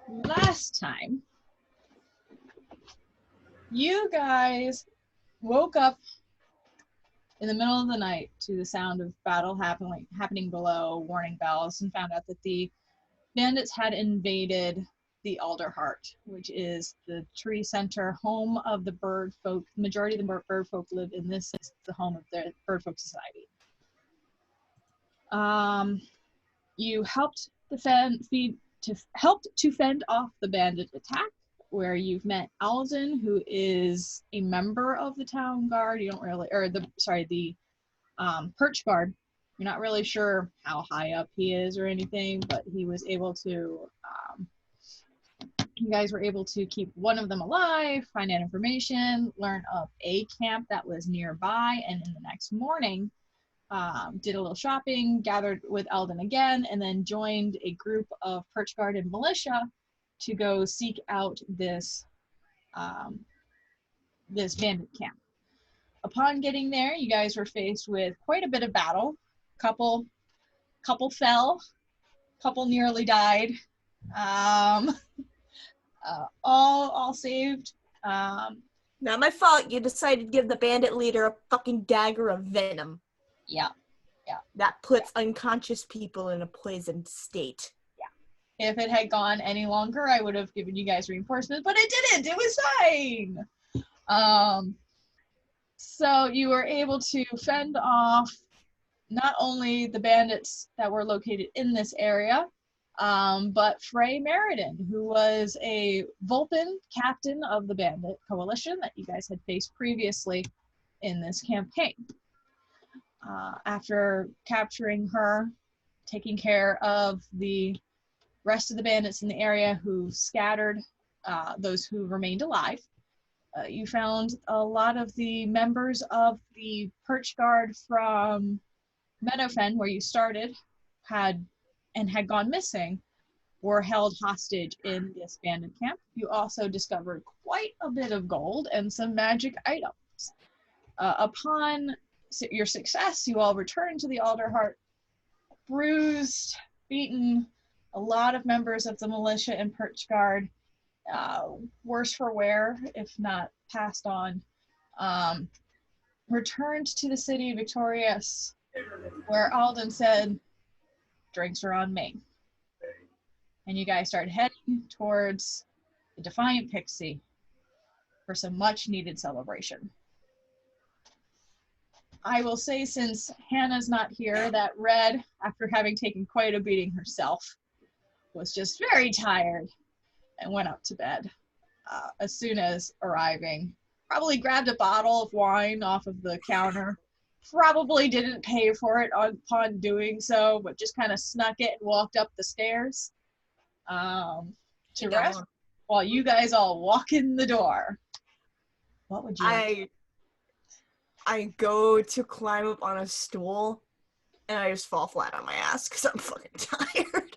last time, you guys woke up in the middle of the night to the sound of battle happening below, warning bells, and found out that the bandits had invaded the Alderheart, which is the tree center, home of the bird folk. The majority of the bird folk live in this. It's the home of the bird folk society. You helped to fend off the bandit attack, where you've met Alden, who is a member of the town guard. You don't really, or the perch guard. You're not really sure how high up he is or anything, but he was able to. You guys were able to keep one of them alive, find out information, learn of a camp that was nearby, and in the next morning, did a little shopping, gathered with Eldon again, and then joined a group of perch guard and militia to go seek out this this bandit camp. Upon getting there, you guys were faced with quite a bit of battle. Couple fell, couple nearly died. All saved. Not my fault. You decided to give the bandit leader a fucking dagger of venom. Yeah. That puts unconscious people in a poisoned state. Yeah. If it had gone any longer, I would have given you guys reinforcements, but it didn't. It was fine. So you were able to fend off not only the bandits that were located in this area, but Frey Meriden, who was a Vulcan captain of the bandit coalition that you guys had faced previously in this campaign. After capturing her, taking care of the rest of the bandits in the area who scattered those who remained alive, you found a lot of the members of the perch guard from Meadowfen, where you started, had gone missing, were held hostage in this bandit camp. You also discovered quite a bit of gold and some magic items. Upon your success, you all returned to the Alderheart, bruised, beaten, a lot of members of the militia and perch guard, worse for wear, if not passed on, returned to the city victorious, where Alden said, drinks are on me. And you guys started heading towards the Defiant Pixie for some much needed celebration. I will say, since Hannah's not here, that Red, after having taken quite a beating herself, was just very tired and went up to bed as soon as arriving. Probably grabbed a bottle of wine off of the counter. Probably didn't pay for it upon doing so, but just kind of snuck it and walked up the stairs to rest while you guys all walk in the door. What would you I go to climb up on a stool, and I just fall flat on my ass because I'm fucking tired.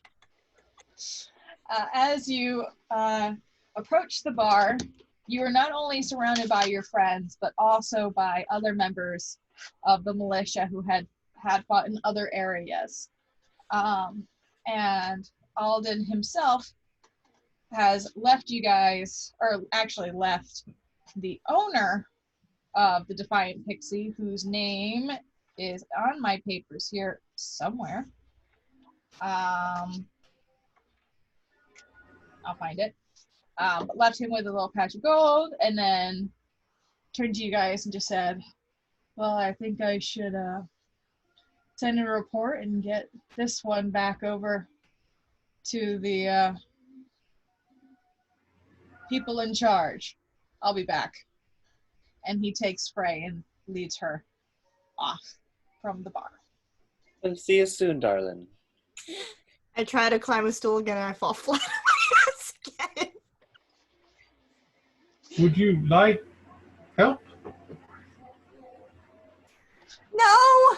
As you approach the bar, you are not only surrounded by your friends, but also by other members of the militia who had fought in other areas. And Alden himself has left you guys, or actually left the owner of the Defiant Pixie, whose name is on my papers here somewhere. I'll find it. But left him with a little patch of gold, and then turned to you guys and just said, well, I think I should send a report and get this one back over to the people in charge. I'll be back. And he takes Frey and leads her off from the bar. And see you soon, darling. I try to climb a stool again and I fall flat on my ass again. Would you like help? No!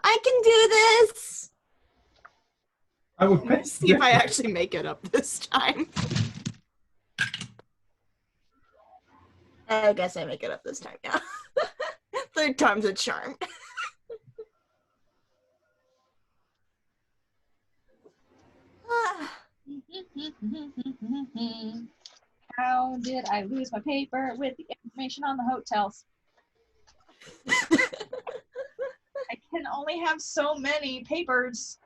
I can do this! I would Let's see if I actually make it up this time. I guess I make it up this time, yeah. Third time's a charm. Mhm. How did I lose my paper with the information on the hotels? I can only have so many papers.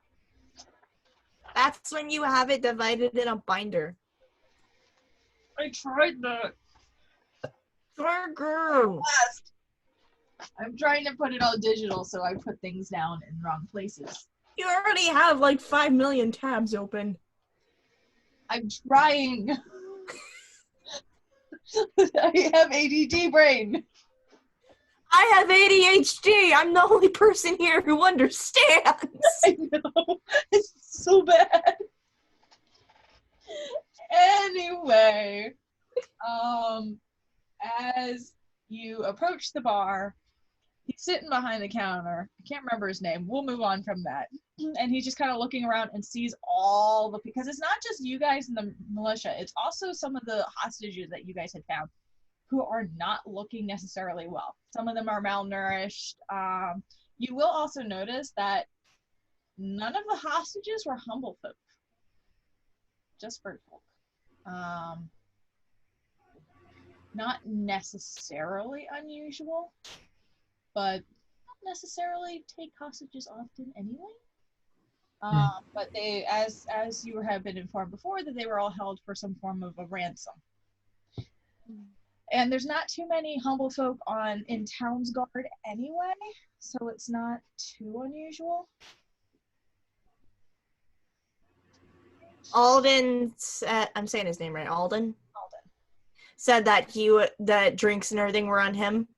That's when you have it divided in a binder. I tried that Girl. last. I'm trying to put it all digital, so I put things down in wrong places. You already have like 5 million tabs open. I'm trying. I have ADD brain. I have ADHD. I'm the only person here who understands. I know. It's so bad. Anyway, as you approach the bar, he's sitting behind the counter. I can't remember his name. We'll move on from that. And he's just kind of looking around and sees all the, because it's not just you guys in the militia, it's also some of the hostages that you guys had found who are not looking necessarily well. Some of them are malnourished. You will also notice that none of the hostages were humble folk, just bird folk. Not necessarily unusual, but not necessarily take hostages often anyway. But they, as you have been informed before, that they were all held for some form of a ransom. And there's not too many humble folk in Town's Guard anyway, so it's not too unusual. Alden said, I'm saying his name right, Alden? Alden. Said that that drinks and everything were on him.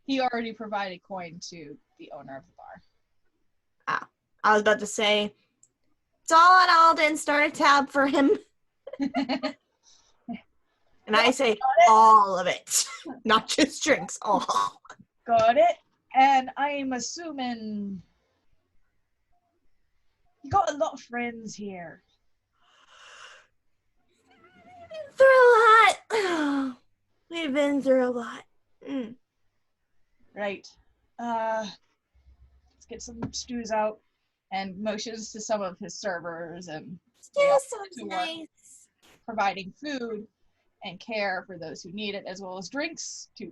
He already provided coin to the owner of the bar. I was about to say, it's all on Alden, start a tab for him. And I say, all of it. Not just drinks, all. Got it. And I'm assuming you got a lot of friends here. We've been through a lot. Right. Let's get some stews out. And motions to some of his servers and Still sounds nice. providing food and care for those who need it, as well as drinks to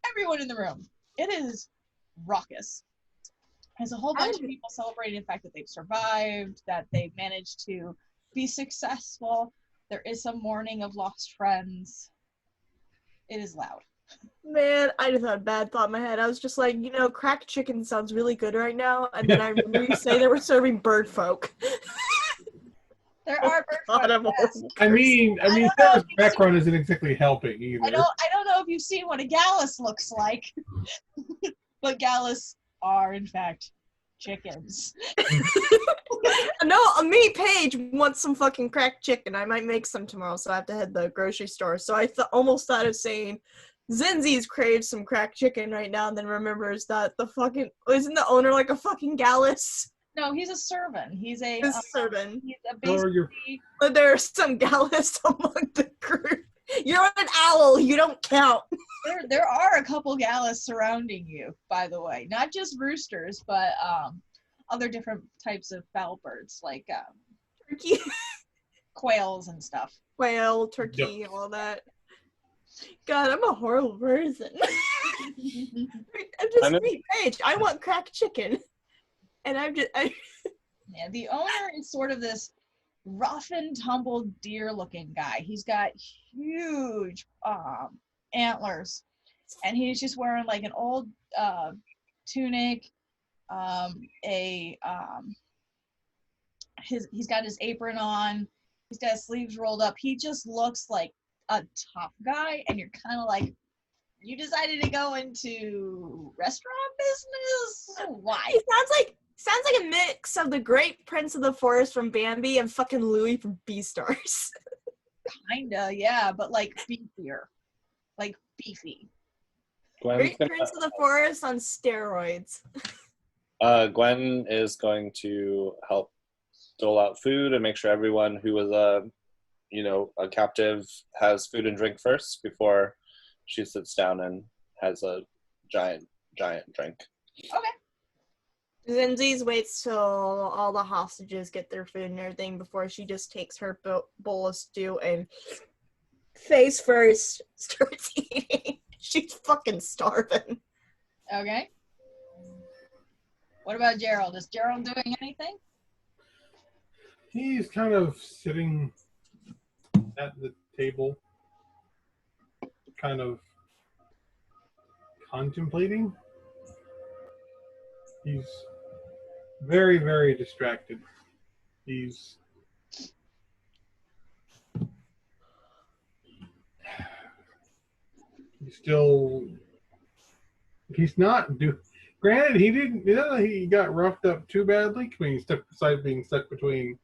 everyone in the room. It is raucous. There's a whole bunch of people celebrating the fact that they've survived, that they've managed to be successful. There is some mourning of lost friends. It is loud. Man, I just had a bad thought in my head. I was just like, cracked chicken sounds really good right now. And then I remember you say they were serving bird folk. There are bird folk. Yes. I mean, Sarah's background isn't exactly helping either. I don't know if you've seen what a gallus looks like, but gallus are in fact chickens. No, me, Paige, wants some fucking cracked chicken. I might make some tomorrow, so I have to head to the grocery store. So I almost thought of saying, Zinzi's craves some cracked chicken right now, and then remembers that isn't the owner like a fucking gallus? No, he's a servant. He's a servant. He's a basically. But there's some gallus among the group. You're an owl. You don't count. There are a couple gallus surrounding you, by the way. Not just roosters, but other different types of fowl birds, like Turkey, quails and stuff. Quail, turkey, all that. God, I'm a horrible person. I'm just me, Paige. I want cracked chicken. And Yeah, the owner is sort of this rough and tumble deer-looking guy. He's got huge antlers, and he's just wearing like an old tunic. He's got his apron on. He's got his sleeves rolled up. He just looks like a tough guy, and you're kind of like, you decided to go into restaurant business? Why? He sounds like a mix of the Great Prince of the Forest from Bambi and fucking Louis from Beastars. Kinda, yeah, but like beefier. Like beefy. Great Prince of the Forest on steroids. Gwen is going to help dole out food and make sure everyone who was a captive has food and drink first before she sits down and has a giant drink. Okay. Zenzi's waits till all the hostages get their food and everything before she just takes her bowl of stew and face first starts eating. She's fucking starving. Okay. What about Gerald? Is Gerald doing anything? He's kind of sitting at the table, kind of contemplating. He's very, very distracted. He's still. He's not do. Granted, he didn't. He got roughed up too badly when he stuck beside being stuck between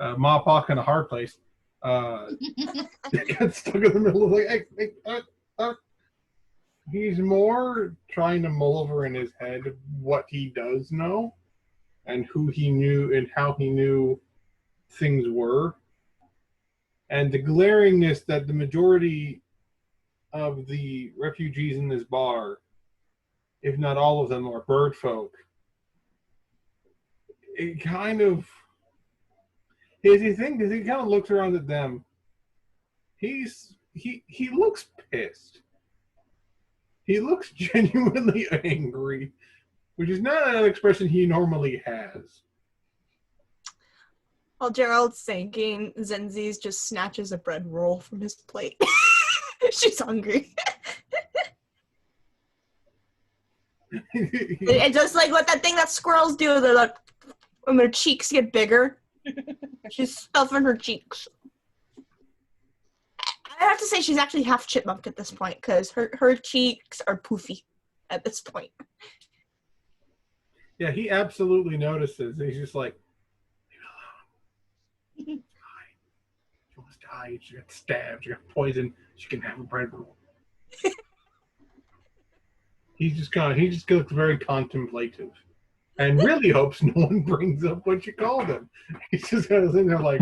Mawpock and a hard place. Got stuck in the middle of like, he's more trying to mull over in his head what he does know and who he knew and how he knew things were. And the glaringness that the majority of the refugees in this bar, if not all of them, are bird folk. It kind of, as he kind of looks around at them, he looks pissed. He looks genuinely angry, which is not an expression he normally has. While Gerald's thinking, Zenzi's just snatches a bread roll from his plate. She's hungry. It's just like what that thing that squirrels do. They're like, when their cheeks get bigger. She's stuffing her cheeks. I have to say she's actually half chipmunk at this point because her cheeks are poofy at this point. Yeah, he absolutely notices. He's just like, leave it alone. She wants to die. She got stabbed. She got poisoned. She can have a bread roll. he just looks very contemplative, and really hopes no one brings up what you called him. He's just kind of sitting there like.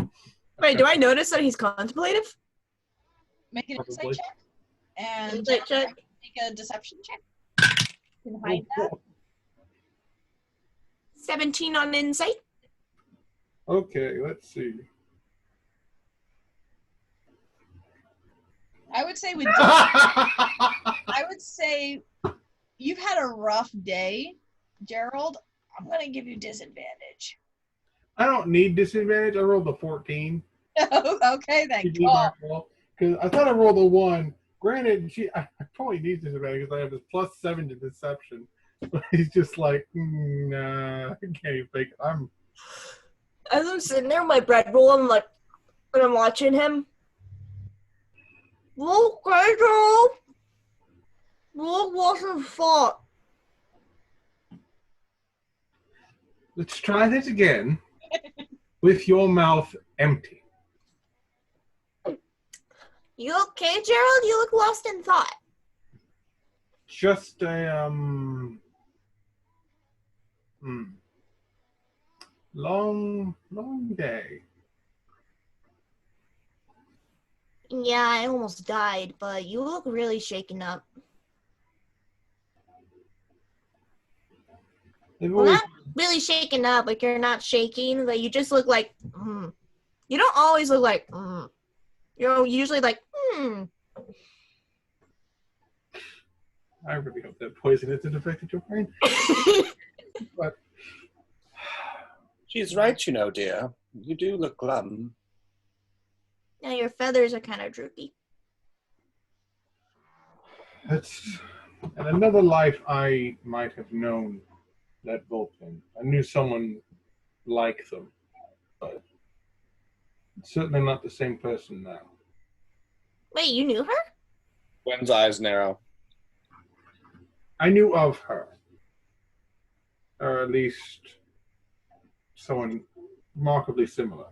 Wait, do I notice that he's contemplative? Make an insight Probably. check. And Insight check. make a deception check. You can hide that. 17 on insight. Okay, let's see. I would say I would say you've had a rough day, Gerald. I'm gonna give you disadvantage. I don't need disadvantage. I rolled a 14. Okay, thank you. Because I thought I rolled a 1. Granted, I probably need disadvantage because I have this +7 to deception. But he's just like, nah, I can't even think. As I'm sitting there, my bread roll, I'm like, and I'm watching him. Look, Pedro! Look what's in front. Let's try this again with your mouth empty. You okay, Gerald? You look lost in thought. Just a long day. Yeah, I almost died, but you look really shaken up. Well, not really shaken up, like you're not shaking, but you just look like, You don't always look like, You're usually like, I really hope that poison isn't affected your brain. But She's right, you know, dear. You do look glum. Now your feathers are kind of droopy. that's in another life I might have known that Vulcan. I knew someone like them, but certainly not the same person now. Wait, you knew her? Gwen's eyes narrow. I knew of her, or at least someone remarkably similar.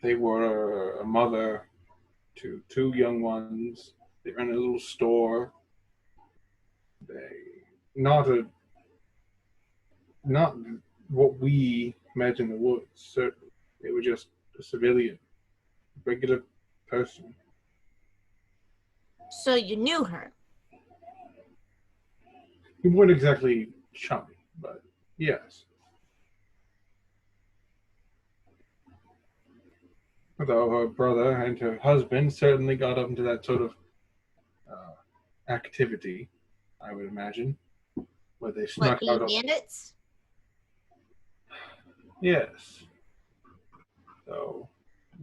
They were a mother to 2 young ones. They ran a little store. Not what we imagine the woods, certainly. They were just a civilian, regular person. So you knew her? He wasn't exactly chummy, but yes. Although her brother and her husband certainly got up into that sort of activity, I would imagine, where they What, snuck being out. bandits? Yes. So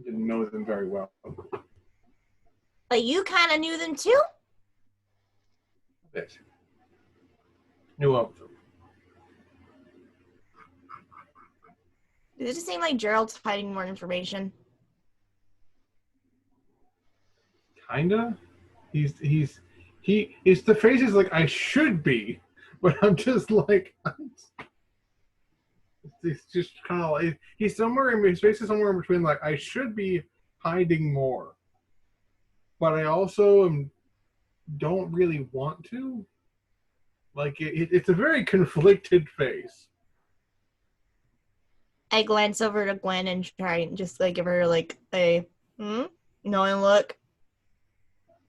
didn't know them very well. But you kind of knew them too? A bit. Knew of them. Does it seem like Gerald's hiding more information? Kinda. His the face is like I should be, but I'm just like it's just kind of like he's somewhere in his face is somewhere in between like I should be hiding more, but I also don't really want to. Like it's a very conflicted face. I glance over to Gwen and try and just like give her like a knowing look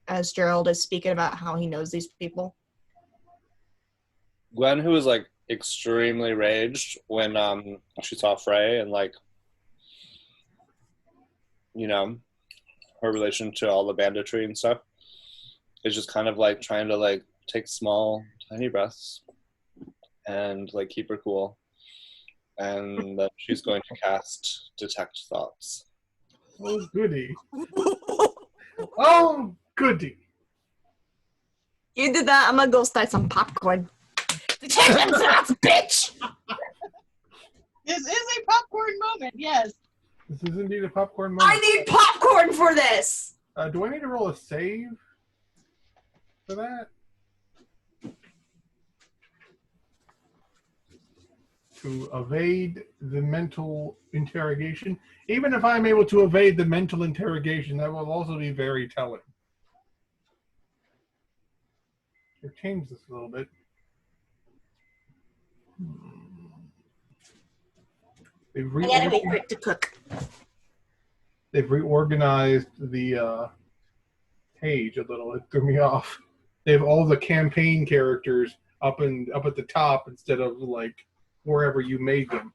as Gerald is speaking about how he knows these people. Gwen, who was like extremely raged when she saw Frey and like, you know, her relation to all the banditry and stuff, is just kind of like trying to like take small, tiny breaths and like keep her cool. And then she's going to cast Detect Thoughts. Oh goody! Oh goody! You did that, I'm gonna go start some popcorn. Detect thoughts, bitch! This is a popcorn moment, yes. This is indeed a popcorn moment. I need popcorn for this! Do I need to roll a save for that? To evade the mental interrogation. Even if I'm able to evade the mental interrogation, that will also be very telling. We'll change this a little bit. I gotta be quick to cook. They've reorganized the page a little. It threw me off. They have all the campaign characters up at the top instead of like wherever you made them.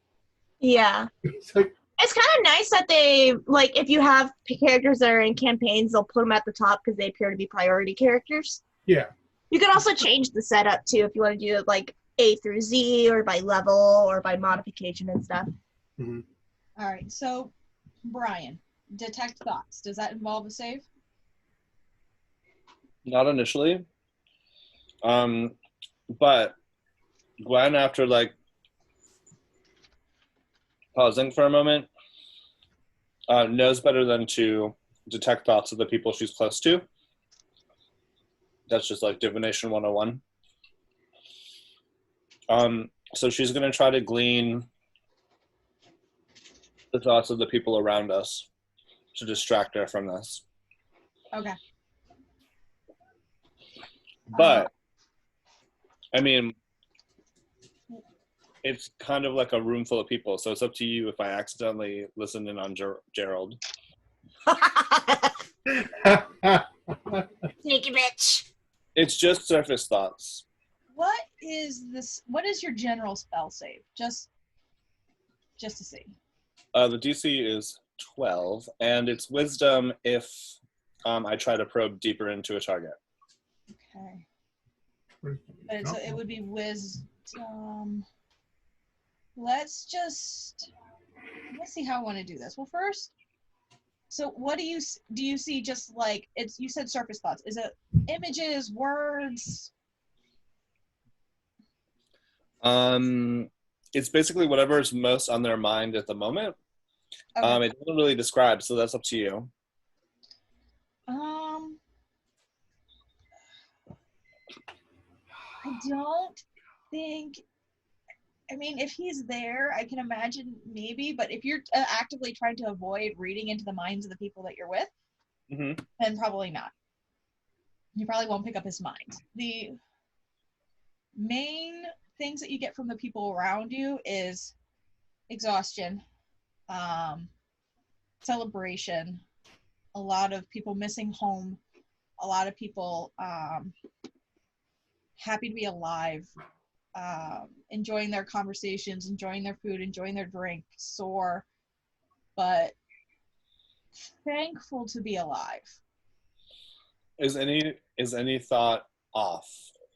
Yeah. It's like, It's kind of nice that they, like, if you have characters that are in campaigns, they'll put them at the top because they appear to be priority characters. yeah. You can also change the setup, too, if you want to do it, like, A through Z, or by level, or by modification and stuff. Mm-hmm. All right, so Brian, detect thoughts. Does that involve a save? Not initially. But Gwen, after like pausing for a moment, knows better than to detect thoughts of the people she's close to. That's just like divination 101. So she's going to try to glean the thoughts of the people around us to distract her from this. Okay. But, I mean, it's kind of like a room full of people, so it's up to you if I accidentally listen in on Gerald. Sneaky bitch. It's just surface thoughts. What is this? What is your general spell save? Just to see. The DC is 12, and it's wisdom if I try to probe deeper into a target. Okay. But it would be wisdom. Let's see how I want to do this. Well, first, so what do you see? Just like you said, surface thoughts. Is it images, words? It's basically whatever is most on their mind at the moment. Okay. It doesn't really describe, so that's up to you. I don't think. I mean, if he's there, I can imagine maybe. But if you're actively trying to avoid reading into the minds of the people that you're with, then probably not. You probably won't pick up his mind. The main things that you get from the people around you is exhaustion, celebration, a lot of people missing home, a lot of people happy to be alive, enjoying their conversations, enjoying their food, enjoying their drink, sore, but thankful to be alive. Is any thought off?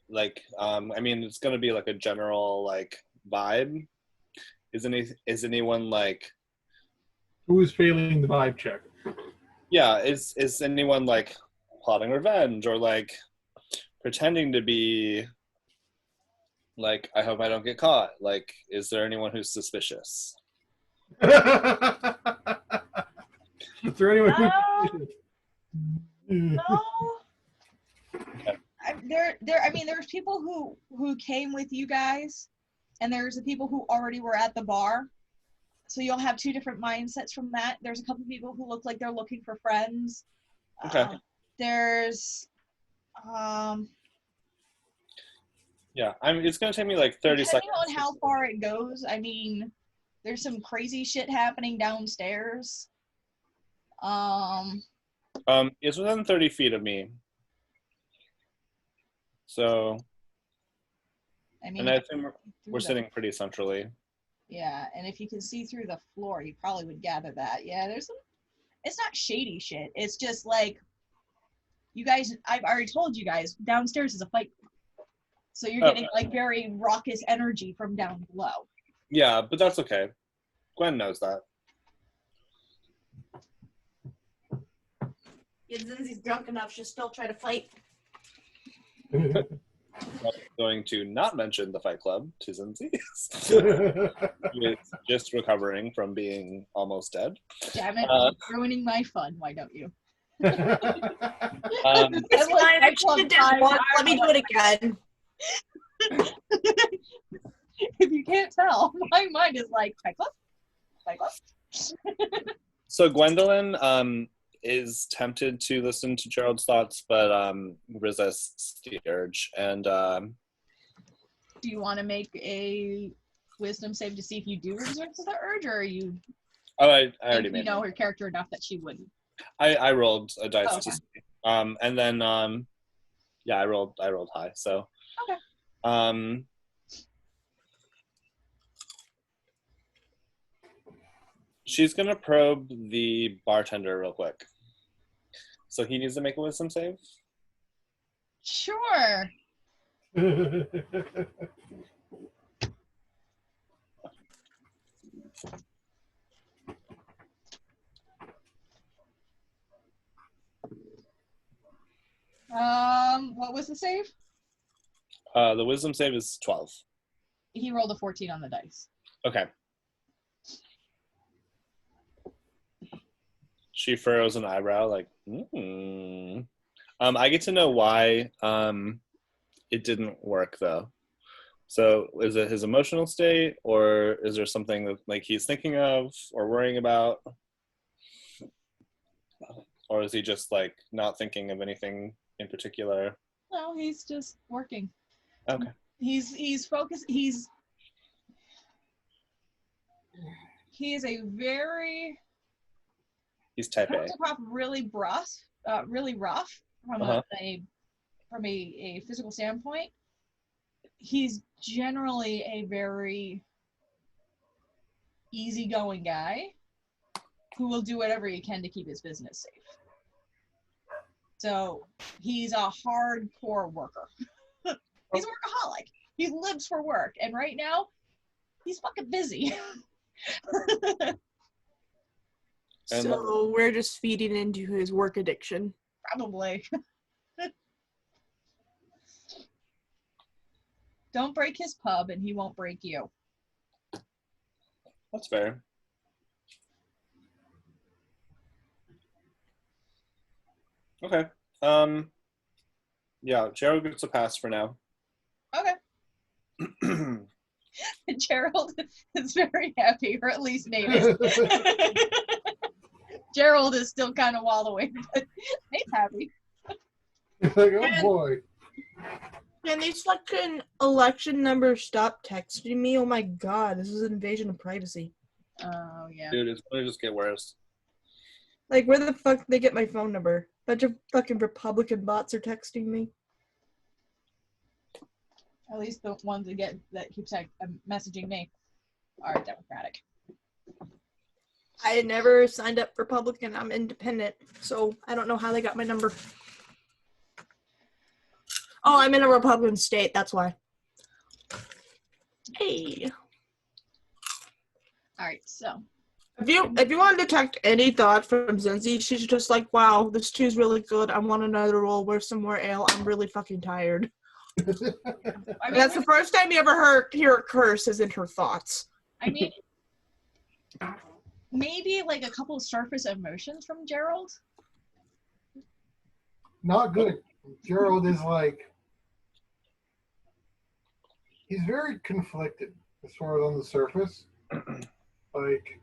Like, I mean, it's gonna be like a general like vibe. Is anyone like? Who is failing the vibe check? Yeah, is anyone like plotting revenge or like pretending to be like, I hope I don't get caught? Like, is there anyone who's suspicious? Is there anyone No. There's people who came with you guys, and there's the people who already were at the bar. So you'll have two different mindsets from that. There's a couple people who look like they're looking for friends. Okay. There's Yeah, it's gonna take me like 30 depending seconds. on how far it goes. I mean, there's some crazy shit happening downstairs. It's within 30 feet of me. So, I mean, and I think we're sitting pretty centrally. Yeah, and if you can see through the floor, you probably would gather that. Yeah, there's some. It's not shady shit. It's just like, you guys. I've already told you guys. Downstairs is a fight club, so you're getting like very raucous energy from down below. Yeah, but that's okay. Gwen knows that. Yeah, Zinzi's drunk enough, she'll still try to fight. I'm going to not mention the Fight Club to Zinzi. It's just recovering from being almost dead. Damn it, ruining my fun. Why don't you? It's fine. I did that once. Let me do it again. If you can't tell, my mind is like, Fight Club? Fight Club? So Gwendolyn is tempted to listen to Gerald's thoughts, but resists the urge. And do you want to make a wisdom save to see if you do resist the urge, or are you? Oh, I already made. You know her character enough that she wouldn't. I rolled a dice to see. And then yeah, I rolled high. So okay. She's gonna probe the bartender real quick. So he needs to make a wisdom save? Sure. What was the save? The wisdom save is 12. He rolled a 14 on the dice. Okay. She furrows an eyebrow, like, I get to know why it didn't work, though. So is it his emotional state, or is there something that like he's thinking of or worrying about? Or is he just like not thinking of anything in particular? No, he's just working. Okay. He's focused. He is a very. He's type A. Really rough from a physical standpoint. He's generally a very easygoing guy who will do whatever he can to keep his business safe. So he's a hardcore worker. He's a workaholic. He lives for work, and right now he's fucking busy. So we're just feeding into his work addiction. Probably. Don't break his pub and he won't break you. That's fair. Okay. Yeah, Gerald gets a pass for now. Okay. Gerald is very happy, or at least Nate is. Gerald is still kind of wallowing, but Nate's happy. Like, oh boy. Can these fucking election numbers stop texting me? Oh my god, this is an invasion of privacy. Oh, yeah. Dude, it's gonna just get worse. Like, where the fuck did they get my phone number? Bunch of fucking Republican bots are texting me. At least the ones that keep messaging me are Democratic. I had never signed up for Republican. I'm independent, so I don't know how they got my number. Oh, I'm in a Republican state. That's why. Hey. All right, so If you want to detect any thought from Zenzi, she's just like, wow, this tea's really good. I want another roll. Where's some more ale? I'm really fucking tired. I mean, That's the first time you ever hear her curse is in her thoughts. I mean, maybe like a couple of surface emotions from Gerald. Not good. Gerald is like, he's very conflicted as far as on the surface. Like,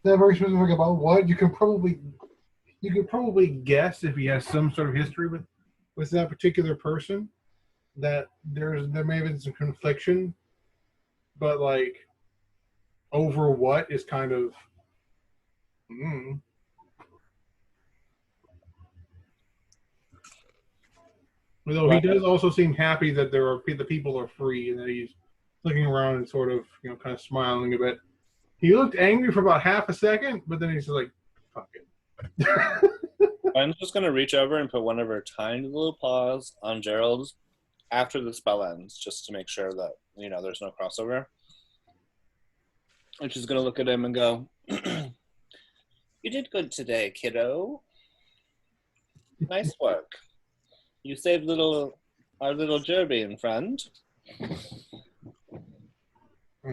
not very specific about what. You could probably guess if he has some sort of history with that particular person, that there may have been some confliction, but like over what is kind of Although he does also seem happy that the people are free, and that he's looking around and sort of, kind of smiling a bit. He looked angry for about half a second, but then he's like, fuck it. I'm just going to reach over and put one of her tiny little paws on Gerald's after the spell ends, just to make sure that, there's no crossover. And she's going to look at him and go, you did good today, kiddo. Nice work. You saved our little Jerbian friend.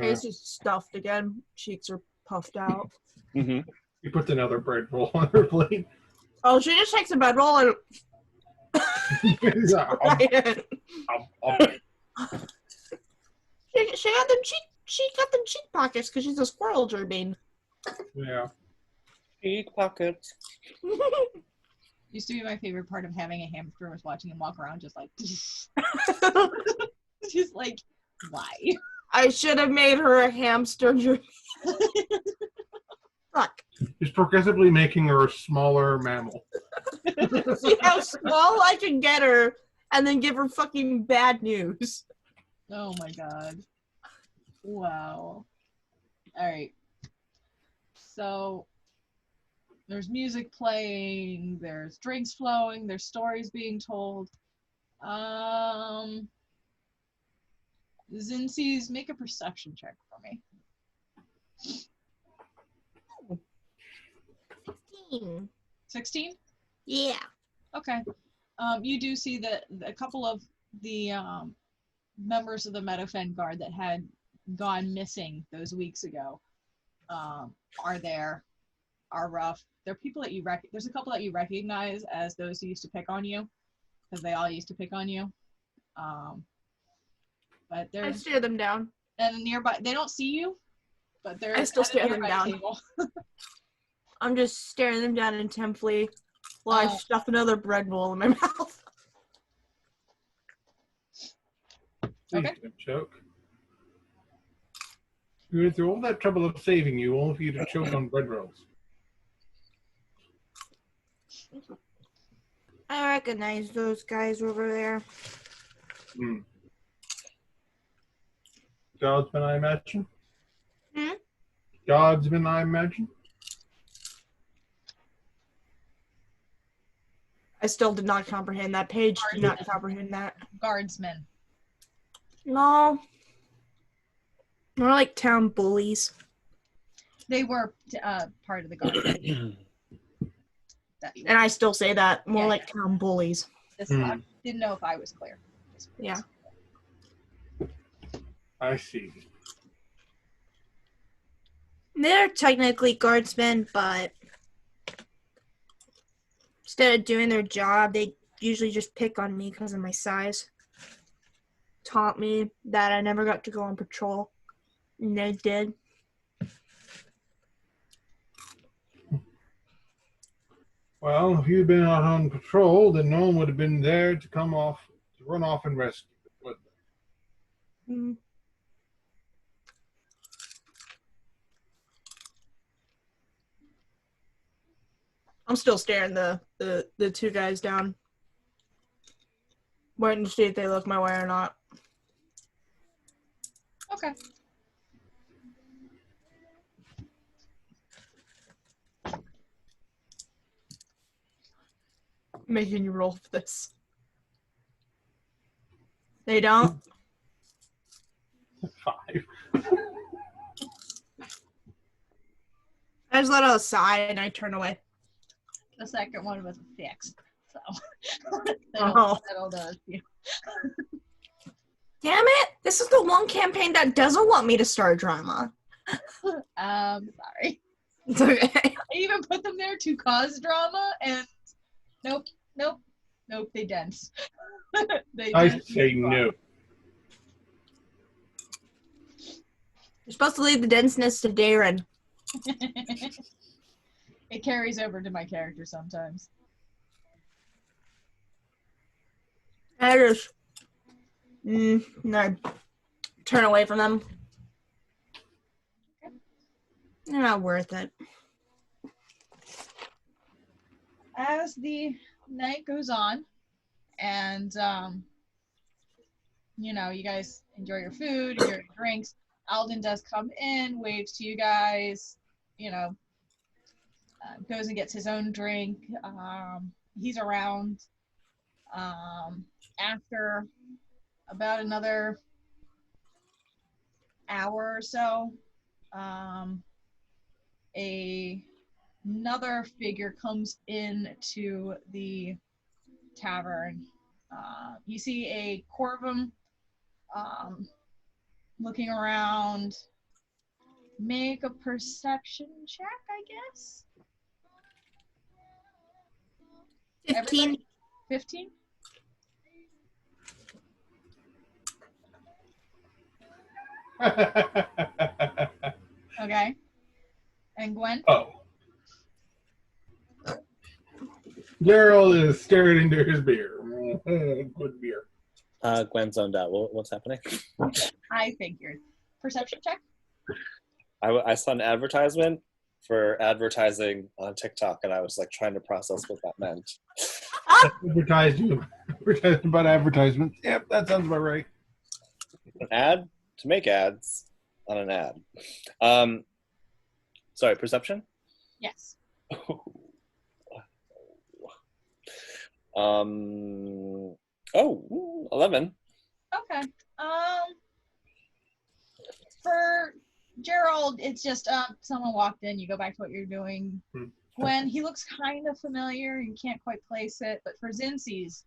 Face is stuffed again. Cheeks are puffed out. Mm-hmm. He puts another bread roll on her plate. Oh, she just takes a bread roll and she got them cheek pockets because she's a squirrel, Jermaine. Yeah. Cheek pockets. Used to be my favorite part of having a hamster was watching him walk around just like just like, why? I should have made her a hamster. Fuck. He's progressively making her a smaller mammal. See how small I can get her and then give her fucking bad news. Oh my god. Wow. Alright. So there's music playing, there's drinks flowing, there's stories being told. Zinsi's, make a perception check for me. 16? Yeah. Okay. You do see that a couple of the members of the Meadowfen Guard that had gone missing those weeks ago are there, are rough. They're people that there's a couple that you recognize as those who used to pick on you, because they all used to pick on you. But they're I stare them down. and nearby. They don't see you, but they're. I still stare them down. I'm just staring them down intently while I stuff another bread roll in my mouth. Okay. Choke. We went through all that trouble of saving you, only for you to choke on bread rolls. I recognize those guys over there. Guardsmen, I imagine? Hmm? Guardsmen, I imagine? I still did not comprehend that. Paige did not comprehend that. Guardsmen. No. More like town bullies. They were part of the guard. And I still say that. More Yeah, like town bullies. I didn't know if I was clear. Yeah. I see. They're technically guardsmen, but instead of doing their job, they usually just pick on me because of my size. Taught me that I never got to go on patrol. And they did. Well, if you'd been out on patrol, then no one would have been there to run off and rescue you, would they? Mm. I'm still staring the two guys down. waiting to see if they look my way or not. Okay. Making you roll for this. They don't? 5. I just let out a sigh and I turn away. The second one was a 6. So Oh. that'll do it. Damn it! This is the one campaign that doesn't want me to start drama. Sorry. It's okay. I even put them there to cause drama, and nope, they dense. I say no. You're supposed to leave the denseness to Darren. It carries over to my character sometimes. I just no. Turn away from them. They're not worth it. As the night goes on, and you guys enjoy your food, enjoy your drinks. Alden does come in, waves to you guys, goes and gets his own drink. He's around. After about another hour or so, another figure comes into the tavern. You see a Corvum looking around. Make a perception check, I guess. 15. 15? Okay. And Gwen? Oh. Gerald is staring into his beer. Good beer. Gwen zoned out. What's happening? I figured. Perception check? I saw an advertisement for advertising on TikTok, and I was like trying to process what that meant. Advertising about advertisements. Yep, that sounds about right. An ad to make ads on an ad. Sorry, perception? Yes. 11. Okay. For Gerald, it's just someone walked in. You go back to what you're doing. Gwen, he looks kind of familiar. You can't quite place it. But for Zinzi's,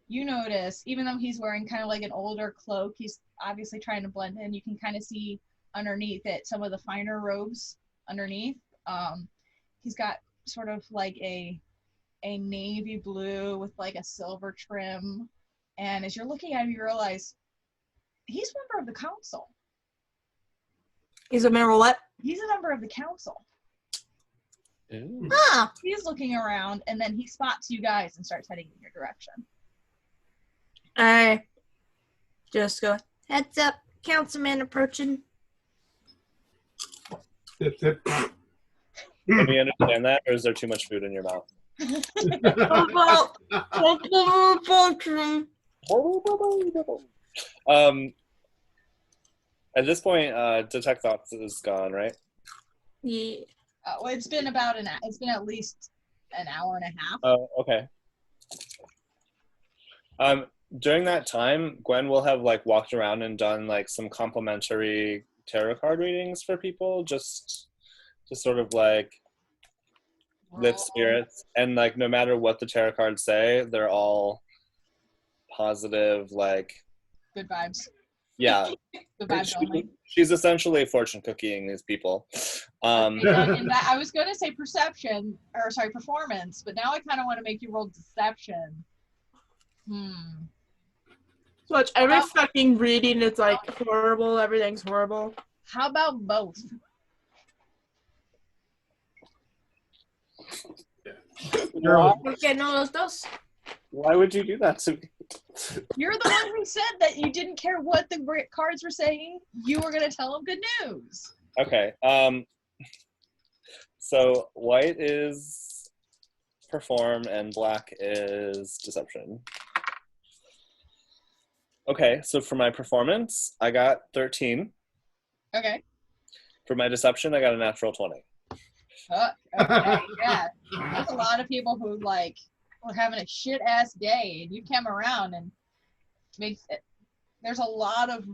you notice, even though he's wearing kind of like an older cloak, he's obviously trying to blend in. You can kind of see underneath it some of the finer robes underneath. He's got sort of like a navy blue with like a silver trim. And as you're looking at him, you realize he's a member of the council. He's a member of what? He's a member of the council. Ooh. Ah. He's looking around, and then he spots you guys and starts heading in your direction. I just go, heads up, councilman approaching. Sip, sip. Can we understand that, or is there too much food in your mouth? At this point, Detect Thoughts is gone, right? Yeah. Well, it's been at least an hour and a half. Oh, okay. During that time, Gwen will have like walked around and done like some complimentary tarot card readings for people, just to sort of like lift spirits. And like no matter what the tarot cards say, they're all positive, like Good vibes. yeah. Good vibes only. She's essentially fortune cookieing these people. And I was going to say performance, but now I kind of want to make you roll deception. Watch, every fucking reading is like horrible, everything's horrible. How about both? Okay, no, those. Why would you do that to me? You're the one who said that you didn't care what the cards were saying. You were going to tell them good news. Okay. So white is perform and black is deception. Okay, so for my performance, I got 13. Okay. For my deception, I got a natural 20. Okay, yeah. There's a lot of people who like were having a shit ass day, and you came around and makes it. There's a lot of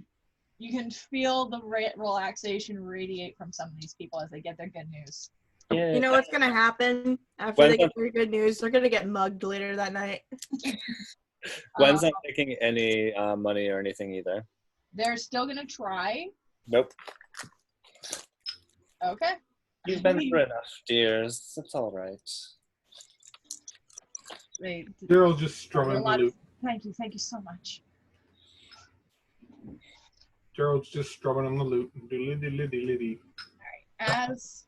you can feel the relaxation radiate from some of these people as they get their good news. Yeah. You know what's gonna happen after they get their good news? They're gonna get mugged later that night. Gwen's not taking any money or anything either. They're still gonna try. Nope. Okay. You've been through enough, dears. It's all right. Gerald just strumming the lute. Thank you so much. Gerald's just strumming on the lute. Diddly-diddly-diddly-dee. All right. As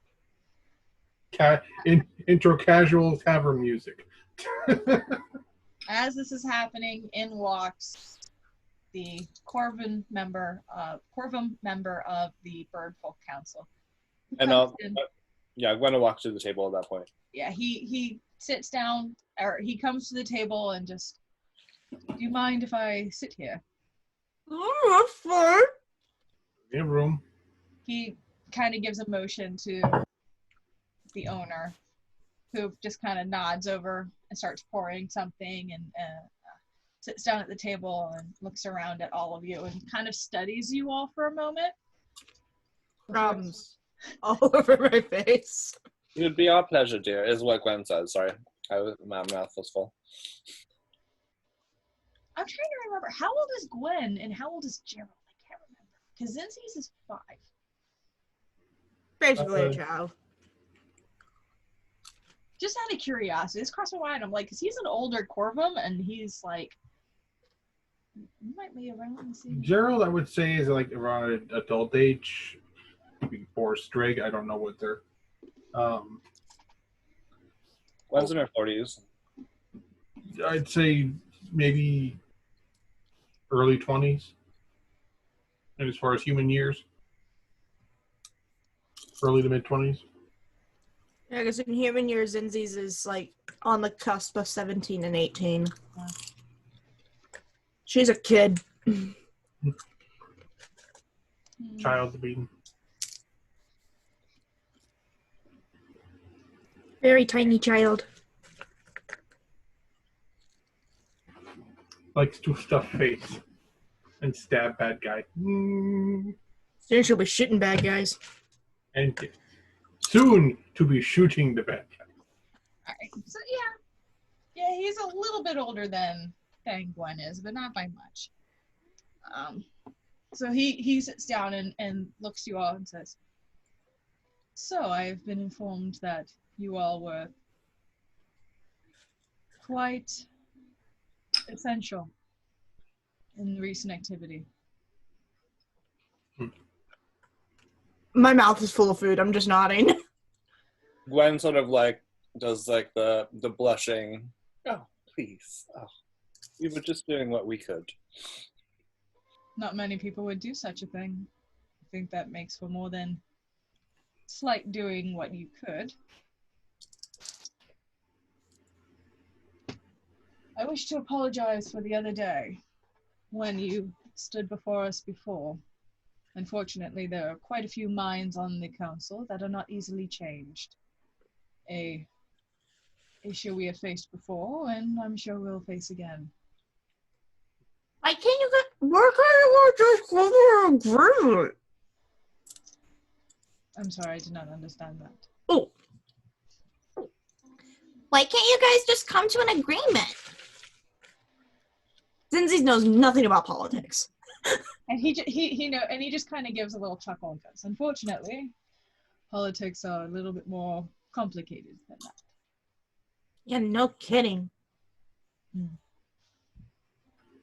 intro casual tavern music. as this is happening, in walks the Corvum member of the Bird Folk Council. And I'm going to walk to the table at that point. Yeah, he sits down, or he comes to the table and just, do you mind if I sit here? Oh, that's fine. In room. He kind of gives a motion to the owner, who just kind of nods over and starts pouring something and sits down at the table and looks around at all of you and kind of studies you all for a moment. Crumbs all over my face. It would be our pleasure, dear, is what Gwen says. Sorry. My mouth was full. I'm trying to remember, how old is Gwen and how old is Gerald? I can't remember. Because Zinzi's is 5. Basically a child. Just out of curiosity, this crossed my mind. I'm like, because he's an older Corvum, and he's like, you might be around the same. Gerald, I would say, is like around adult age. Before Strigg, I don't know what they're. Gwen's in her 40s. I'd say maybe early 20s. And as far as human years, early to mid 20s. Yeah, because in human years, Zinzi's is like on the cusp of 17 and 18. Yeah. She's a kid. Child to be. Very tiny child. Likes to stuff face and stab bad guy. Soon she'll be shooting bad guys. And soon to be shooting the bad guy. Alright, so yeah, he's a little bit older than Gwen is, but not by much. So he sits down and looks at you all and says, so I've been informed that you all were quite essential in recent activity. My mouth is full of food. I'm just nodding. Gwen sort of like does like the blushing. Oh, please. Oh, we were just doing what we could. Not many people would do such a thing. I think that makes for more than slight doing what you could. I wish to apologize for the other day when you stood before us before. Unfortunately, there are quite a few minds on the council that are not easily changed. A issue we have faced before, and I'm sure we'll face again. Why can't you just go to an agreement? I'm sorry, I did not understand that. Oh. Why can't you guys just come to an agreement? Zinzi knows nothing about politics. And he just kind of gives a little chuckle and goes, unfortunately, politics are a little bit more complicated than that. Yeah, no kidding.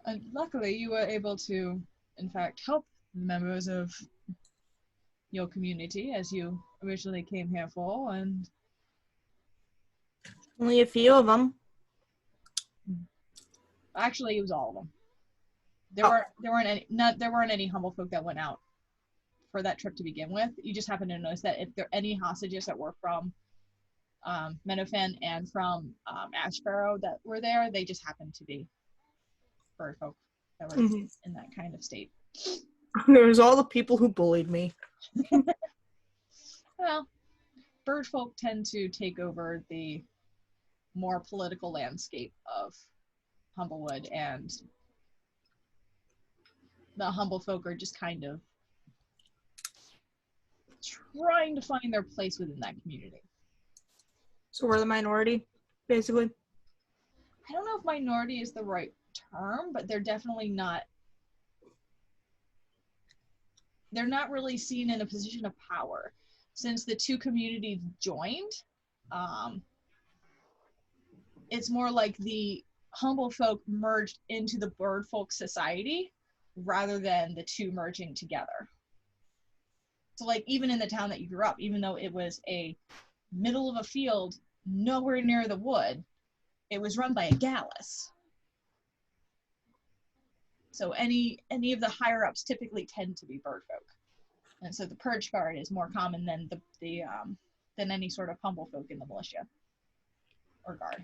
And luckily, you were able to, in fact, help the members of your community as you originally came here for, and Only a few of them. actually, it was all of them. There weren't any humble folk that went out for that trip to begin with. You just happened to notice that if there are any hostages that were from Menophan and from Ashbarrow that were there, they just happened to be bird folk ever Mhm. in that kind of state. There's all the people who bullied me. Well, bird folk tend to take over the more political landscape of Humblewood, and the humble folk are just kind of trying to find their place within that community. So we're the minority, basically. I don't know if minority is the right term, but they're definitely not. They're not really seen in a position of power. Since the two communities joined, it's more like the humble folk merged into the bird folk society rather than the two merging together. So like even in the town that you grew up, even though it was a middle of a field, nowhere near the wood, it was run by a gallus. So any of the higher ups typically tend to be bird folk. And so the purge guard is more common than than any sort of humble folk in the militia or guard.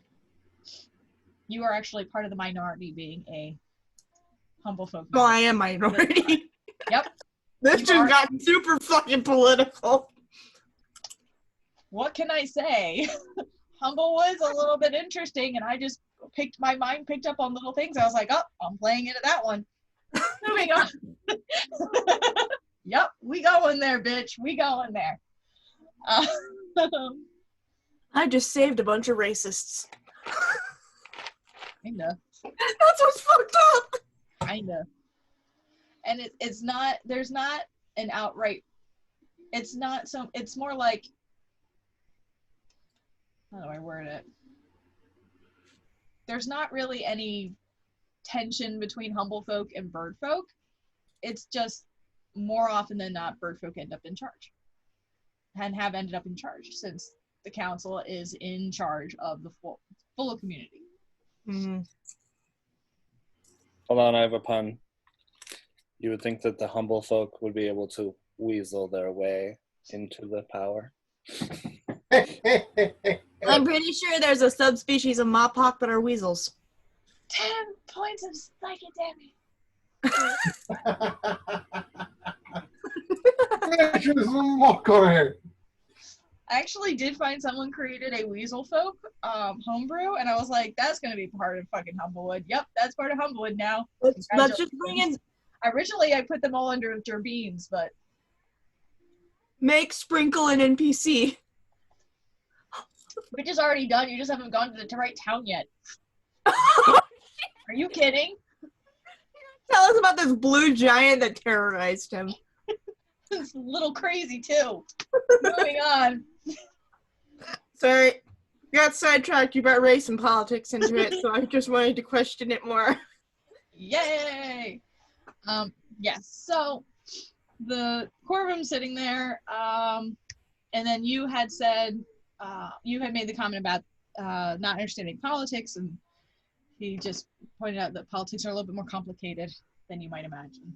You are actually part of the minority, being a humble folk. Oh, I am minority. Yep. This just got super fucking political. What can I say? Humblewood's a little bit interesting, and I just picked up on little things. I was like, oh, I'm playing into that one. Moving on. Yep, we going there, bitch. We going there. I just saved a bunch of racists. Kinda. That's what's fucked up. Kinda. And it's not, there's not an outright, it's more like, how do I word it? There's not really any tension between humble folk and bird folk. It's just more often than not, bird folk end up in charge and have ended up in charge since the council is in charge of the full community. Mm-hmm. Hold on, I have a pun. You would think that the humble folk would be able to weasel their way into the power. I'm pretty sure there's a subspecies of Mopok that are weasels. 10 points of psychic damage. I actually did find someone created a weasel folk homebrew, and I was like, that's going to be part of fucking Humblewood. Yep, that's part of Humblewood now. Let's just bring in... Originally, I put them all under Derbeans, but... Make Sprinkle an NPC. Which is already done, you just haven't gone to the right town yet. Are you kidding? Tell us about this blue giant that terrorized him. It's a little crazy, too. Moving on. Sorry. Got sidetracked. You brought race and politics into it, so I just wanted to question it more. Yay! Yes, so the courtroom sitting there, and then you had said, you had made the comment about not understanding politics, and he just pointed out that politics are a little bit more complicated than you might imagine.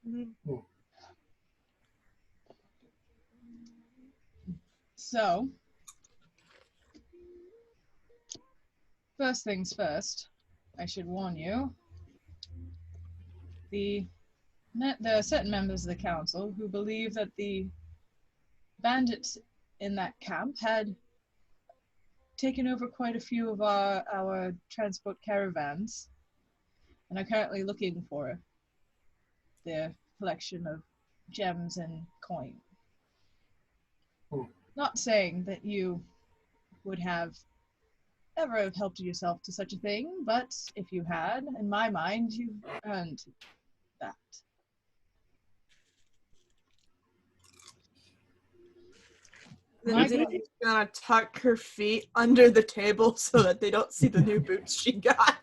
Mm-hmm. So, first things first, I should warn you, there are certain members of the council who believe that the bandits in that camp had taken over quite a few of our transport caravans and are currently looking for their collection of gems and coin. Not saying that you would have ever helped yourself to such a thing, but if you had, in my mind, you earned that. Lindsay's gonna tuck her feet under the table so that they don't see the new boots she got.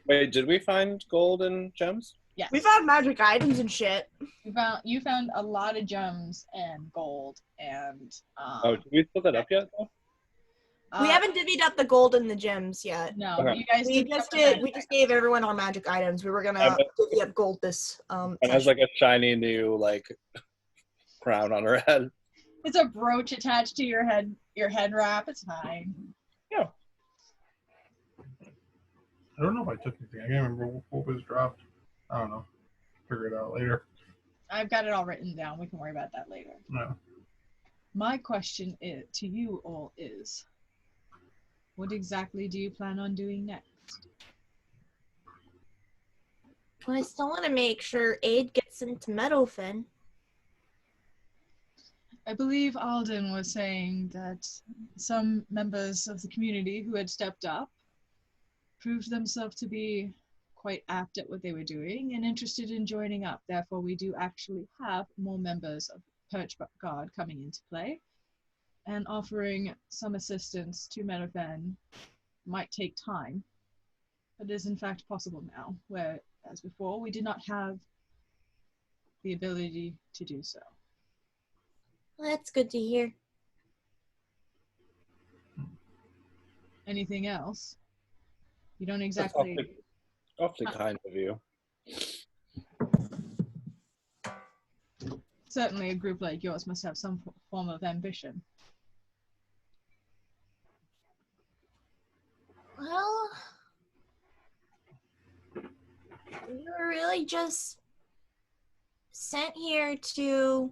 Wait, did we find gold and gems? Yes. We found magic items and shit. You found a lot of gems and gold and did we split that up yet? We haven't divvied up the gold and the gems yet. No, Okay. you guys We just gave everyone our magic items. We were gonna divvy up gold this And has like a shiny new crown on her head. It's a brooch attached to your head wrap. It's fine. Yeah. I don't know if I took anything. I can't remember what was dropped. I don't know. Figure it out later. I've got it all written down. We can worry about that later. No. My question to you all is, what exactly do you plan on doing next? Well, I still want to make sure aid gets into Meadowfen. I believe Alden was saying that some members of the community who had stepped up proved themselves to be quite apt at what they were doing and interested in joining up. Therefore, we do actually have more members of Perch Guard coming into play, and offering some assistance to Meadowfen might take time, but is in fact possible now, whereas before we did not have the ability to do so. Well, that's good to hear. Anything else? You don't That's exactly... awfully kind of you. Certainly a group like yours must have some form of ambition. Well, we were really just sent here to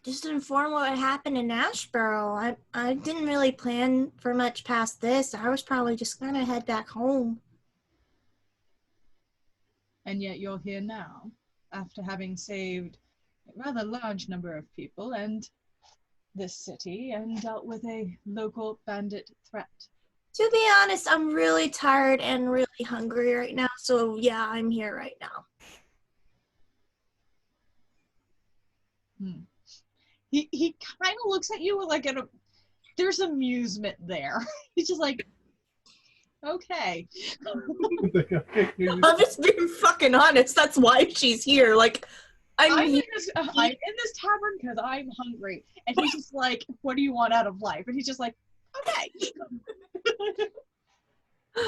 just inform what happened in Ashboro. I didn't really plan for much past this. I was probably just gonna head back home. And yet you're here now, after having saved a rather large number of people and this city, and dealt with a local bandit threat. To be honest, I'm really tired and really hungry right now, so yeah, I'm here right now. He kind of looks at you like there's amusement there. He's just like, okay. I'm just being fucking honest. That's why she's here. Like, I'm in this tavern because I'm hungry. And he's just like, what do you want out of life? And he's just like, okay.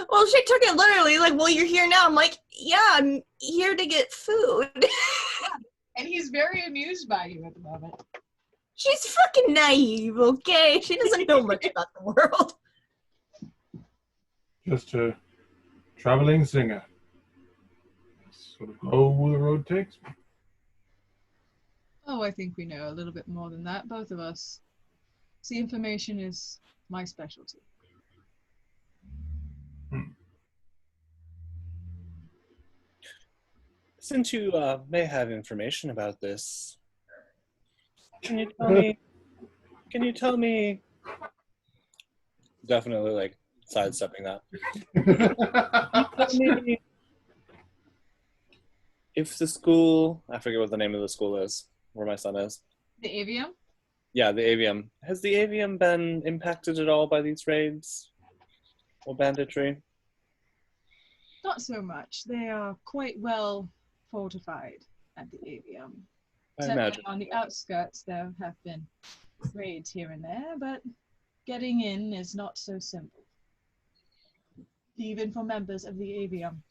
Well, she took it literally. Like, well, you're here now. I'm like, yeah, I'm here to get food. And he's very amused by you at the moment. She's fucking naive, okay? She doesn't know much about the world. Just a traveling singer. Sort of go where the road takes me. Oh, I think we know a little bit more than that, both of us. See, information is my specialty. Since you may have information about this, can you tell me, definitely like sidestepping that, tell me if the school, I forget what the name of the school is, where my son is. The Avium? Yeah, the Avium. Has the Avium been impacted at all by these raids or banditry? Not so much. They are quite well fortified at the Avium. I Certainly imagine. on the outskirts there have been raids here and there, but getting in is not so simple. Even for members of the Avium.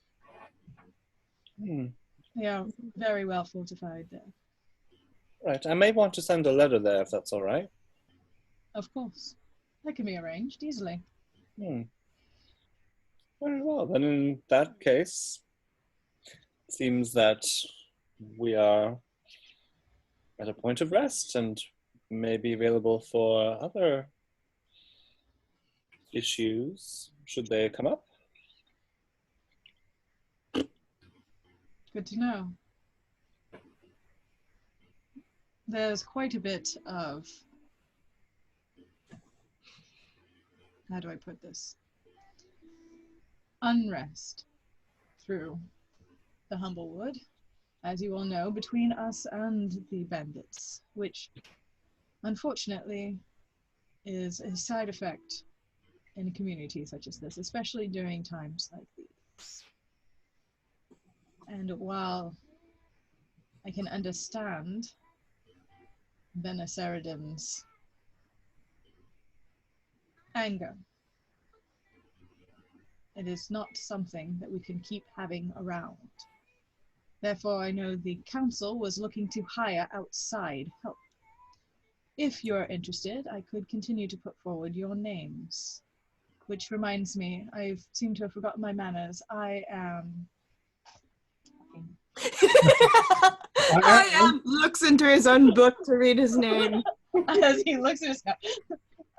They are very well fortified there. Right, I may want to send a letter there if that's all right. Of course. That can be arranged easily. Very well, then in that case, it seems that we are at a point of rest and may be available for other issues should they come up. Good to know. There's quite a bit of, how do I put this? Unrest through the Humblewood, as you all know, between us and the bandits, which unfortunately is a side effect in a community such as this, especially during times like these. And while I can understand Benaceridin's anger, it is not something that we can keep having around. Therefore, I know the council was looking to hire outside help. If you're interested, I could continue to put forward your names. which reminds me, I seem to have forgotten my manners. I am... I am looks into his own book to read his name. As he looks at his note.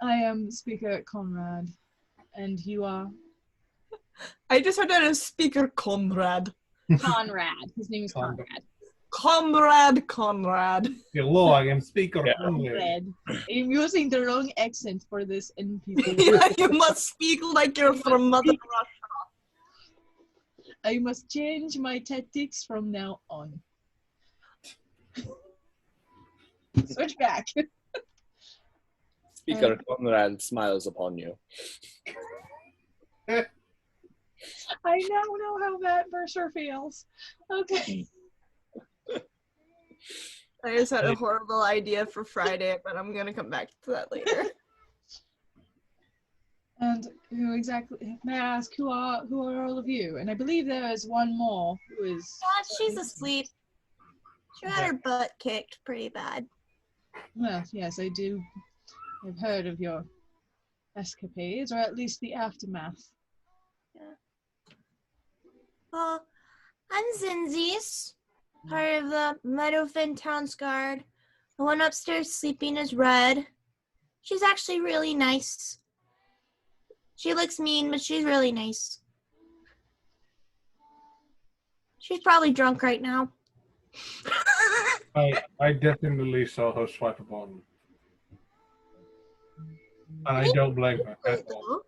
I am Speaker Conrad, and you are? I just heard that as Speaker Conrad. Conrad. His name is Conrad. Conrad. Hello, I am Speaker Yeah. Conrad. I'm using the wrong accent for this NPC. Yeah, you must speak like you're from Mother Russia. I must change my tactics from now on. Switch back. Speaker Conrad smiles upon you. I now know how that Mercer feels. Okay. I just had a horrible idea for Friday, but I'm gonna come back to that later. And who exactly? May I ask who are all of you? And I believe there is one more who is. She's asleep. She had her butt kicked pretty bad. Well, yes, I do. I've heard of your escapades, or at least the aftermath. Well, I'm Zinzi's, part of the Meadowfen Town's Guard. The one upstairs sleeping is Red. She's actually really nice. She looks mean, but she's really nice. She's probably drunk right now. I definitely saw her swipe a bottle. And I don't blame her at all.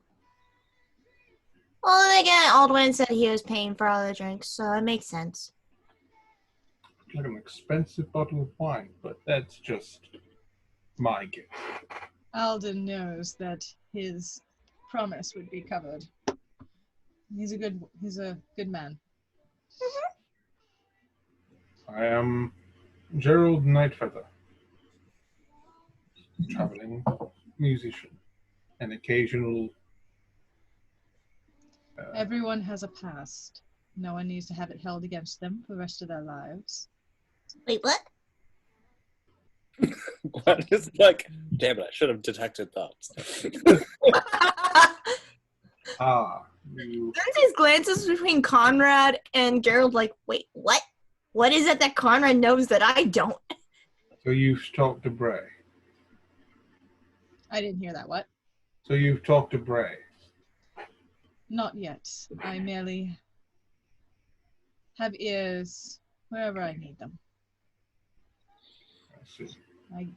Well, then again, Aldwin said he was paying for all the drinks, so it makes sense. Like an expensive bottle of wine, but that's just my guess. Alden knows that his promise would be covered. He's a good man. I am Gerald Nightfeather, traveling musician, an occasional. Everyone has a past. No one needs to have it held against them for the rest of their lives. Wait, what? Gwen is like, damn it, I should have detected thoughts. You. There's these glances between Conrad and Gerald like, wait, what? What is it that Conrad knows that I don't? So you've talked to Bray. I didn't hear that. What? So you've talked to Bray. Not yet. I merely have ears wherever I need them. I see. I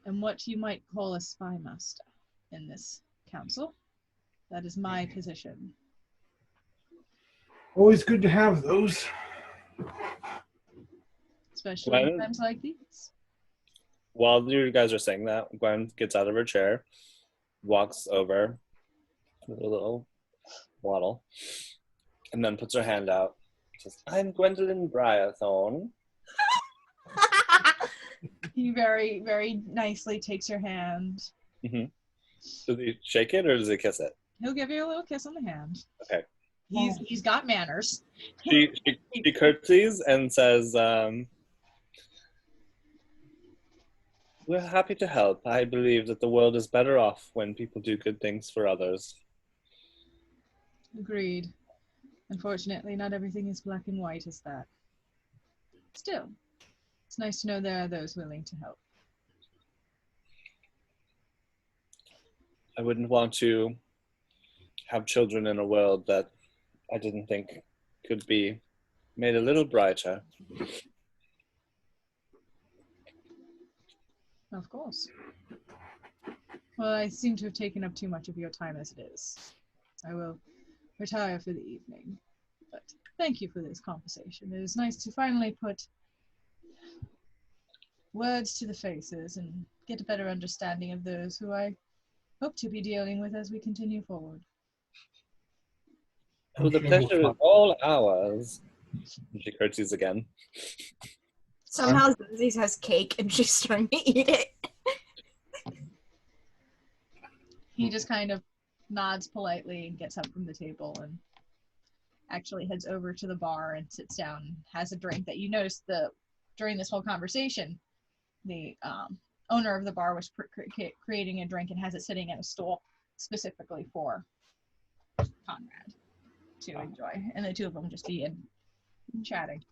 am what you might call a spy master in this council. That is my position. Always good to have those. Especially in Gwen? times like these. While you guys are saying that, Gwen gets out of her chair, walks over with a little waddle, and then puts her hand out. Says, I'm Gwendolyn Briarthorn. He very, very nicely takes your hand. Mm-hmm. Does he shake it or does he kiss it? He'll give you a little kiss on the hand. Okay. He's got manners. She curtsies and says, we're happy to help. I believe that the world is better off when people do good things for others. Agreed. Unfortunately, not everything is black and white as that. Still, it's nice to know there are those willing to help. I wouldn't want to have children in a world that I didn't think could be made a little brighter. Of course. Well, I seem to have taken up too much of your time as it is. I will retire for the evening. But thank you for this conversation. It is nice to finally put words to the faces and get a better understanding of those who I hope to be dealing with as we continue forward. Oh, the pleasure is all ours. She curtsies again. Somehow Zinzi has cake and she's trying to eat it. He just kind of nods politely and gets up from the table and actually heads over to the bar and sits down and has a drink that you noticed during this whole conversation. The owner of the bar was creating a drink and has it sitting at a stool specifically for Conrad to enjoy, and the two of them just be in chatting.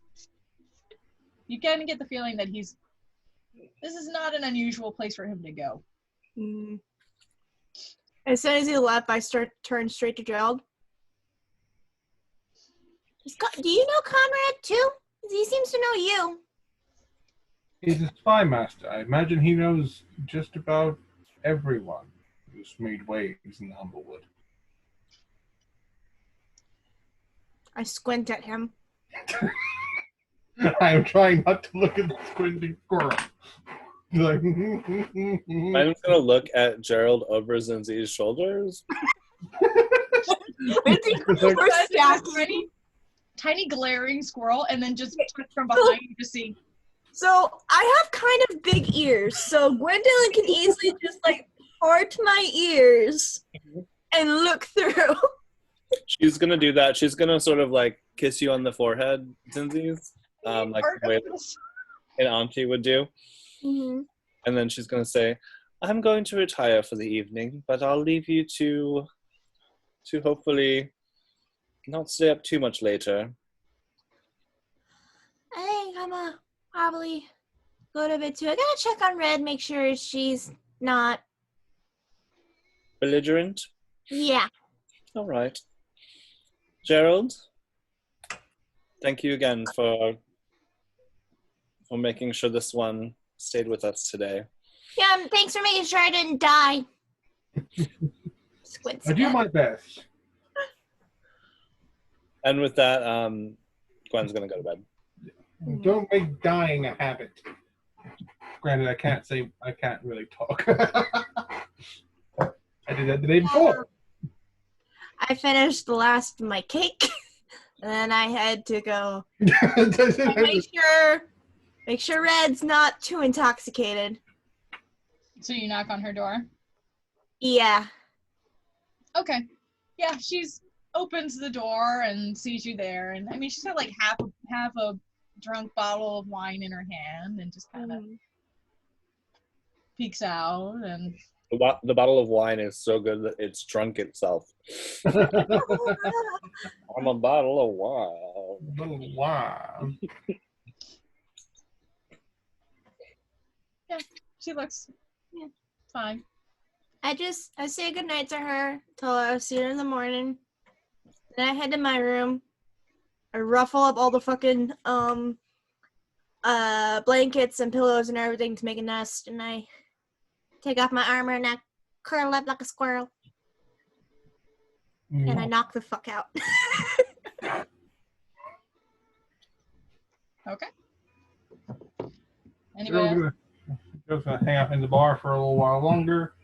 You kind of get the feeling that this is not an unusual place for him to go. Mm. As soon as he left, I turned straight to Gerald. Do you know Conrad too? He seems to know you. He's a spy master. I imagine he knows just about everyone who's made waves in Humblewood. I squint at him. I am trying not to look at the squinting squirrel. Like, I'm gonna look at Gerald over Zinzi's shoulders. I think we're stacking. Tiny glaring squirrel, and then just from behind you to see. So I have kind of big ears, so Gwendolyn can easily just like part my ears and look through. She's gonna do that. She's gonna sort of like kiss you on the forehead, Zinzi's, like the way an auntie would do. Mm-hmm. And then she's gonna say, "I'm going to retire for the evening, but I'll leave you to hopefully not stay up too much later." I think I'm gonna probably go to bed too. I gotta check on Red, make sure she's not. Belligerent? Yeah. All right. Gerald, thank you again for making sure this one stayed with us today. Yeah, thanks for making sure I didn't die. I do my best. And with that, Gwen's gonna go to bed. Don't make dying a habit. Granted, I can't really talk. I did that the day before. I finished the last of my cake, and then I had to go make sure Red's not too intoxicated. So you knock on her door? Yeah. Okay. Yeah, she's opens the door and sees you there, and I mean she's got like half a drunk bottle of wine in her hand, and just kind of peeks out. And the bottle of wine is so good that it's drunk itself. I'm a bottle of wine. Wow. Yeah, she looks fine. I say goodnight to her, tell her I'll see her in the morning. Then I head to my room. I ruffle up all the fucking blankets and pillows and everything to make a nest, and I take off my armor and I curl up like a squirrel. And I knock the fuck out. Okay. Anybody else? Gonna hang out in the bar for a little while longer,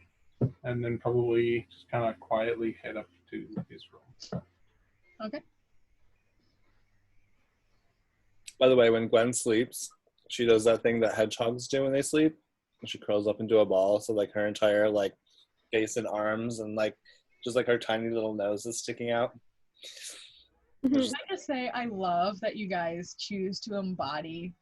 and then probably just kind of quietly head up to his room. Okay. By the way, when Gwen sleeps, she does that thing that hedgehogs do when they sleep. She curls up into a ball, so like her entire like face and arms and like just like her tiny little nose is sticking out. Can I just say I love that you guys choose to embody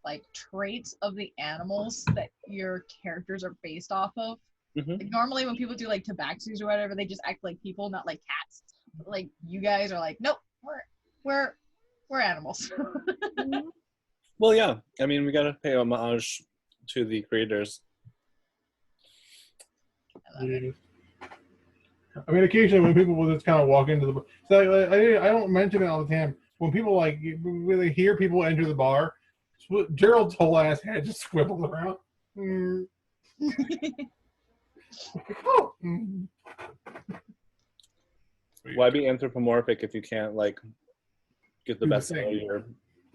like traits of the animals that your characters are based off of. Mm-hmm. Like, normally when people do like tabaxis or whatever, they just act like people, not like cats. But, like you guys are like, nope, we're animals. Well, yeah. I mean, we gotta pay homage to the creators. Yeah. I mean, occasionally when people will just kind of walk into the bar, so I don't mention it all the time. When people like when they hear people enter the bar, Gerald's whole ass head just swivels around. Oh. Why be anthropomorphic if you can't like get the best out of your?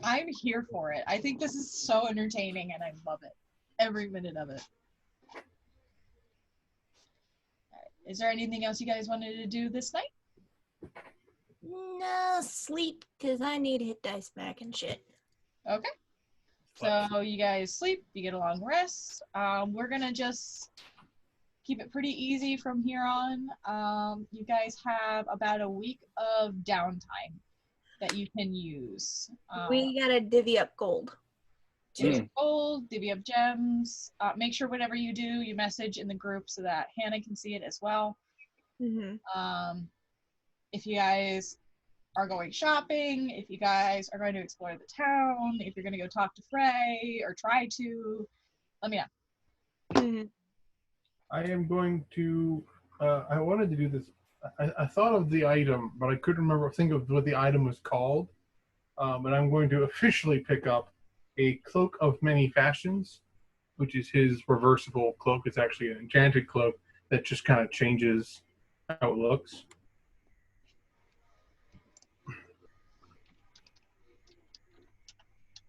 I'm here for it. I think this is so entertaining and I love it. Every minute of it. Is there anything else you guys wanted to do this night? No, sleep, because I need hit dice back and shit. Okay. So you guys sleep, you get a long rest. We're going to just keep it pretty easy from here on. You guys have about a week of downtime that you can use. We gotta divvy up gold. Divvy up gold, divvy up gems. Make sure whatever you do, you message in the group so that Hannah can see it as well. If you guys are going shopping, if you guys are going to explore the town, if you're going to go talk to Frey or try to, let me know. I am going to. I wanted to do this. I thought of the item, but I couldn't think of what the item was called. And I'm going to officially pick up a cloak of many fashions, which is his reversible cloak. It's actually an enchanted cloak that just kind of changes how it looks.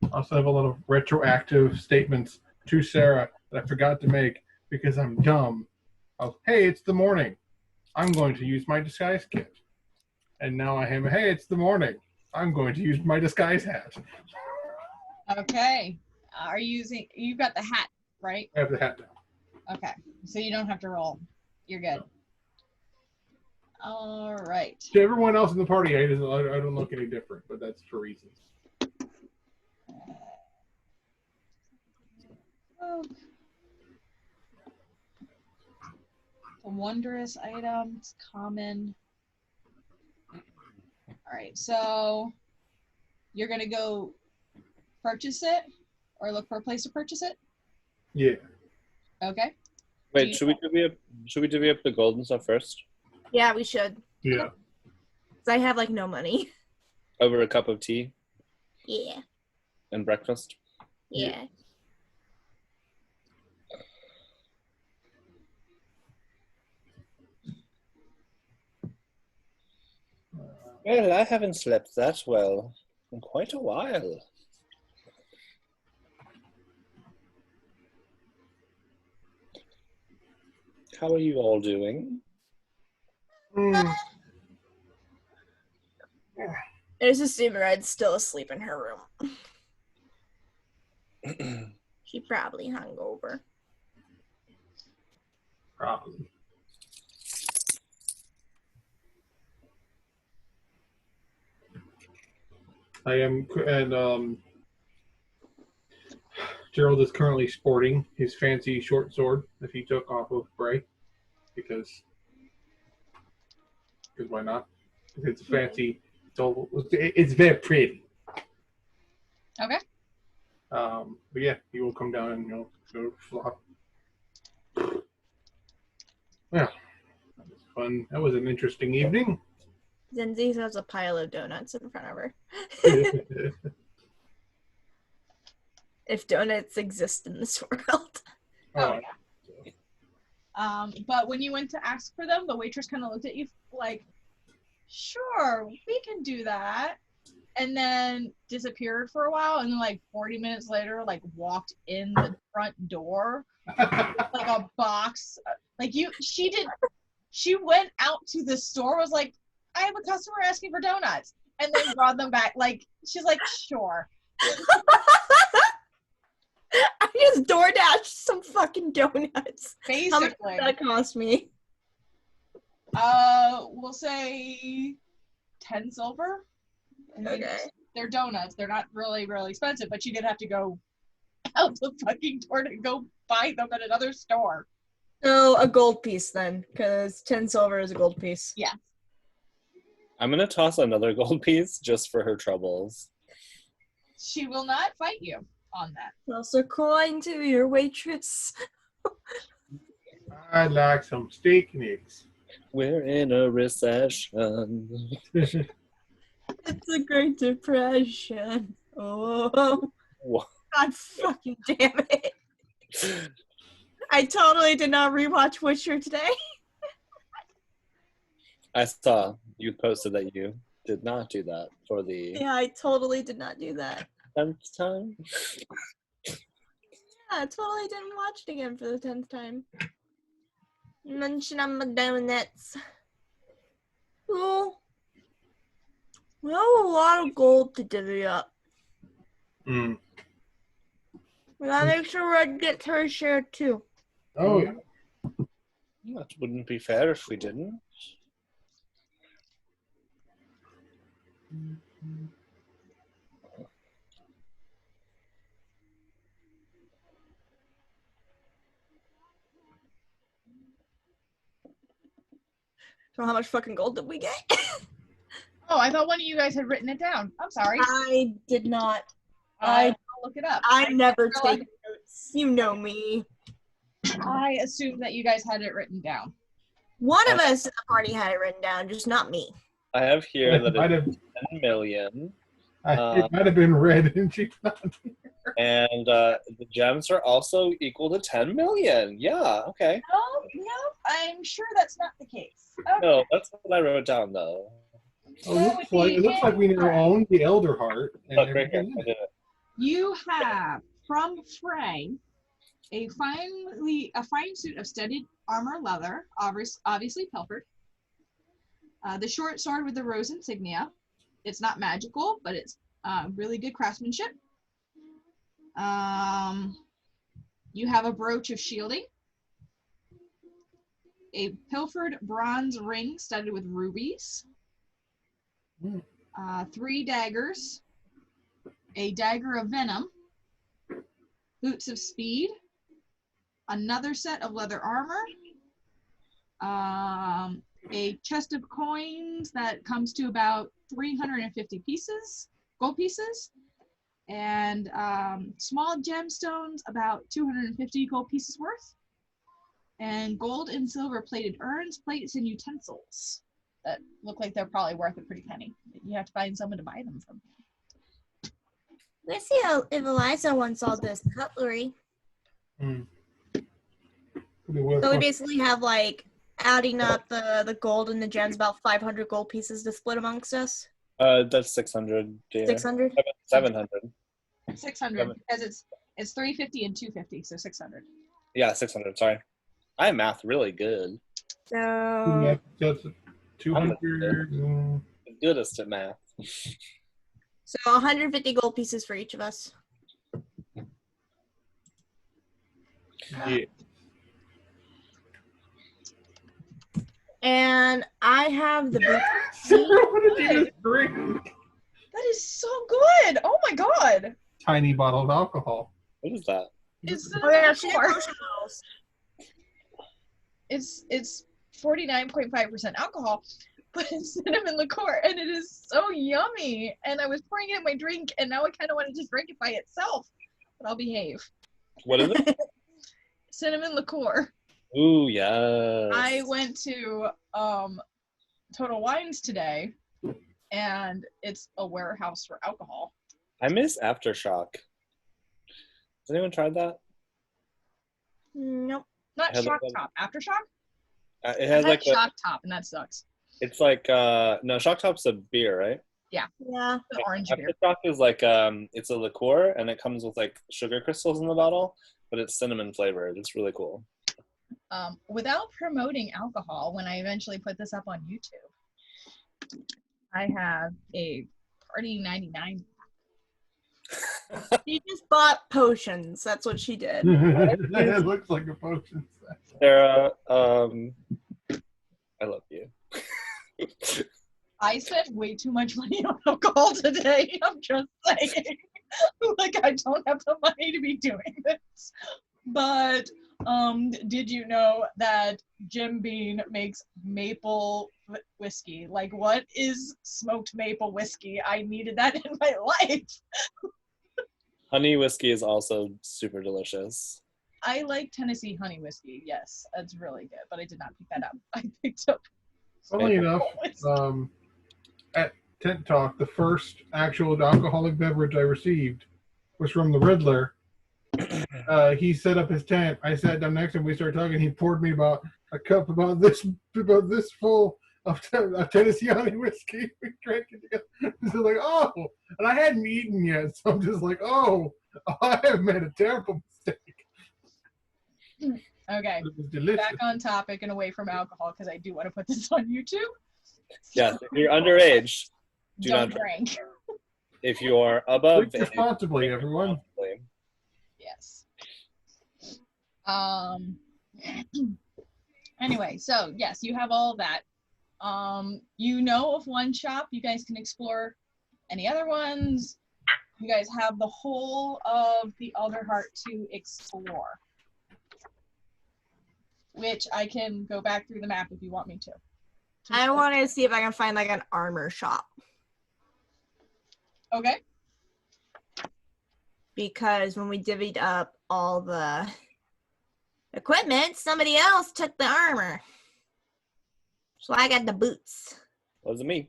I also have a lot of retroactive statements to Sarah that I forgot to make because I'm dumb. Hey, it's the morning. I'm going to use my disguise kit. And now I am, hey, it's the morning. I'm going to use my disguise hat. Okay. Are you using, you've got the hat, right? I have the hat now. Okay. So you don't have to roll. You're good. All right. To everyone else in the party, I don't look any different, but that's for reasons. Oh. A wondrous item. It's common. All right. So you're going to go purchase it or look for a place to purchase it? Yeah. Okay. Wait, should we divvy up the gold and stuff first? Yeah, we should. Yeah. Because I have, like, no money. Over a cup of tea Yeah. and breakfast? Yeah. Well, I haven't slept that well in quite a while. How are you all doing? Mm. I just assume Red's still asleep in her room. She probably hungover. Probably. I am, and Gerald is currently sporting his fancy short sword that he took off of Bray, because why not? It's fancy. It's very pretty. Okay. But yeah, he will come down and go flop. Yeah, that was fun. That was an interesting evening. Zenzi has a pile of donuts in front of her. If donuts exist in this world. Oh, yeah. But when you went to ask for them, the waitress kind of looked at you like, sure, we can do that. And then disappeared for a while. And then like 40 minutes later, like walked in the front door with like a box. She went out to the store, was like, I have a customer asking for donuts. And then brought them back. Like, she's like, sure. I just DoorDashed some fucking donuts. Basically. How much did that cost me? We'll say 10 silver. I mean, Okay. they're donuts. They're not really, really expensive, but you did have to go out the fucking door to go buy them at another store. So a gold piece then, because 10 silver is a gold piece. Yeah. I'm gonna toss another gold piece just for her troubles. She will not fight you on that. Toss a coin to your waitress. I'd like some steak and eggs. We're in a recession. It's a Great Depression. Oh. What? God fucking damn it. I totally did not rewatch Witcher today. I saw you posted that you did not do that for the Yeah, I totally did not do that. 10th time. Yeah, I totally didn't watch it again for the 10th time. Munching on my donuts. Cool. We have a lot of gold to divvy up. Mm. We gotta make sure Red gets her share too. Oh, yeah. That wouldn't be fair if we didn't. So how much fucking gold did we get? Oh, I thought one of you guys had written it down. I'm sorry. I did not. I'll look it up. I never didn't take realize- notes. You know me. I assumed that you guys had it written down. One of us in the party had it written down, just not me. I have here It that might it's have, 10 million. it might have been red and she's not. And the gems are also equal to 10 million. Yeah, okay. No, I'm sure that's not the case. Okay. No, that's what I wrote down, though. Oh, it looks like we now own the Elderheart. And Look, right here. everything. I did it. You have from Frey a fine suit of studded armor leather, obviously pilfered. The short sword with the rose insignia. It's not magical, but it's really good craftsmanship. You have a brooch of shielding. A pilfered bronze ring studded with rubies. 3 daggers. A dagger of venom. Boots of speed. Another set of leather armor. A chest of coins that comes to about 350 pieces, gold pieces, and small gemstones, about 250 gold pieces worth, and gold and silver plated urns, plates, and utensils that look like they're probably worth a pretty penny. You have to find someone to buy them from. Let's see if Eliza wants all this cutlery. Could be worth So we more. basically have like adding up the gold and the gems, about 500 gold pieces to split amongst us. That's 600. Dear. 600. 700. 600 because it's 350 and 250, so 600. Yeah, 600. Sorry. I math really good. So Yeah, that's 200. The goodest at math. 150 gold pieces for each of us. Yeah. And I have the What did you just drink? That is so good! Oh my god! Tiny bottle of alcohol. What is that? It's Oh yeah, she cinnamon had liqueur. potion bottles. It's 49.5% alcohol, but it's cinnamon liqueur, and it is so yummy. And I was pouring it in my drink, and now I kind of want to just drink it by itself. But I'll behave. What is it? Cinnamon liqueur. Ooh, yes. I went to Total Wines today, and it's a warehouse for alcohol. I miss Aftershock. Has anyone tried that? Nope. Not Has it Shock been- Top. Aftershock? It has I like had a, Shock Top, and that sucks. it's like no, Shock Top's a beer, right? Yeah. The orange beer. Aftershock is like it's a liqueur and it comes with like sugar crystals in the bottle, but it's cinnamon flavored. It's really cool. Without promoting alcohol, when I eventually put this up on YouTube, I have a Party 99. She just bought potions. That's what she did. It looks like a potion. Sarah, I love you. I spent way too much money on alcohol today. I'm just saying. Like, I don't have the money to be doing this. But did you know that Jim Beam makes maple whiskey? Like, what is smoked maple whiskey? I needed that in my life. Honey whiskey is also super delicious. I like Tennessee honey whiskey. Yes, that's really good. But I did not pick that up. I picked up Funnily enough, whiskey. at Tent Talk, the first actual alcoholic beverage I received was from the Riddler. He set up his tent. I sat down next to him. We started talking. He poured me about a cup about this full of Tennessee honey whiskey. We drank it together. So like, oh, and I hadn't eaten yet, so I'm just like, oh, I have made a terrible mistake. Okay, It was delicious. back on topic and away from alcohol because I do want to put this on YouTube. Yes, if you're underage, do Don't not drink. if you are above Drink responsibly, everyone. responsibly. Yes. Anyway, so yes, you have all that. You know of one shop. You guys can explore any other ones. You guys have the whole of the Alderheart to explore, which I can go back through the map if you want me to I want to see if I can find like an armor shop. Okay. Because when we divvied up all the equipment, somebody else took the armor. So I got the boots. Wasn't me.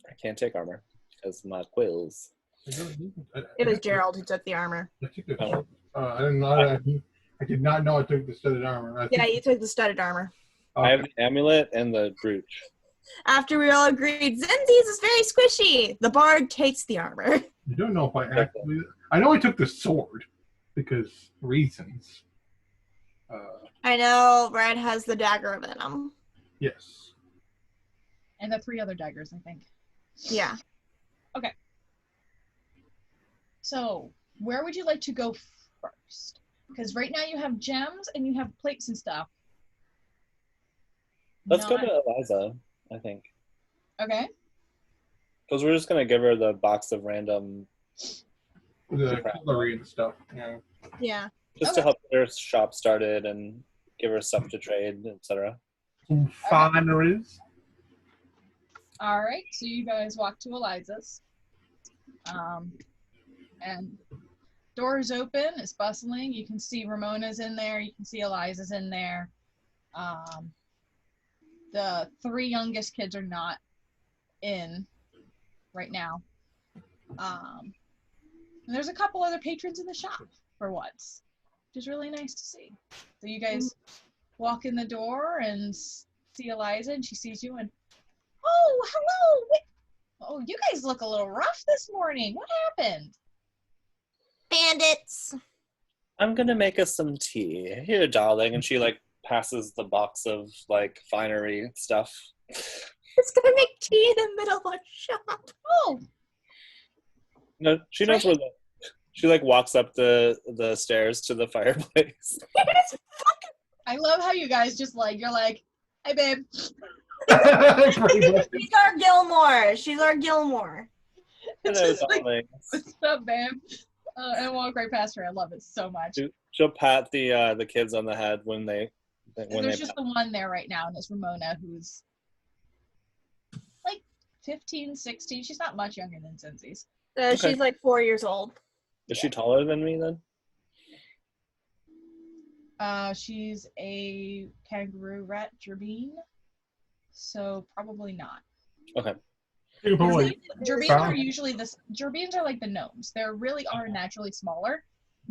I can't take armor because my quills. It was Gerald who took the armor. I took the, I didn't know. I did not know I took the studded armor. Yeah, you took the studded armor. Okay. I have the amulet and the brooch. After we all agreed, Zenzi's is very squishy. The bard takes the armor. I don't know if I actually. I know I took the sword because reasons. I know Brad has the dagger of venom. Yes. And the 3 other daggers, I think. Yeah. So, where would you like to go first? Because right now you have gems and you have plates and stuff. Let's go to Eliza, I think. Okay. Because we're just going to give her the box of random... The cutlery and stuff. Yeah. Yeah. Just to help get her shop started and give her stuff to trade, etc. Some fineries. All right. So you guys walk to Eliza's. And doors open. It's bustling. You can see Ramona's in there. You can see Eliza's in there. The 3 youngest kids are not in right now. And there's a couple other patrons in the shop for once, which is really nice to see. So you guys walk in the door and see Eliza, and she sees you and, oh, hello. Oh, you guys look a little rough this morning. What happened? Bandits. I'm going to make us some tea. Here, darling. And she, passes the box of, finery stuff. It's gonna make tea in the middle of a shop. Oh, No, she knows where she, walks up the stairs to the fireplace. I love how you guys just, you're like, hey, babe. She's our Gilmore. She's our Gilmore. Hello, Just like, darling. what's up, babe? And walk right past her. I love it so much. She'll pat the kids on the head when they There's just the one there right now, and it's Ramona, who's 15, 16. She's not much younger than Zenzi's. She's 4 years old. Is she taller than me then? She's a kangaroo rat gerbine, so probably not. Okay. Gerbines are usually gerbines are like the gnomes. They really are naturally smaller.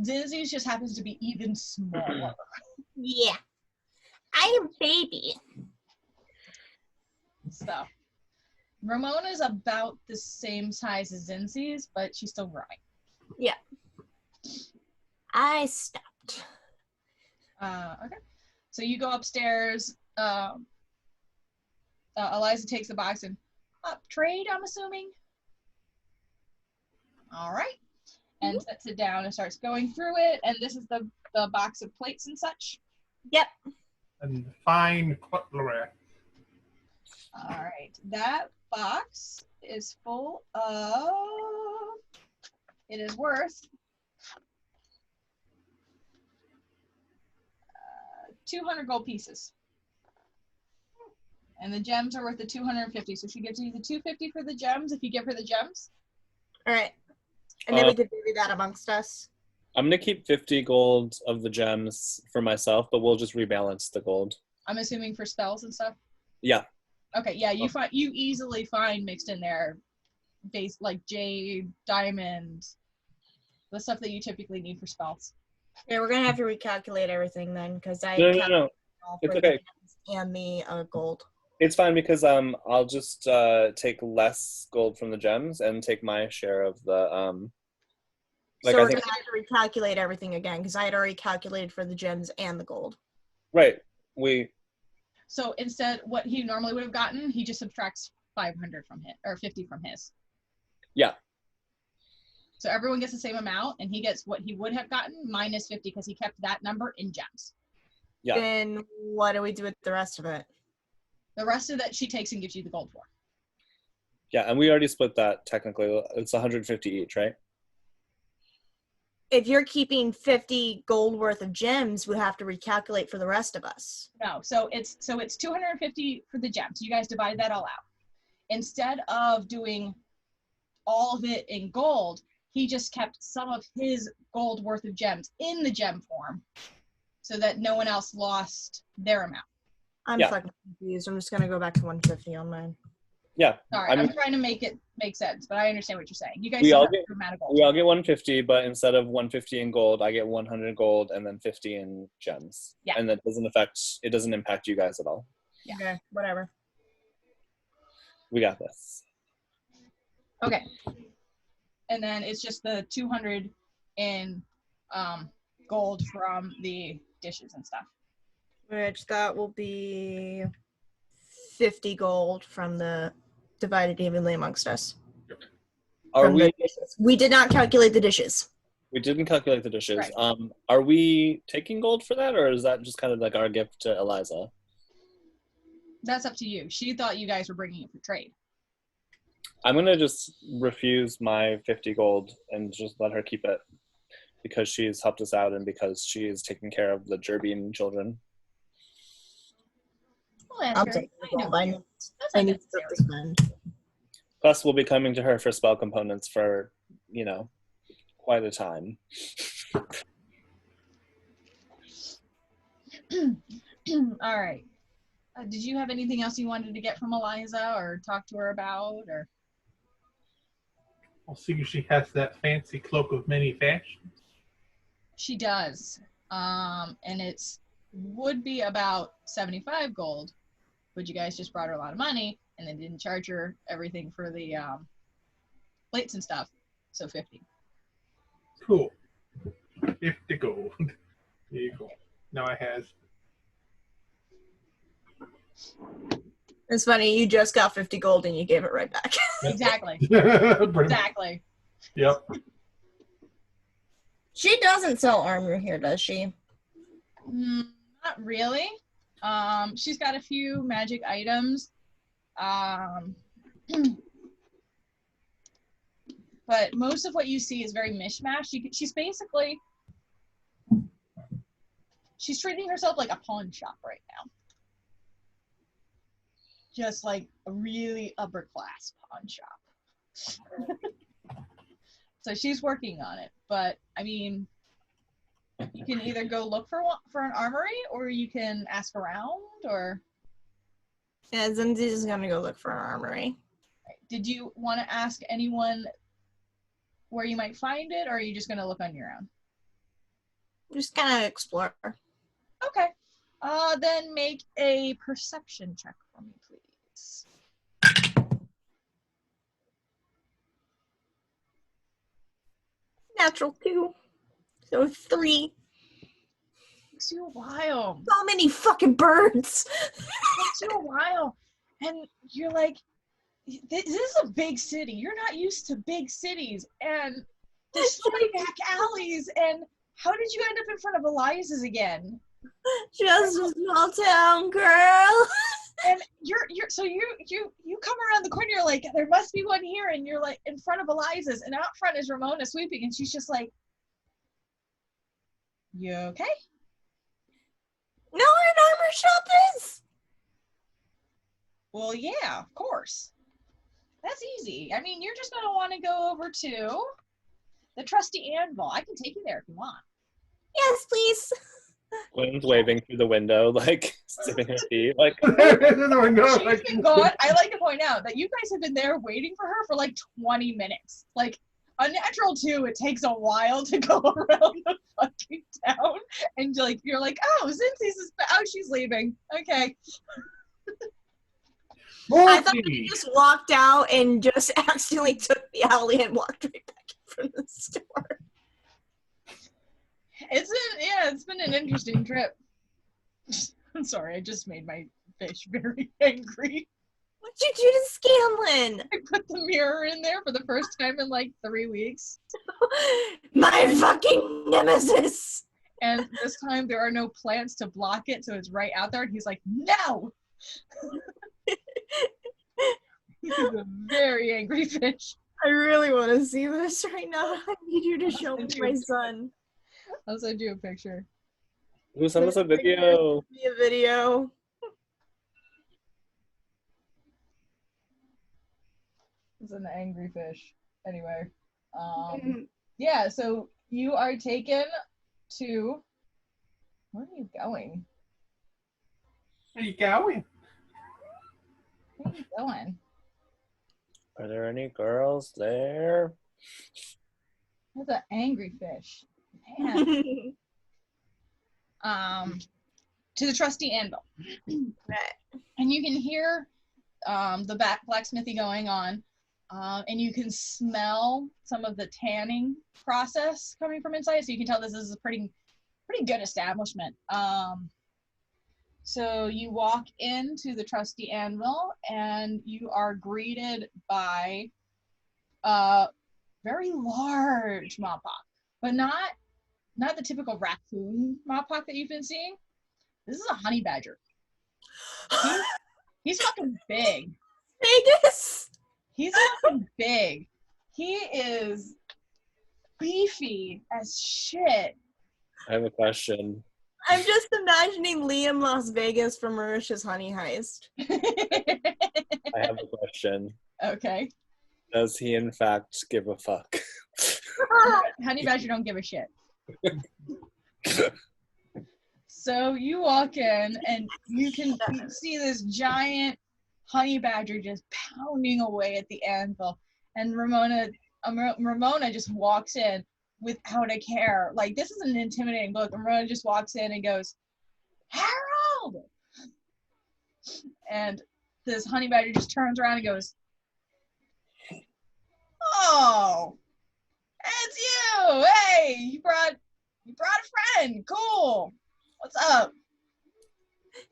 Zenzi's just happens to be even smaller. Yeah. I am baby. So Ramona's about the same size as Zenzi's, but she's still growing. Yeah. I stopped. Okay. So you go upstairs. Eliza takes the box and trade, I'm assuming. All right. And sets it down and starts going through it. And this is the box of plates and such. Yep. And fine cutlery. All right. That box is full of, it is worth 200 gold pieces. And the gems are worth the 250. So she gives you the 250 for the gems if you give her the gems. All right. And then we could do that amongst us. I'm going to keep 50 gold of the gems for myself, but we'll just rebalance the gold. I'm assuming for spells and stuff? Yeah. Okay, yeah, you easily find mixed in there base like jade, diamond, the stuff that you typically need for spells. Yeah, we're gonna have to recalculate everything then, because I No. It's okay. And the gold. It's fine because I'll just take less gold from the gems and take my share of the So we're gonna have to recalculate everything again because I had already calculated for the gems and the gold. Right. So instead, what he normally would have gotten, he just subtracts 500 from his, or 50 from his. Yeah. So everyone gets the same amount, and he gets what he would have gotten minus 50 because he kept that number in gems. Yeah. Then what do we do with the rest of it? The rest of that she takes and gives you the gold for. Yeah, and we already split that technically. It's 150 each, right? if you're keeping 50 gold worth of gems, we have to recalculate for the rest of us. No, so it's 250 for the gems. You guys divide that all out. Instead of doing all of it in gold, he just kept some of his gold worth of gems in the gem form so that no one else lost their amount. I'm fucking confused. I'm just gonna go back to 150 on mine. Yeah. Sorry, I'm trying to make it make sense, but I understand what you're saying. You guys we still all have get the amount of gold. we all get 150, but instead of 150 in gold, I get 100 gold and then 50 in gems. Yeah. And that doesn't impact you guys at all. Yeah. Okay, whatever. We got this. Okay. And then it's just the 200 in gold from the dishes and stuff. Which that will be 50 gold from the divided evenly amongst us. We did not calculate the dishes. We didn't calculate the dishes. Right. Are we taking gold for that, or is that just kind of like our gift to Eliza? That's up to you. She thought you guys were bringing it for trade. I'm going to just refuse my 50 gold and just let her keep it because she's helped us out and because she is taking care of the Gerbian children. I'll take the gold. I need stuff to spend. Plus, we'll be coming to her for spell components for, quite a time. All right. Did you have anything else you wanted to get from Eliza or talk to her about? Or I'll see if she has that fancy cloak of many fashions. she does. And it's would be about 75 gold, but you guys just brought her a lot of money and then didn't charge her everything for the plates and stuff. So 50. Cool. 50 gold. There you go. Now I has. It's funny, you just got 50 gold and you gave it right back. Exactly. Exactly. Exactly. Yep. She doesn't sell armor here, does she? Not really. She's got a few magic items. But most of what you see is very mishmash. She's basically, she's treating herself like a pawn shop right now. Just like a really upper class pawn shop. So she's working on it. But I mean, you can either go look for an armory, or you can ask around, or. Yeah, Zinzi's gonna go look for an armory. Did you want to ask anyone where you might find it, or are you just gonna look on your own? Just kind of explore. Okay. Then make a perception check for me, please. Natural 2. So 3. Takes you a while. So many fucking birds. Takes you a while. And you're like, this is a big city. You're not used to big cities. And there's so many back alleys. And how did you end up in front of Eliza's again? Just a small town girl. And you come around the corner, you're like, there must be one here, and you're like in front of Eliza's, and out front is Ramona sweeping, and she's just like, you okay? Know where an armor shop is? Well, yeah, of course. That's easy. I mean, you're just gonna want to go over to the Trusty Anvil. I can take you there if you want. Yes, please. Gwen's waving through the window, like, sipping her tea, like... No, She's been gone. I like to point out that you guys have been there waiting for her for like 20 minutes. Like, a natural 2, it takes a while to go around the fucking town. And like, you're like, oh, Zinzi's is she's leaving. Okay. I thought you just walked out and just accidentally took the alley and walked right back in from the store. It's been an interesting trip. I'm sorry, I just made my fish very angry. What'd you do to Scanlan? I put the mirror in there for the first time in like 3 weeks. My fucking nemesis! And this time there are no plants to block it, so it's right out there, and he's like, no! He's a very angry fish. I really want to see this right now. I need you to show me my son. I'll send you a picture. Ooh, send us a video. Be a video. It's an angry fish. Anyway. Yeah, so you are taken to... Where are you going? Where you going? Where are you going? Are there any girls there? That's an angry fish. Man. To the trusty anvil. And you can hear the blacksmithy going on. And you can smell some of the tanning process coming from inside, so you can tell this is a pretty good establishment. So you walk into the trusty anvil, and you are greeted by a very large mopok, but not the typical raccoon mopok that you've been seeing. This is a honey badger. He's fucking big. Vegas! He's fucking big. He is beefy as shit. I have a question. I'm just imagining Liam Las Vegas from Mauritius Honey Heist. I have a question. Okay. Does he in fact give a fuck? Honey badger don't give a shit. So you walk in and you can see this giant honey badger just pounding away at the anvil, and Ramona just walks in without a care. Like, this is an intimidating book. And Ramona just walks in and goes, "Harold!" And this honey badger just turns around and goes, "Oh, it's you! Hey, you brought a friend. Cool. What's up?"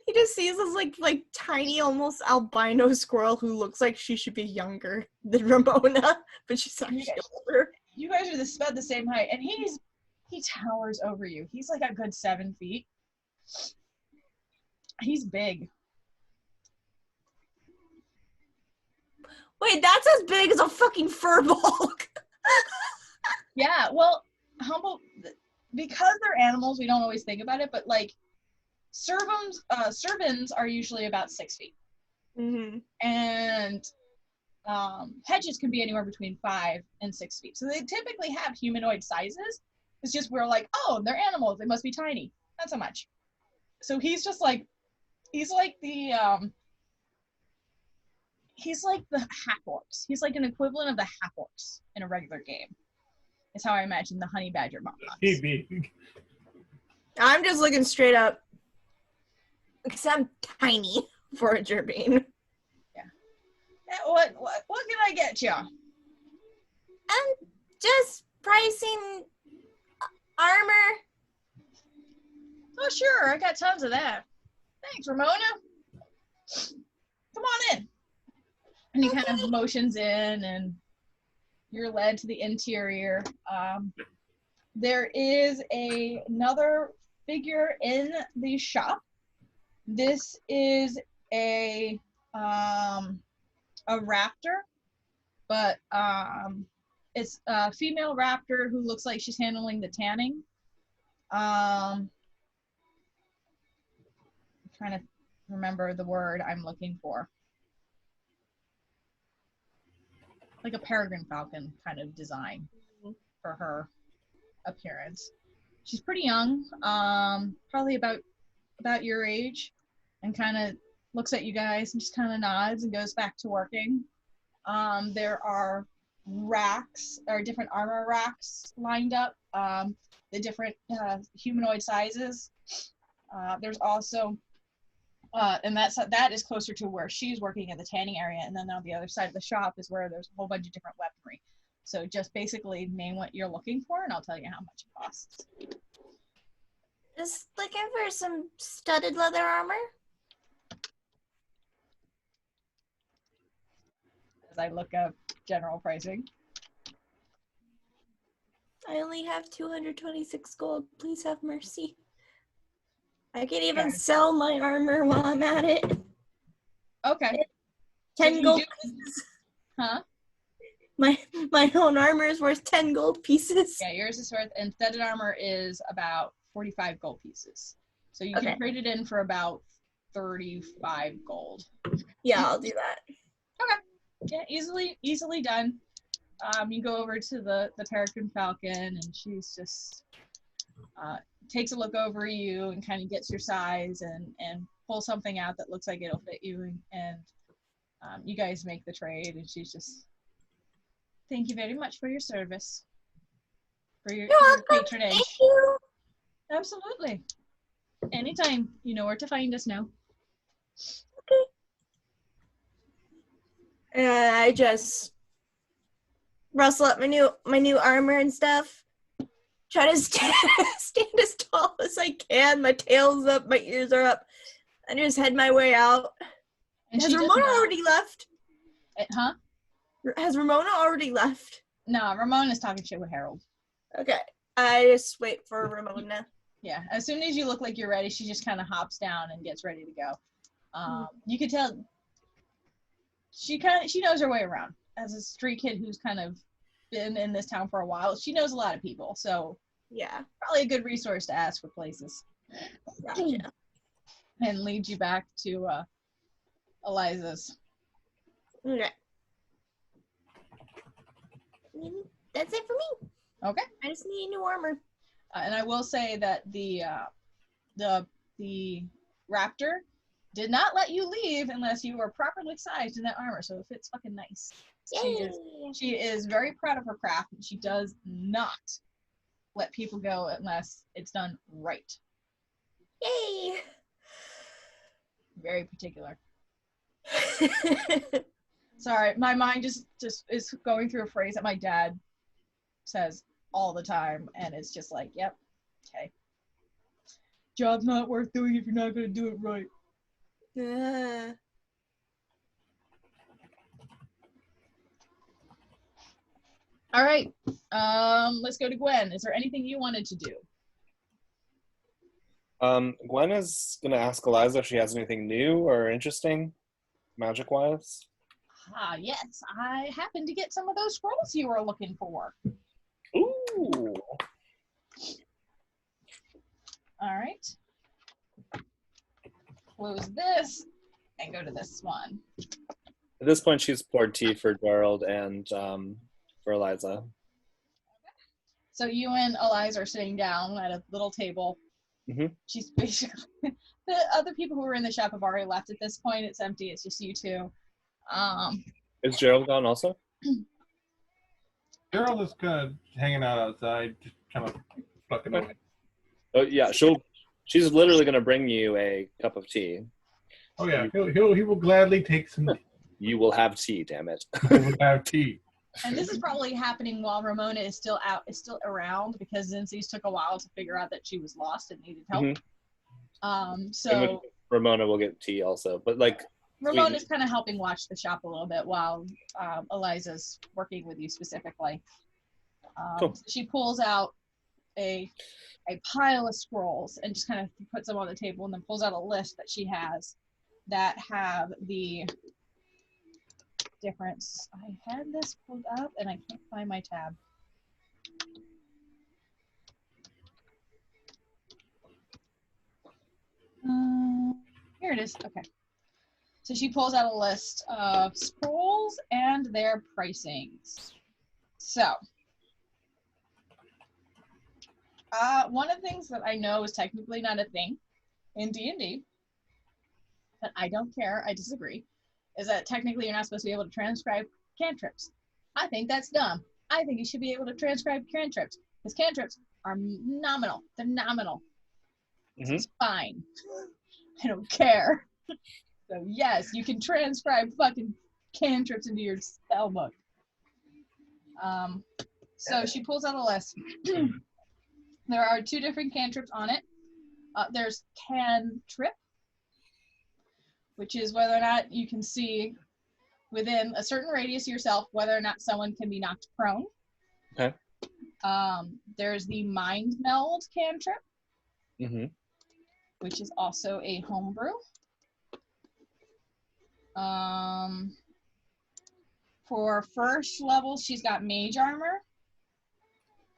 He just sees this like tiny, almost albino squirrel who looks like she should be younger than Ramona, but she's actually older. You guys are about the same height, and he towers over you. He's like a good 7 feet. He's big. Wait, that's as big as a fucking furball. Yeah, well, because they're animals, we don't always think about it, but like servants are usually about 6 feet. Mm-hmm. And hedges can be anywhere between 5 and 6 feet. So they typically have humanoid sizes. It's just we're like, oh, they're animals. They must be tiny. Not so much. So he's just like, he's like the half orcs. He's like an equivalent of the half orcs in a regular game. Is how I imagine the honey badger monsters. Big. I'm just looking straight up because I'm tiny for a gerbine. What can I get you? I'm just pricing armor. Oh, sure. I got tons of that. Thanks, Ramona. Come on in. And he kind of motions in, and you're led to the interior. There is another figure in the shop. This is a raptor, but it's a female raptor who looks like she's handling the tanning. I'm trying to remember the word I'm looking for. Like a peregrine falcon kind of design for her appearance. She's pretty young, probably about your age, and kind of looks at you guys and just kind of nods and goes back to working. There are racks, or different armor racks lined up, the different humanoid sizes. There's also, and that is closer to where she's working at the tanning area, and then on the other side of the shop is where there's a whole bunch of different weaponry. So just basically name what you're looking for, and I'll tell you how much it costs. Just looking for some studded leather armor. As I look up general pricing. I only have 226 gold. Please have mercy. I can even sell my armor while I'm at it. Okay. 10 gold. Huh? My own armor is worth 10 gold pieces. Yeah, yours is worth, and studded armor is about 45 gold pieces. So you Okay. can trade it in for about 35 gold. Yeah, I'll do that. Okay. Yeah, easily done. You go over to the Peregrine Falcon, and she's just takes a look over you and kind of gets your size and pulls something out that looks like it'll fit you, and you guys make the trade, and she's just, thank you very much for your service, for your patronage. Thank you. Absolutely. Anytime. You know where to find us now. And I just rustle up my new armor and stuff. Try to stand as tall as I can. My tail's up, my ears are up. I just head my way out. And Has Ramona already left? Huh? Has Ramona already left? No, Ramon is talking shit with Harold. Okay. I just wait for Ramona. Yeah, as soon as you look like you're ready, she just kind of hops down and gets ready to go. You could tell she knows her way around. As a street kid who's kind of been in this town for a while, she knows a lot of people, so yeah, probably a good resource to ask for places. Gotcha. And lead you back to Eliza's. Okay. That's it for me. Okay. I just need new armor. And I will say that the raptor did not let you leave unless you were properly sized in that armor, so it fits fucking nice. She is very proud of her craft, and she does not let people go unless it's done right. Yay! Very particular. Sorry, my mind just is going through a phrase that my dad says all the time, and it's just like, yep, okay. Job's not worth doing if you're not going to do it right. All right, let's go to Gwen. Is there anything you wanted to do? Gwen is going to ask Eliza if she has anything new or interesting, magic-wise. Yes, I happened to get some of those scrolls you were looking for. Ooh. All right. Close this and go to this one. At this point, she's poured tea for Gerald and for Eliza. So you and Eliza are sitting down at a little table. Mm-hmm. She's basically, the other people who were in the shop have already left at this point. It's empty. It's just you two. Is Gerald gone also? Gerald is kind of hanging out outside, just kind of fucking away. Oh yeah, she's literally gonna bring you a cup of tea. Oh yeah, he will gladly take some tea. You will have tea, damn it. He will have tea. And this is probably happening while Ramona is still around, because Zinzi's took a while to figure out that she was lost and needed help. Mm-hmm. So Ramona will get tea also, but like Ramona's kind of helping watch the shop a little bit while Eliza's working with you specifically. Cool. So she pulls out a pile of scrolls and just kind of puts them on the table, and then pulls out a list that she has that have the difference. I had this pulled up and I can't find my tab. Here it is. Okay. So she pulls out a list of scrolls and their pricings. So, one of the things that I know is technically not a thing in D&D, but I don't care, I disagree, is that technically you're not supposed to be able to transcribe cantrips. I think that's dumb. I think you should be able to transcribe cantrips, because cantrips are nominal. They're nominal. Mm-hmm. It's fine. I don't care. So yes, you can transcribe fucking cantrips into your spell book. So she pulls out a list. There are 2 different cantrips on it. There's cantrip, which is whether or not you can see within a certain radius of yourself whether or not someone can be knocked prone. Okay. There's the mind meld cantrip, Mm-hmm. which is also a homebrew. For first level, she's got mage armor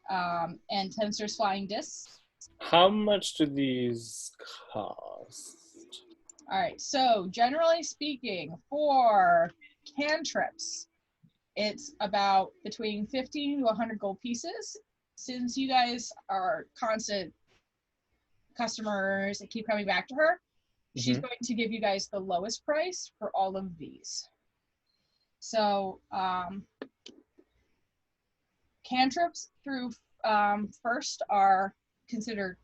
and Tensor's flying discs. How much do these cost? All right, so generally speaking, for cantrips, it's about between 50 to 100 gold pieces. Since you guys are constant customers that keep coming back to her, she's going to give you guys the lowest price for all of these. So cantrips through first are considered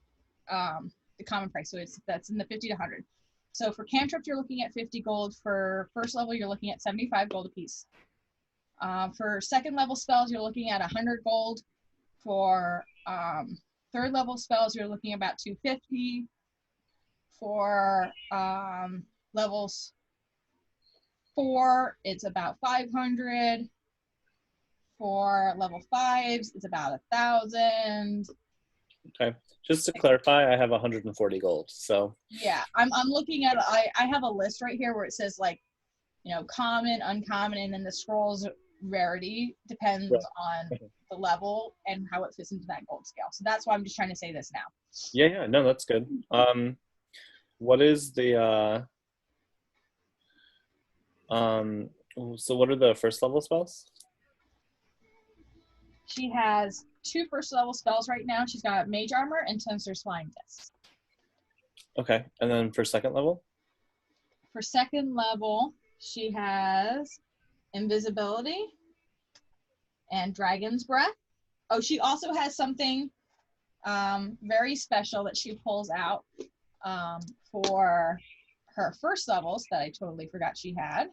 the common price, so that's in the 50 to 100. So for cantrips, you're looking at 50 gold. For first level, you're looking at 75 gold a piece. For second level spells, you're looking at 100 gold. For third level spells, you're looking about 250. For levels 4, it's about 500. For level 5s, it's about 1,000. Okay. Just to clarify, I have 140 gold. So yeah, I'm looking at I have a list right here where it says like, common, uncommon, and then the scroll's rarity depends on the level and how it fits into that gold scale. So that's why I'm just trying to say this now. Yeah, no, that's good. What is the so what are the first level spells? She has 2 first level spells right now. She's got mage armor and Tensor's flying disc. Okay, and then for second level? For second level, she has invisibility and dragon's breath. Oh, she also has something very special that she pulls out for her first levels that I totally forgot she had.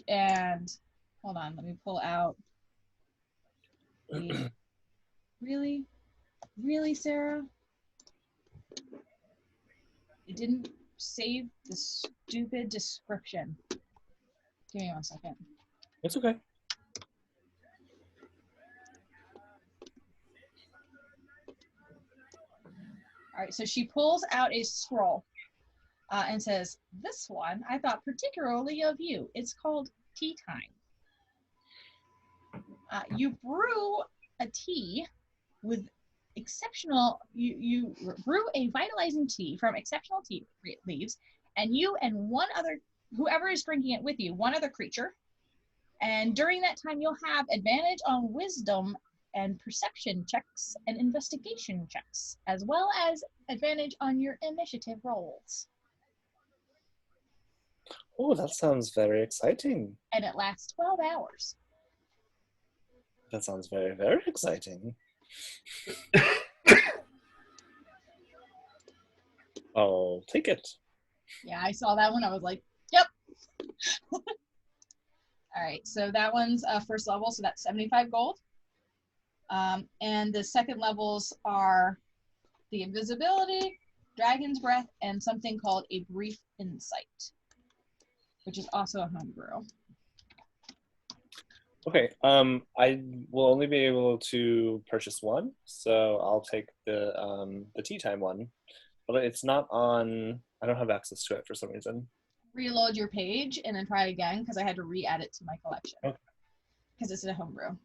And hold on, let me pull out. Really, Sarah? It didn't save the stupid description. Give me 1 second. It's okay. All right, so she pulls out a scroll and says, "This one I thought particularly of you. It's called Tea Time. You brew a tea with exceptional, you brew a vitalizing tea from exceptional tea leaves, and you and one other, whoever is drinking it with you, one other creature, and during that time you'll have advantage on wisdom and perception checks and investigation checks, as well as advantage on your initiative rolls. Oh, that sounds very exciting. And it lasts 12 hours. That sounds very, very exciting. I'll take it. Yeah, I saw that one. I was like, yep. All right, so that one's first level, so that's 75 gold. And the second levels are the invisibility, dragon's breath, and something called a brief insight, which is also a homebrew. Okay, I will only be able to purchase one, so I'll take the tea time one. But it's not on, I don't have access to it for some reason. Reload your page and then try again, because I had to re-add it to my collection. Okay. Because it's a homebrew.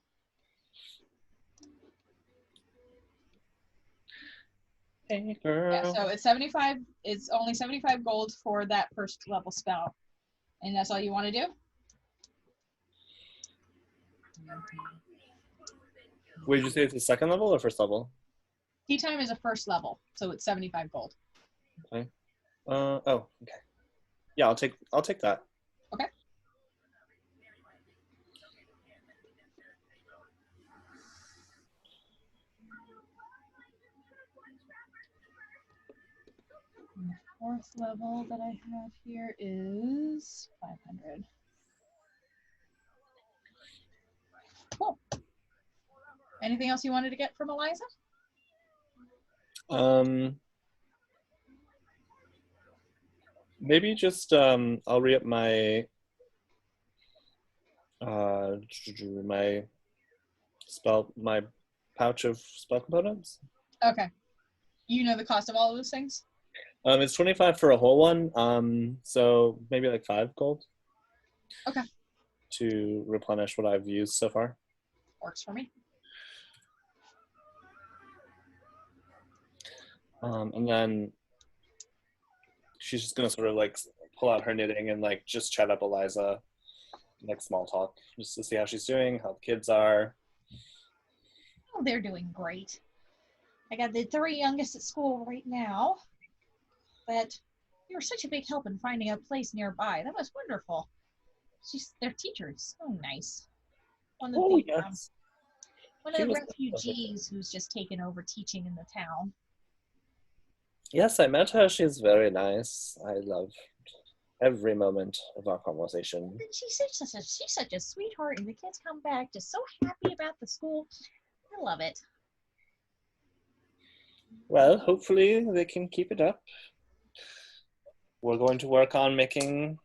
Hey, girl. Yeah, so it's 75, it's only 75 gold for that first level spell. And that's all you want to do? Wait, did you say it's a second level or first level? Tea time is a first level, so it's 75 gold. Okay. Oh, okay. Yeah, I'll take that. Okay. And the fourth level that I have here is 500. Cool. Anything else you wanted to get from Eliza? Maybe just I'll re-up my my pouch of spell components. Okay. You know the cost of all of those things? It's 25 for a whole one. So maybe like 5 gold. Okay. To replenish what I've used so far. Works for me. And then she's just gonna sort of like pull out her knitting and like just chat up Eliza, like small talk, just to see how she's doing, how the kids are. Oh, they're doing great. I got the 3 youngest at school right now, but you were such a big help in finding a place nearby. That was wonderful. Their teacher is so nice. One of the Yes. one of the refugees who's just taken over teaching in the town. Yes, I met her. She's very nice. I love every moment of our conversation. And she's such a sweetheart, and the kids come back just so happy about the school. I love it. Well, hopefully they can keep it up. We're going to work on making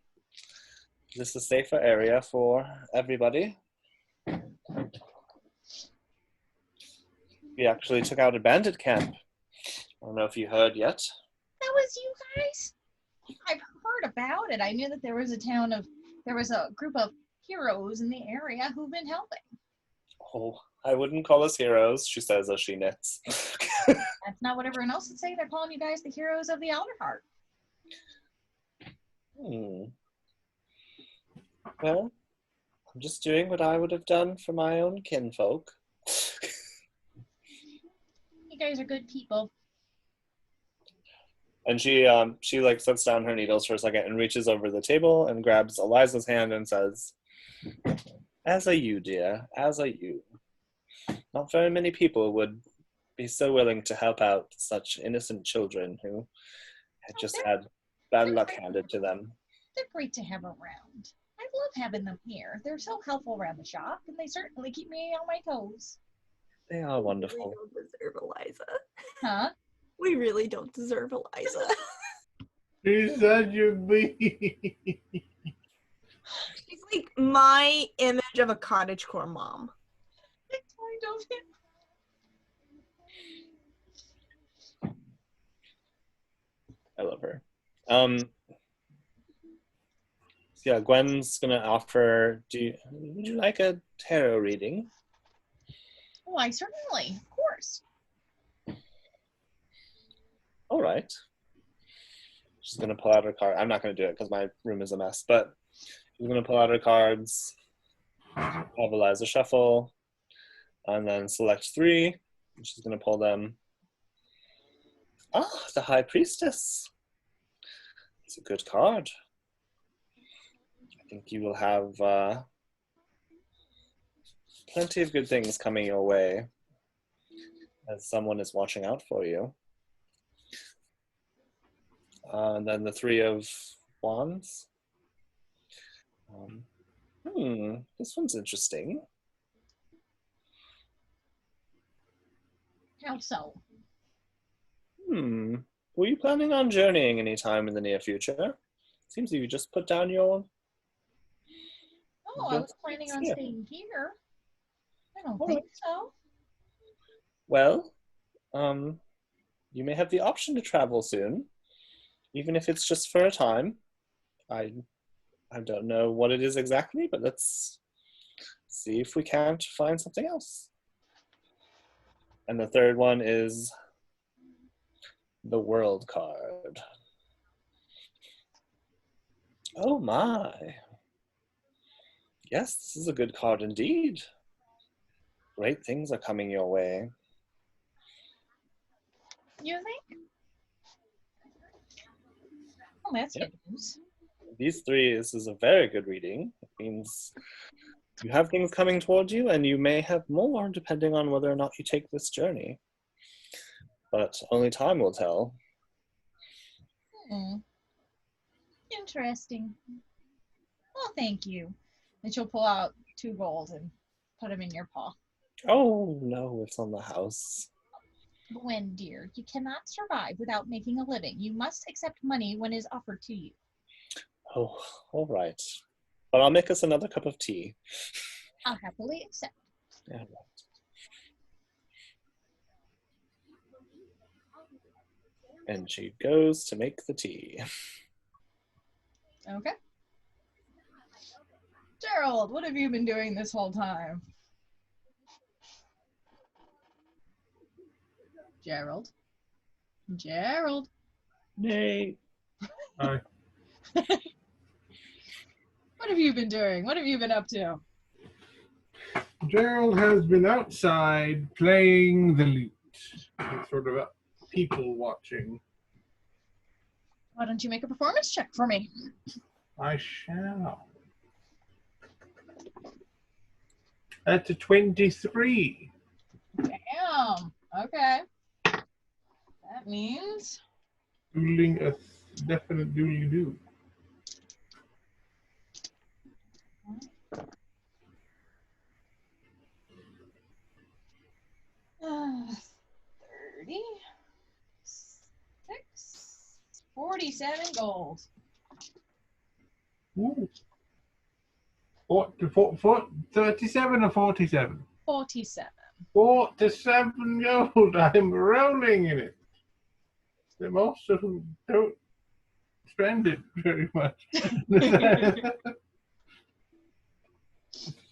this a safer area for everybody. We actually took out a bandit camp. I don't know if you heard yet. That was you guys? I've heard about it. I knew that there was a group of heroes in the area who've been helping. Oh, I wouldn't call us heroes, she says as she knits. That's not what everyone else would say. They're calling you guys the heroes of the Alderheart. Well, I'm just doing what I would have done for my own kinfolk. You guys are good people. And she like sets down her needles for a second and reaches over the table and grabs Eliza's hand and says, "As are you, dear, as are you. Not very many people would be so willing to help out such innocent children who had just had bad luck handed to them." They're great to have around. I love having them here. They're so helpful around the shop, and they certainly keep me on my toes. They are wonderful. We don't deserve Eliza. Huh? We really don't deserve Eliza. She's such a bee. She's like my image of a cottagecore mom. I don't. I love her. So yeah, Gwen's gonna offer. Would you like a tarot reading? Why, certainly, of course. All right. She's gonna pull out her card. I'm not gonna do it because my room is a mess. But she's gonna pull out her cards, have Eliza shuffle, and then select 3. And she's gonna pull them. Ah, the High Priestess. It's a good card. I think you will have plenty of good things coming your way as someone is watching out for you. And then the 3 of Wands. This one's interesting. How so? Were you planning on journeying anytime in the near future? Seems you just put down your... Oh, I was planning on staying here. I don't All think right. so. Well, you may have the option to travel soon, even if it's just for a time. I don't know what it is exactly, but let's see if we can't find something else. And the 3rd one is the World card. Oh my. Yes, this is a good card indeed. Great things are coming your way. You think? Oh, that's good news. These 3, this is a very good reading. It means you have things coming towards you, and you may have more depending on whether or not you take this journey. But only time will tell. Interesting. Well, thank you. And she'll pull out 2 gold and put them in your paw. Oh, no, it's on the house. Gwen, dear, you cannot survive without making a living. You must accept money when it is offered to you. Oh, all right. But I'll make us another cup of tea. I'll happily accept. Yeah, right. And she goes to make the tea. Okay. Gerald, what have you been doing this whole time? Gerald? Gerald? Nay. Hi. What have you been doing? What have you been up to? Gerald has been outside playing the lute. It's sort of a people watching. Why don't you make a performance check for me? I shall. That's a 23. Damn. Okay. That means Doodling a definite doodly doo. uh, 47 gold. Ooh. 37 or 47? 47. 47 gold. I'm rolling in it. The most of them don't spend it very much.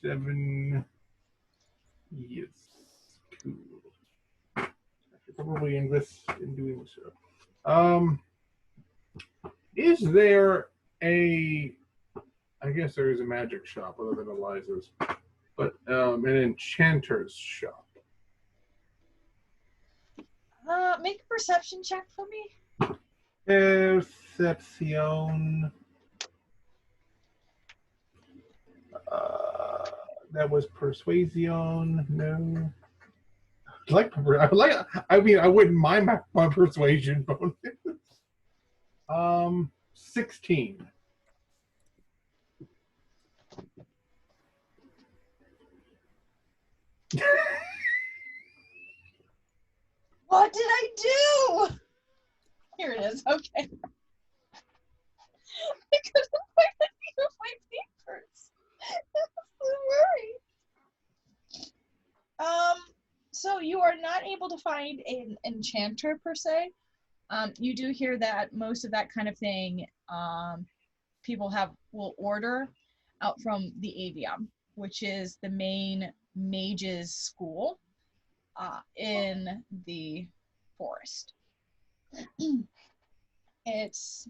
7 years. Cool. I should probably invest in doing so. Is there I guess there is a magic shop other than Eliza's, but an enchanter's shop. Make a perception check for me. Perception. That was persuasion. No. I wouldn't mind my persuasion bonus. 16. What did I do? Here it is. Okay. I couldn't find any of my papers. I'm so worried. So you are not able to find an enchanter per se. You do hear that most of that kind of thing people will order out from the Avium, which is the main mages school in the forest. It's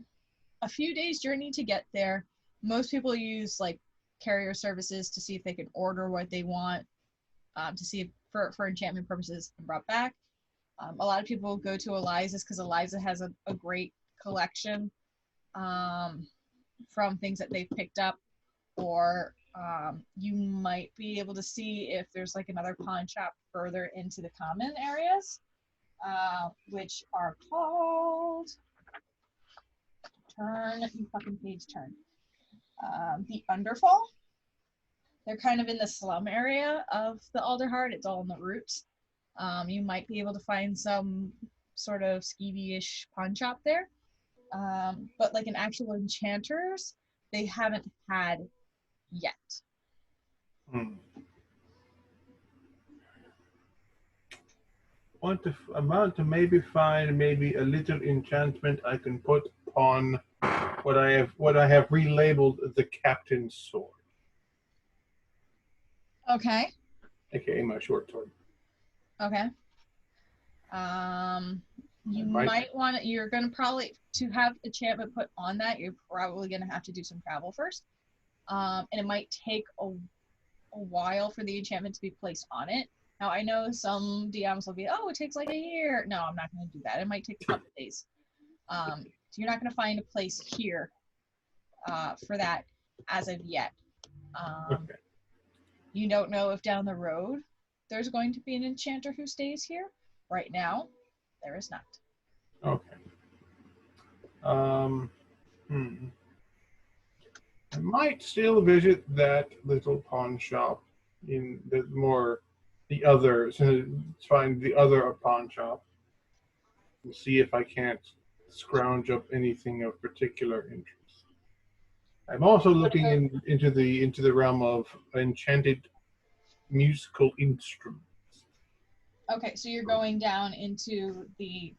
a few days journey to get there. Most people use like carrier services to see if they can order what they want, to see if for enchantment purposes and brought back. A lot of people go to Eliza's because Eliza has a great collection from things that they've picked up, or you might be able to see if there's like another pawn shop further into the common areas, which are called you fucking page turn. The Underfall. They're kind of in the slum area of the Alderheart. It's all in the roots. You might be able to find some sort of skeevy-ish pawn shop there. But like an actual enchanters, they haven't had yet. I want to maybe find a little enchantment I can put upon what I have relabeled the captain's sword. Okay. Okay, my short sword. Okay. You might want to, you're going to probably, to have enchantment put on that, you're probably going to have to do some travel first. And it might take a while for the enchantment to be placed on it. Now, I know some DMs will be, oh, it takes like a year. No, I'm not going to do that. It might take a couple days. So you're not going to find a place here for that as of yet. Okay. You don't know if down the road there's going to be an enchanter who stays here. Right now, there is not. Okay. I might still visit that little pawn shop in find the other pawn shop and see if I can't scrounge up anything of particular interest. I'm also looking into the realm of enchanted musical instruments. Okay, so you're going down into the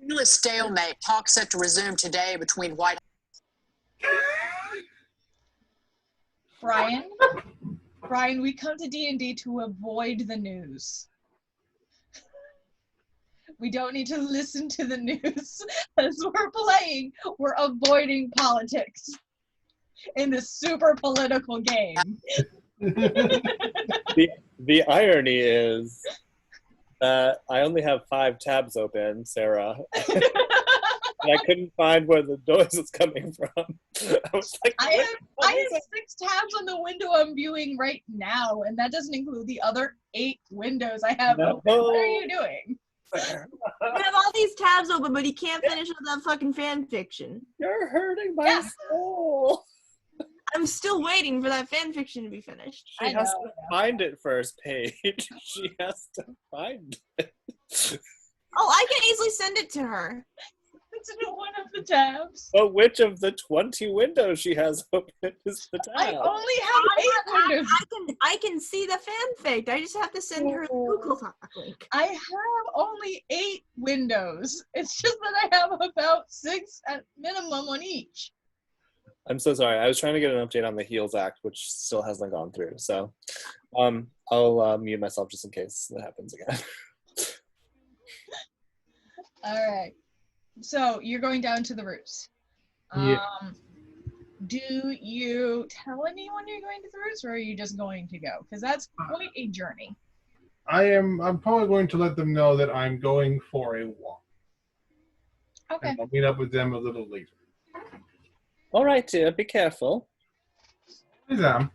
Nearly stalemate. Talk set to resume today between White. Brian, we come to D&D to avoid the news. We don't need to listen to the news. As we're playing, we're avoiding politics in this super political game. The irony is that I only have 5 tabs open, Sarah. And I couldn't find where the noise was coming from. I was like, I have 6 tabs on the window I'm viewing right now, and that doesn't include the other 8 windows I have open. What are you doing? You have all these tabs open, but he can't finish up that fucking fan fiction. You're hurting my soul. I'm still waiting for that fan fiction to be finished. She has to find it first, Paige. She has to find it. Oh, I can easily send it to her. It's in one of the tabs. But which of the 20 windows she has open is the tab? I only have 8 windows. I can see the fanfic. I just have to send her the Google Doc link. I have only 8 windows. It's just that I have about 6 at minimum on each. I'm so sorry. I was trying to get an update on the HEALS Act, which still hasn't gone through. So I'll mute myself just in case that happens again. All right. So you're going down to the roots. Yeah. Do you tell anyone you're going to the roots, or are you just going to go? Because that's quite a journey. I'm probably going to let them know that I'm going for a walk. Okay. And I'll meet up with them a little later. All right, dear. Be careful. Yes, I am.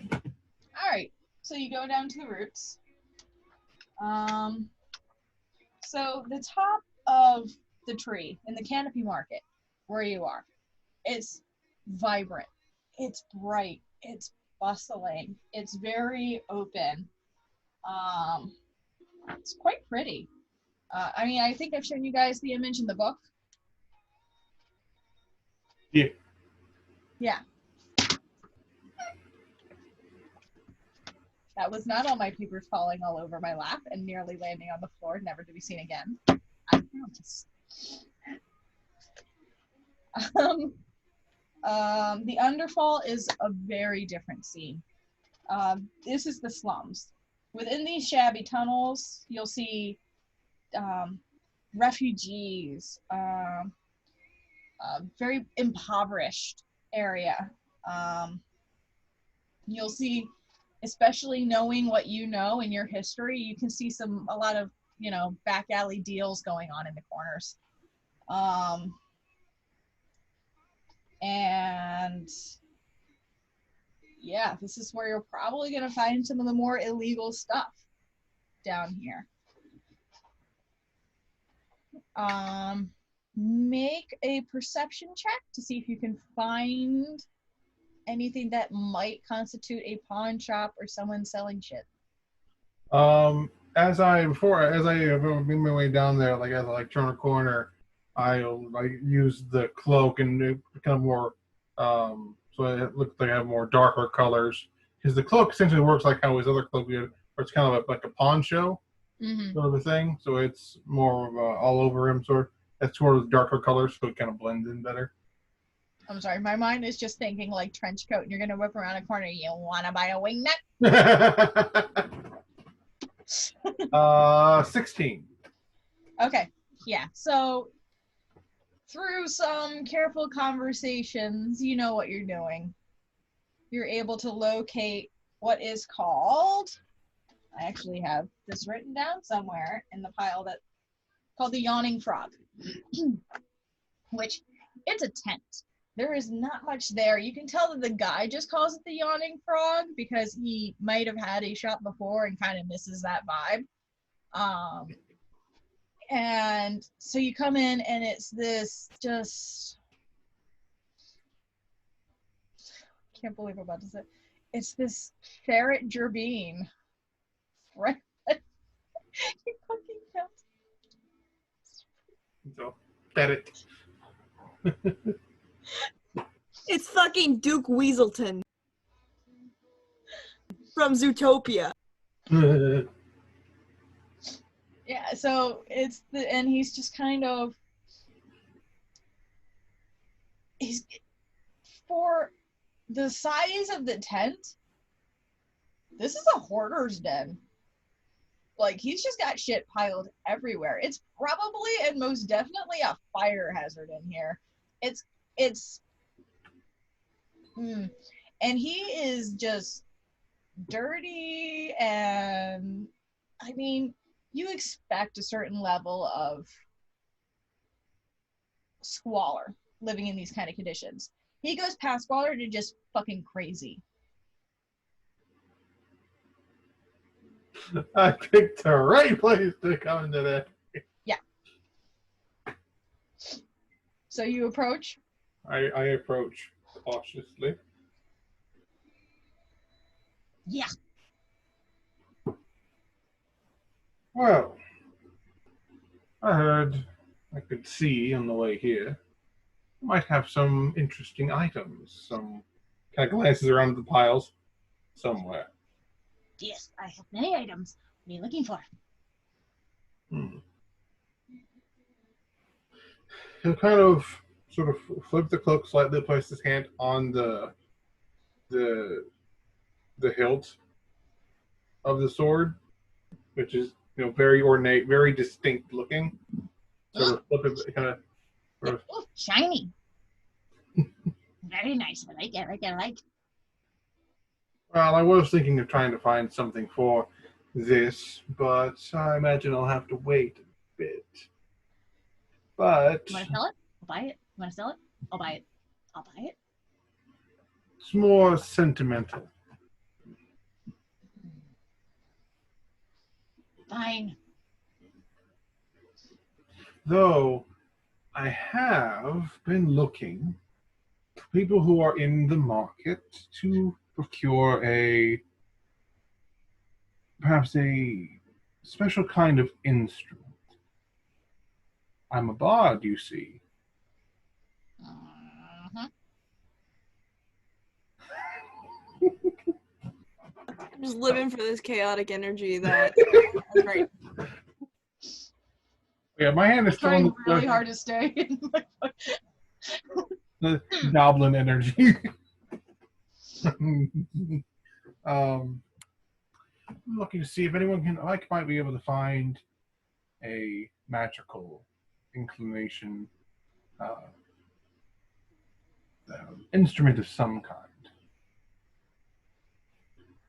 All right. So you go down to the roots. So the top of the tree in the canopy market, where you are, it's vibrant, it's bright, it's bustling, it's very open. It's quite pretty. I mean, I think I've shown you guys the image in the book. Yeah. Yeah. That was not all my papers falling all over my lap and nearly landing on the floor, never to be seen again. I promise. The Underfall is a very different scene. This is the slums. Within these shabby tunnels, you'll see refugees, very impoverished area. You'll see, especially knowing what you know in your history, you can see a lot of, back alley deals going on in the corners. And yeah, this is where you're probably going to find some of the more illegal stuff down here. Make a perception check to see if you can find anything that might constitute a pawn shop or someone selling shit. As I made my way down there, as I turn a corner, I'll use the cloak and become more so it looks like I have more darker colors, because the cloak essentially works like how his other cloak did, where it's kind of like a poncho sort of a thing. So it's more of all over him sort. That's sort of darker colors, so it kind of blends in better. I'm sorry, my mind is just thinking like trench coat, and you're gonna whip around a corner. You wanna buy a wing nut? 16. Okay, yeah. So through some careful conversations, you know what you're doing. You're able to locate what is called, I actually have this written down somewhere in the pile, that called the Yawning Frog, which it's a tent. There is not much there. You can tell that the guy just calls it the Yawning Frog because he might have had a shop before and kind of misses that vibe. And so you come in and it's this just, can't believe I'm about to say, it's this ferret gerbine. Right? You fucking can't. So, ferret. It's fucking Duke Weaselton from Zootopia. Yeah, so and he's just kind of, for the size of the tent, this is a hoarder's den. Like, he's just got shit piled everywhere. It's probably and most definitely a fire hazard in here. And he is just dirty, and I mean, you expect a certain level of squalor living in these kind of conditions. He goes past squalor to just fucking crazy. I picked the right place to come into that. Yeah. So you approach? I approach cautiously. Yeah. Well, I heard I could see on the way here. Might have some interesting items. Some kind of glances around the piles somewhere. Yes, I have many items. What are you looking for? He'll kind of sort of flip the cloak slightly, place his hand on the hilt of the sword, which is very ornate, very distinct looking. Sort of flip it, kind of. Oh, shiny. Very nice. I like. Well, I was thinking of trying to find something for this, but I imagine I'll have to wait a bit. But You want to sell it? I'll buy it. You want to sell it? I'll buy it. I'll buy it. it's more sentimental. Fine. Though I have been looking for people who are in the market to procure perhaps a special kind of instrument. I'm a bard, you see. Uh-huh. I'm just living for this chaotic energy that's great. Yeah, my hand is I'm still trying on really hard to stay in my the goblin energy. I'm looking to see if anyone might be able to find a magical inclination, instrument of some kind.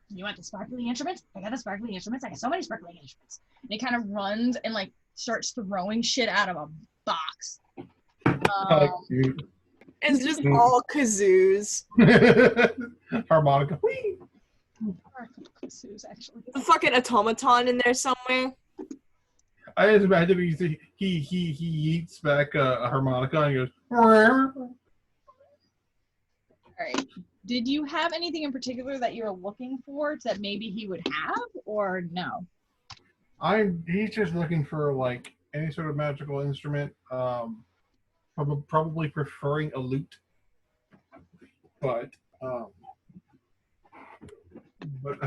You want the sparkly instruments? I got the sparkly instruments. I got so many sparkly instruments. And he kind of runs and like starts throwing shit out of a box. It's just all kazoos. Harmonica. Whee! Actually. The fucking automaton in there somewhere. I just imagine he yeets back a harmonica and he goes. All right. Did you have anything in particular that you're looking for that maybe he would have, or no? He's just looking for like any sort of magical instrument. Probably preferring a lute, but a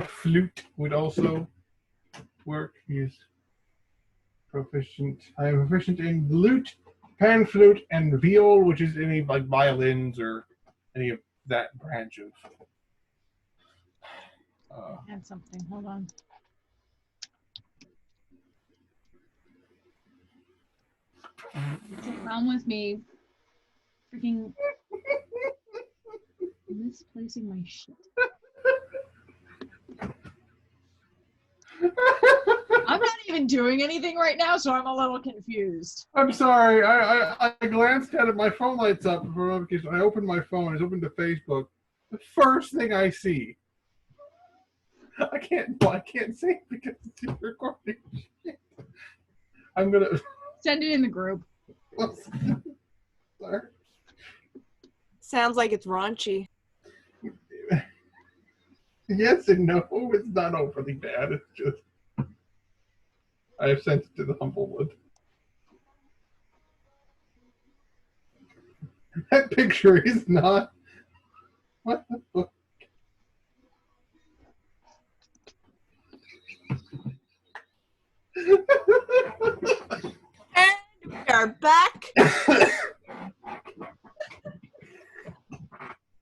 flute would also work. He's proficient. I am proficient in lute, pan flute, and viol, which is any like violins or any of that branch of. Add something. Hold on. What's the problem with me? Freaking misplacing my shit. I'm not even doing anything right now, so I'm a little confused. I'm sorry. I glanced at it. My phone lights up for notification. I opened my phone. It's open to Facebook. The first thing I see. I can't say it because it's recording. I'm gonna send it in the group. Sorry. Sounds like it's raunchy. Yes and no. It's not overly bad. It's just I have sent it to the Humblewood. That picture is not. What the fuck? And we are back.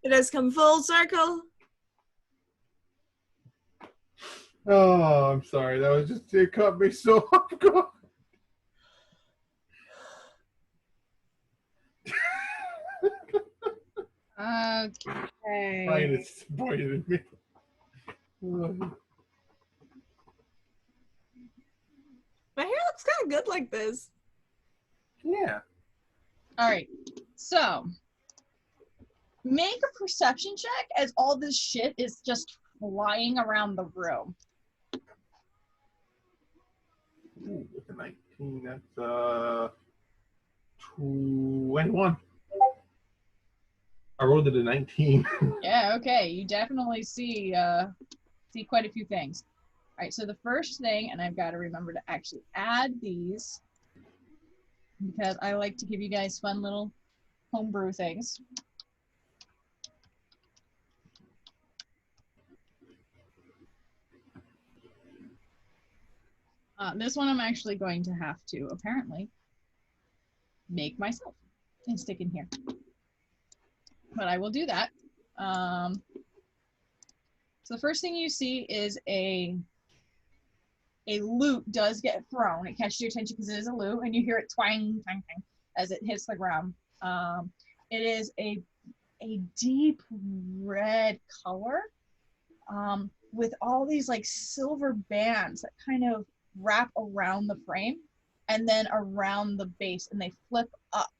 It has come full circle. Oh, I'm sorry. That was just, it caught me so off guard. Okay. Ryan is disappointed in me. My hair looks kind of good like this. Yeah. All right. So, make a perception check as all this shit is just flying around the room. Ooh, with a 19, that's 21. I rolled it a 19. Yeah, okay. You definitely see quite a few things. All right, so the first thing, and I've got to remember to actually add these because I like to give you guys fun little homebrew things. This one I'm actually going to have to apparently make myself and stick in here. But I will do that. So the first thing you see is a loot does get thrown. It catches your attention because it is a loot, and you hear it twang, twang, twang as it hits the ground. It is a deep red color with all these like silver bands that kind of wrap around the frame and then around the base, and they flip up.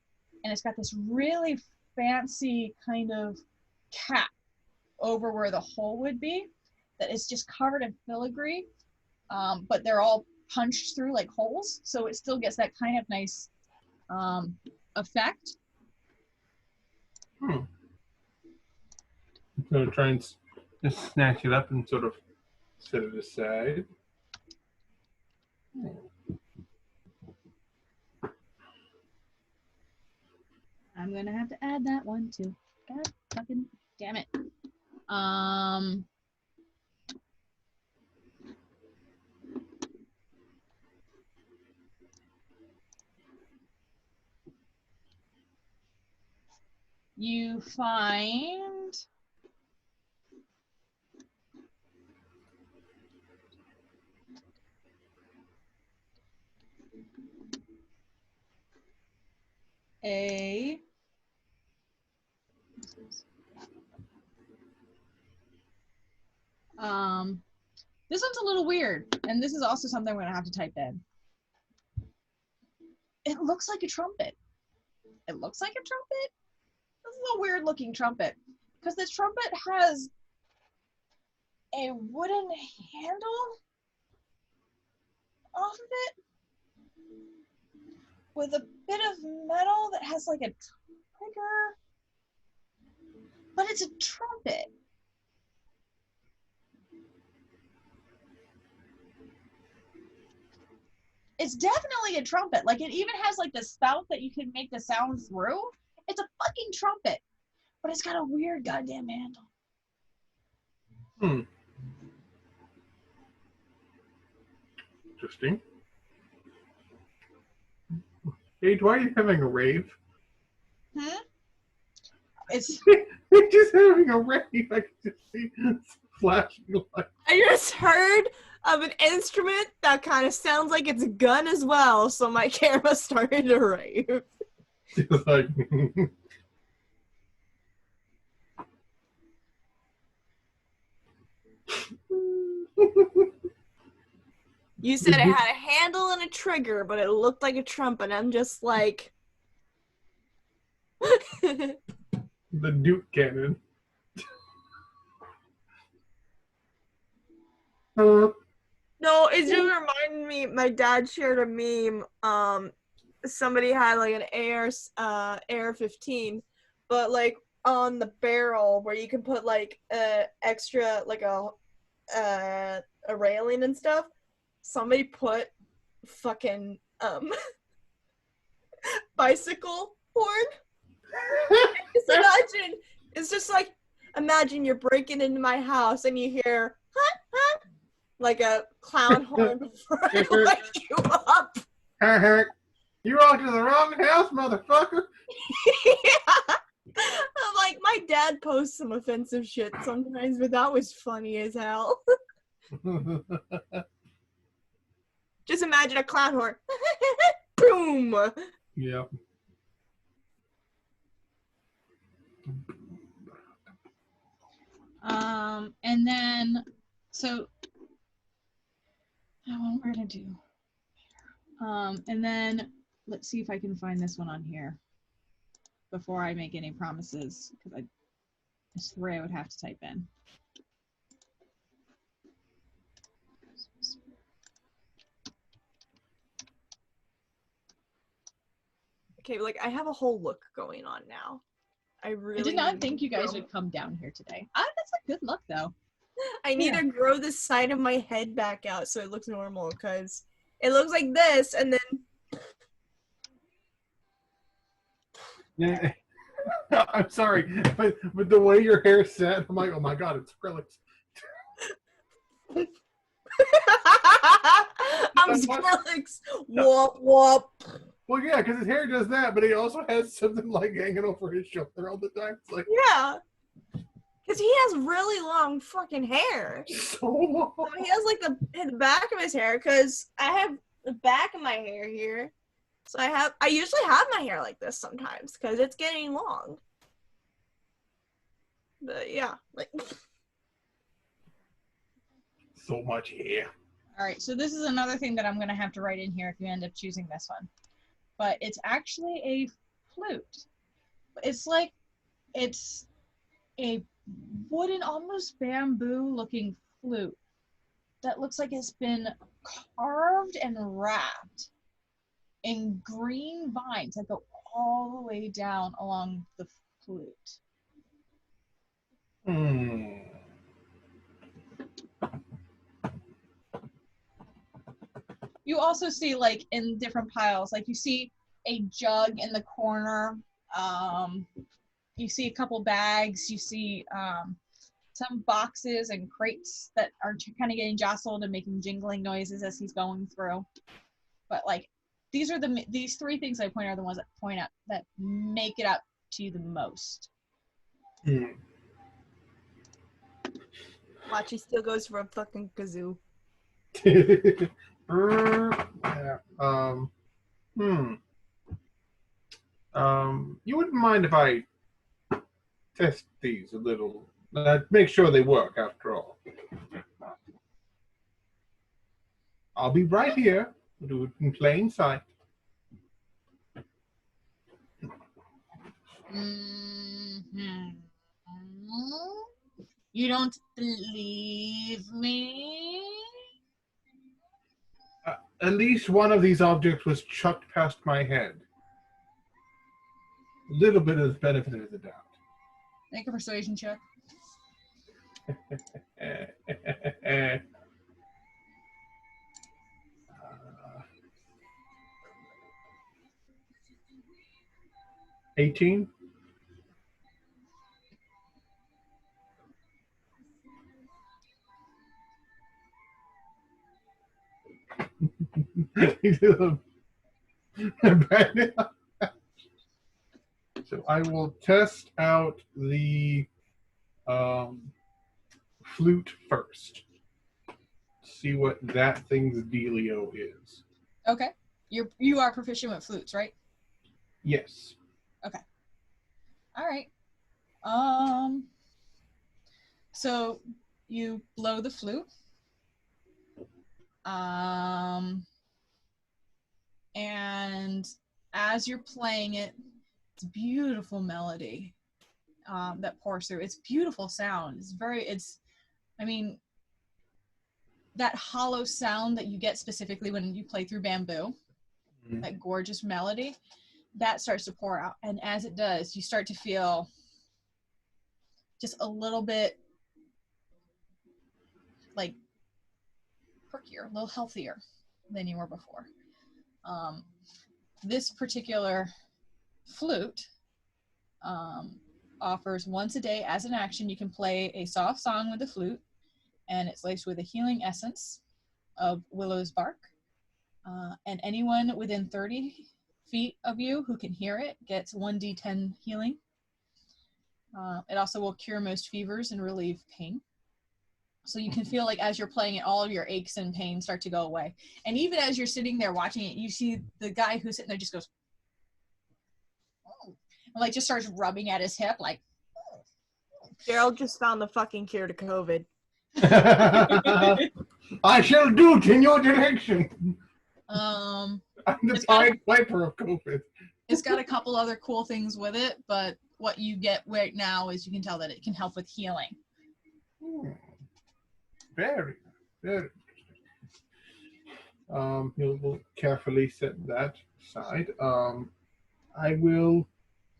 And it's got this really fancy kind of cap over where the hole would be that is just covered in filigree, but they're all punched through like holes, so it still gets that kind of nice effect. I'm going to try and just snatch it up and sort of set it aside. I'm gonna have to add that one too. God fucking damn it. You find a this one's a little weird, and this is also something we're gonna have to type in. It looks like a trumpet. It looks like a trumpet. This is a weird looking trumpet because this trumpet has a wooden handle off of it with a bit of metal that has like a trigger, but it's a trumpet. It's definitely a trumpet. Like, it even has like the spout that you can make the sound through. It's a fucking trumpet, but it's got a weird goddamn handle. Interesting. Hey, why are you having a rave? It's You're just having a rave. I can just see flashing lights. I just heard of an instrument that kind of sounds like it's a gun as well, so my camera started to rave. Just like You said it had a handle and a trigger, but it looked like a trumpet. I'm just like... the Duke cannon. No, it just reminded me, my dad shared a meme. Somebody had like an AR-15, but like on the barrel where you can put like extra, like a railing and stuff. Somebody put fucking bicycle horn. Just imagine, it's just like, imagine you're breaking into my house and you hear like a clown horn before I wake you up. You walked to the wrong house, motherfucker. Yeah. I'm like, my dad dad posts some offensive shit sometimes, but that was funny as hell. Just imagine a clown horn. Boom! Yeah. And then, so, what we're gonna do. And then, let's see if I can find this one on here before I make any promises, because it's 3 I would have to type in. Okay, like, I have a whole look going on now. I really I did not need think to you guys grow- would come down here today. That's a good look, though. I need to grow the side of my head back out so it looks normal, because it looks like this, and then Yeah. I'm sorry, but the way your hair's set, I'm like, oh my god, it's Skrillex. I'm Skrillex. Whoop whoop. Well, yeah, because his hair does that, but he also has something like hanging over his shoulder all the time. It's like, Yeah. Because he has really long fucking hair. so long. So he has like the back of his hair, because I have the back of my hair here. So I usually have my hair like this sometimes because it's getting long. But yeah, like So much hair. All right, so this is another thing that I'm going to have to write in here if you end up choosing this one. But it's actually a flute. It's a wooden, almost bamboo-looking flute that looks like it's been carved and wrapped in green vines that go all the way down along the flute. You also see, like, in different piles, like you see a jug in the corner. You see a couple bags. You see some boxes and crates that are kind of getting jostled and making jingling noises as he's going through. But like, these 3 things I point out are the ones that point out that make it out to you the most. watch, he still goes for a fucking kazoo. Yeah. You wouldn't mind if I test these a little? Make sure they work, after all. I'll be right here. We'll do it in plain sight. Mm-hmm. You don't believe me? At least one of these objects was chucked past my head. A little bit of the benefit of the doubt. Make a persuasion check. 18. So I will test out the flute first. See what that thing's dealio is. Okay. You are proficient with flutes, right? Yes. Okay. All right. So you blow the flute. And as you're playing it, it's a beautiful melody that pours through. It's beautiful sound. I mean, that hollow sound that you get specifically when you play through bamboo, that gorgeous melody, that starts to pour out. And as it does, you start to feel just a little bit like perkier, a little healthier than you were before. This particular flute offers once a day as an action. You can play a soft song with the flute, and it's laced with a healing essence of willow's bark. And anyone within 30 feet of you who can hear it gets 1d10 healing. It also will cure most fevers and relieve pain. So you can feel like as you're playing it, all of your aches and pains start to go away. And even as you're sitting there watching it, you see the guy who's sitting there just goes, oh, and like just starts rubbing at his hip, like. Gerald just found the fucking cure to COVID. I shall do it in your direction. Um, I'm the Pied Piper of COVID. It's got a couple other cool things with it, but what you get right now is you can tell that it can help with healing. Very, very interesting. You'll carefully set that aside. I'm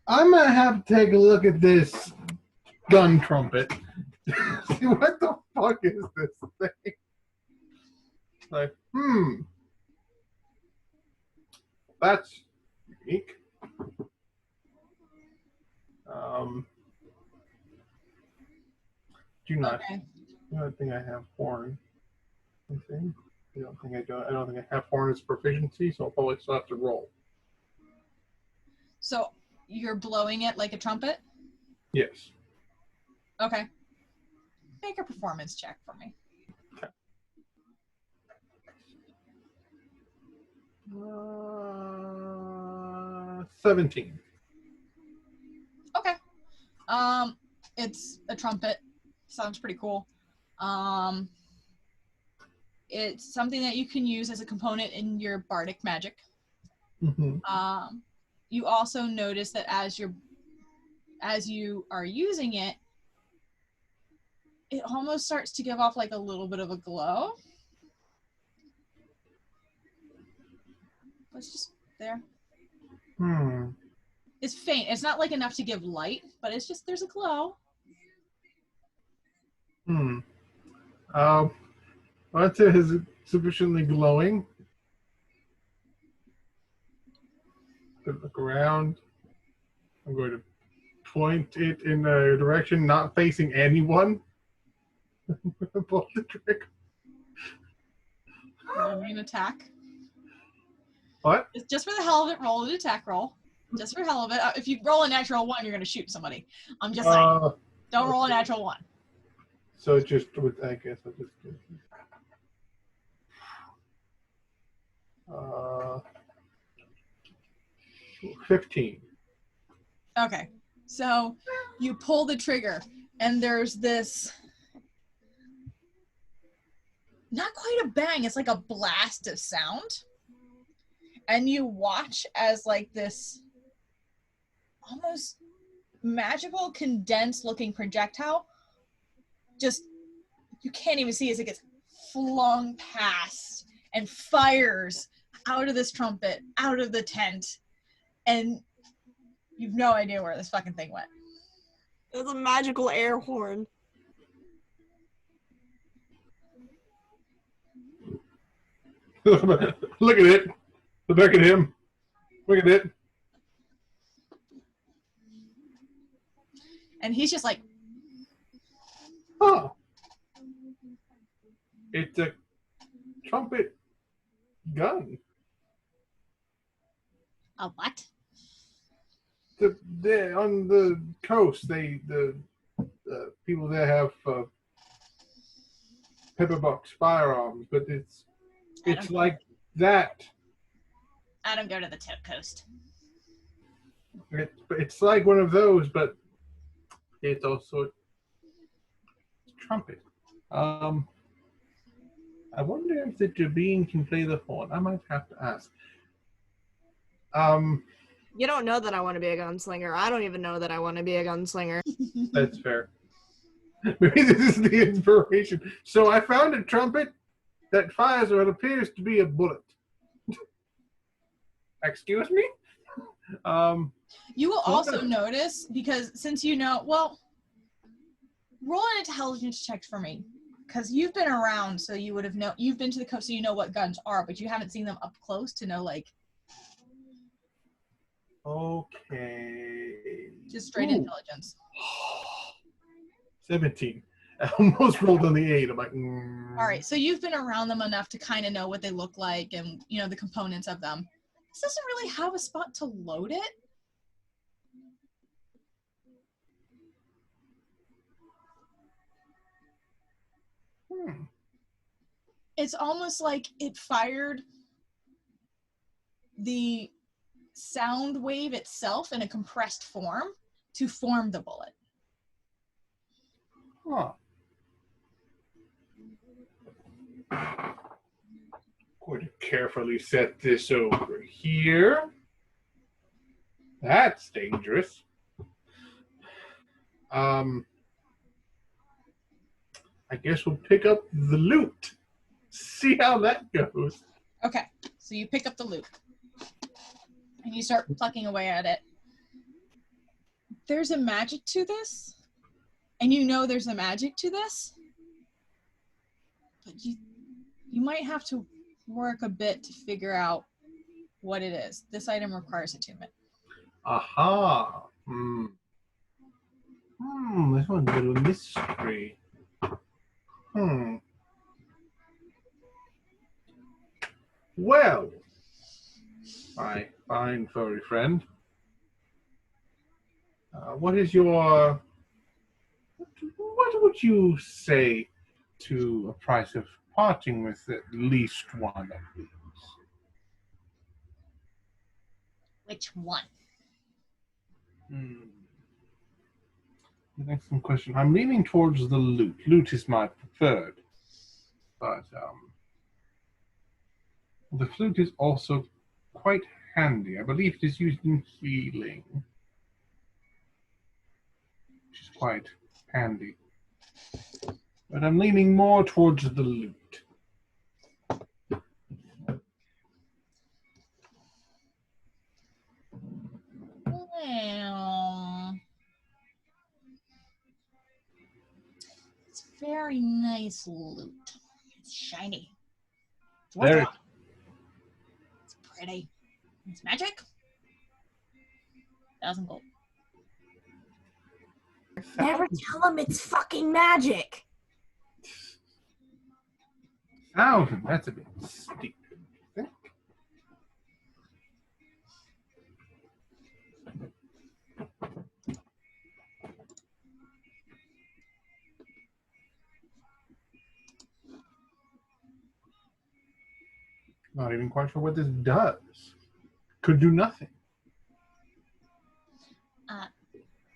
gonna have to take a look at this gun trumpet. See what the fuck is this thing? Like, that's unique. Do not think I have horn. I think. I don't think I have horn as proficiency, so I'll probably still have to roll. So you're blowing it like a trumpet? Yes. Okay. Make a performance check for me. Okay. 17. Okay. It's a trumpet. Sounds pretty cool. It's something that you can use as a component in your bardic magic. Mm-hmm. You also notice that as you are using it, it almost starts to give off like a little bit of a glow. It's just there. It's faint. It's not like enough to give light, but it's just there's a glow. I'd say is it sufficiently glowing. Look around. I'm going to point it in a direction not facing anyone. Pull the trigger. Roll me an attack. What? Just for the hell of it, roll an attack roll. Just for the hell of it. If you roll a natural 1, you're going to shoot somebody. I'm just saying. Don't roll a natural 1. So just with, I guess I'll just do 15. Okay. So you pull the trigger, and there's this, not quite a bang, it's like a blast of sound. And you watch as like this almost magical condensed looking projectile just, you can't even see as it gets flung past and fires out of this trumpet, out of the tent, and you've no idea where this fucking thing went. It was a magical air horn. Look at it. Look at him. Look at it. And he's just like, oh. It's a trumpet gun. a what? On the coast, the people there have pepperbox firearms, but it's like that. I don't go to the tip coast. It's like one of those, but it's also a trumpet. I wonder if the Jabin can play the horn. I might have to ask. You don't know that I want to be a gunslinger. I don't even know that I want to be a gunslinger. That's fair. Maybe this is the inspiration. So I found a trumpet that fires what appears to be a bullet. Excuse me? You will also notice, because since you know, well, roll an intelligence check for me. Because you've been around, so you would have known, you've been to the coast, so you know what guns are, but you haven't seen them up close to know, like. Okay. Just straight intelligence. 17. I almost rolled on the 8. I'm like, All right, so you've been around them enough to kind of know what they look like and, you know, the components of them. This doesn't really have a spot to load it. It's almost like it fired the sound wave itself in a compressed form to form the bullet. Huh. Going to carefully set this over here. That's dangerous. I guess we'll pick up the loot. See how that goes. Okay, so you pick up the loot. And you start plucking away at it. There's a magic to this. And you know there's a magic to this. But you might have to work a bit to figure out what it is. This item requires attunement. Aha. This one's a bit of a mystery. Well, my fine furry friend, what is your... What would you say to a price of parting with at least one of these? Which one? An excellent question. I'm leaning towards the loot. Loot is my preferred. But the flute is also quite handy. I believe it is used in healing, which is quite handy. But I'm leaning more towards the loot. Well, it's very nice loot. It's shiny. It's Very. worthwhile. It's pretty. It's magic. 1,000 gold. Never tell him it's fucking magic. 1,000. That's a bit steep. I think. Not even quite sure what this does. Could do nothing.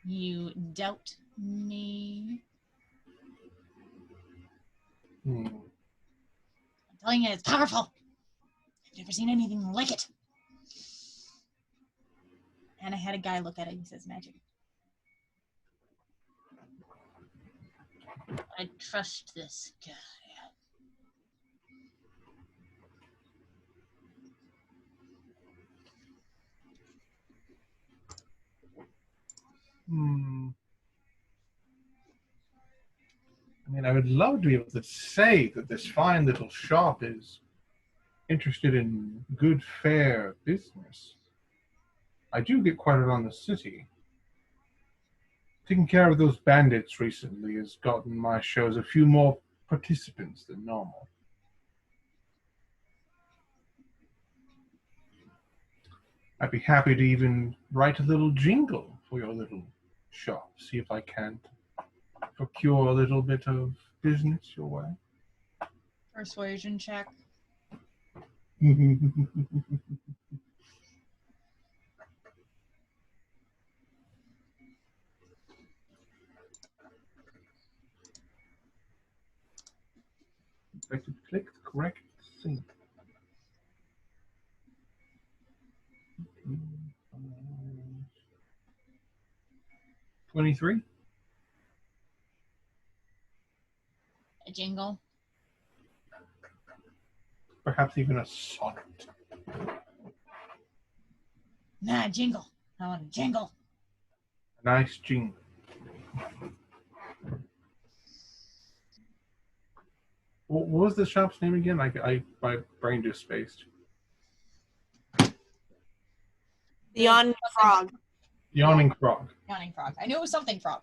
You doubt me? I'm telling you, it's powerful. I've never seen anything like it. And I had a guy look at it. He says magic. I trust this guy. I mean, I would love to be able to say that this fine little shop is interested in good, fair business. I do get quite a lot on the city. Taking care of those bandits recently has gotten my shows a few more participants than normal. I'd be happy to even write a little jingle for your little shop. See if I can't procure a little bit of business your way. Persuasion check. I could click the correct thing. $23. A jingle. Perhaps even a sonnet. Nah, jingle. I want a jingle. A nice jingle. What was the shop's name again? My brain just spaced. The Yawning Frog. Yawning Frog. Yawning frog. I knew it was something frog.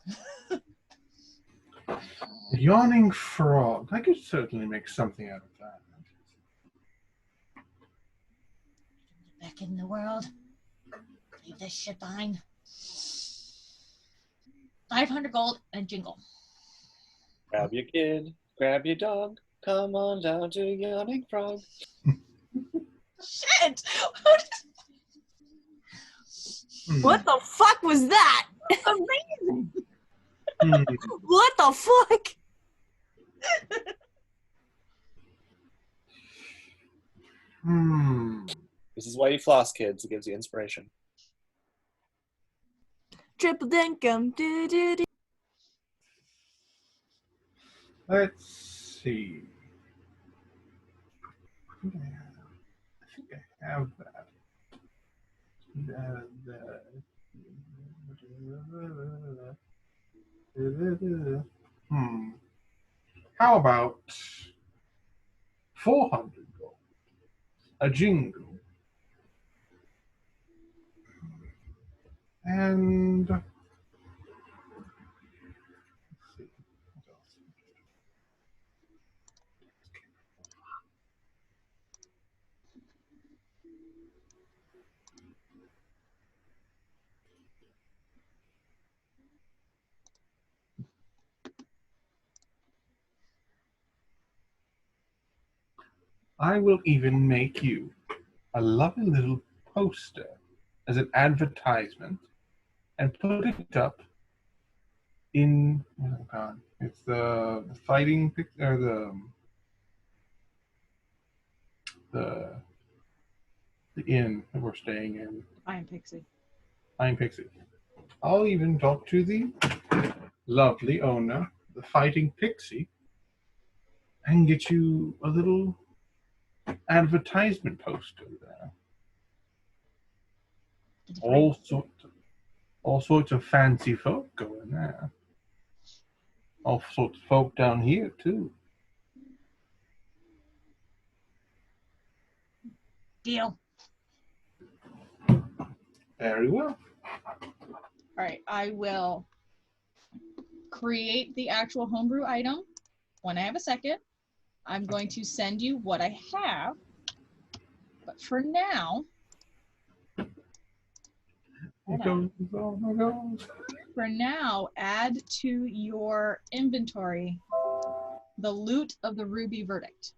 Yawning Frog. I could certainly make something out of that. Back in the world. Leave this shit behind. 500 gold and a jingle. Grab your kid. Grab your dog. Come on down to Yawning Frog. Shit! What the fuck was that? Amazing! Hmm. What the fuck? Hmm. This is why you floss, kids. It gives you inspiration. Triple dinkum. Do. Let's see. I think I have that. Hmm. How about 400 gold? A jingle. And let's see. What else? I will even make you a lovely little poster as an advertisement and put it up in, oh god, it's the fighting or the inn that we're staying in. I am Pixie. I'm Pixie. I'll even talk to the lovely owner, the fighting Pixie, and get you a little advertisement poster there. All sorts of fancy folk going there. All sorts of folk down here too. Deal. Very well. All right, I will create the actual homebrew item when I have a second. I'm going to send you what I have, but for now, It goes on, it goes. for now, add to your inventory the loot of the Ruby Verdict.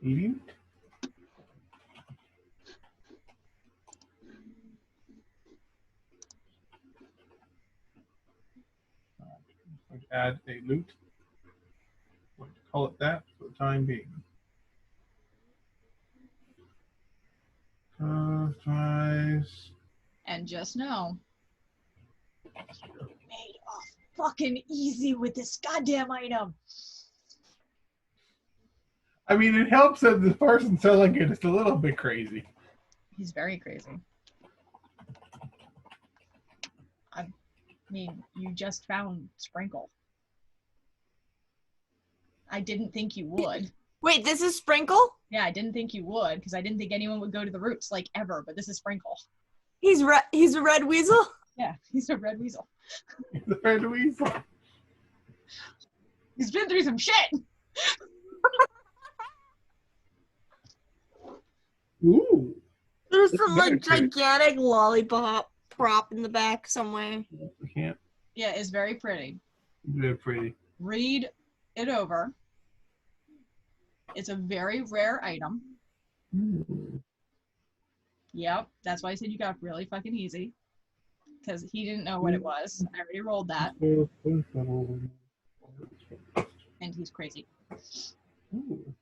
Idiot. I'm going to add a loot. I'm going to call it that for the time being. Twice. And just know, made off fucking easy with this goddamn item. I mean, it helps that the person selling it is a little bit crazy. He's very crazy. I mean, you just found Sprinkle. I didn't think you would. Wait, this is Sprinkle? Yeah, I didn't think you would, because I didn't think anyone would go to the roots, like, ever, but this is Sprinkle. He's a red weasel? Yeah, he's a red weasel. The red weasel. He's been through some shit! Ooh. There's That's some, very like, pretty. gigantic lollipop prop in the back somewhere. I can't. Yeah, it's very pretty. Very pretty. Read it over. It's a very rare item. Ooh. Yep, that's why I said you got really fucking easy. Because he didn't know what it was. I already rolled that, and he's crazy. Ooh.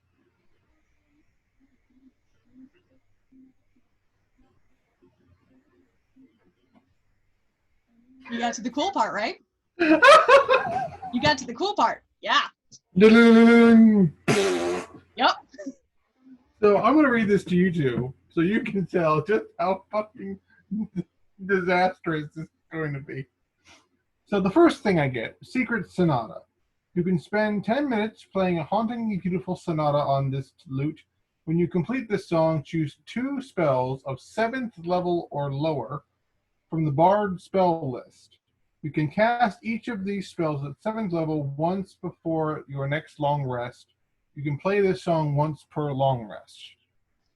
You got to the cool part, right? You got to the cool part. Yeah. Yep. So I'm going to read this to you two, so you can tell just how fucking disastrous this is going to be. So the first thing I get, Secret Sonata. You can spend 10 minutes playing a hauntingly beautiful sonata on this lute. When you complete this song, choose 2 spells of 7th level or lower from the Bard spell list. You can cast each of these spells at 7th level once before your next long rest. You can play this song once per long rest.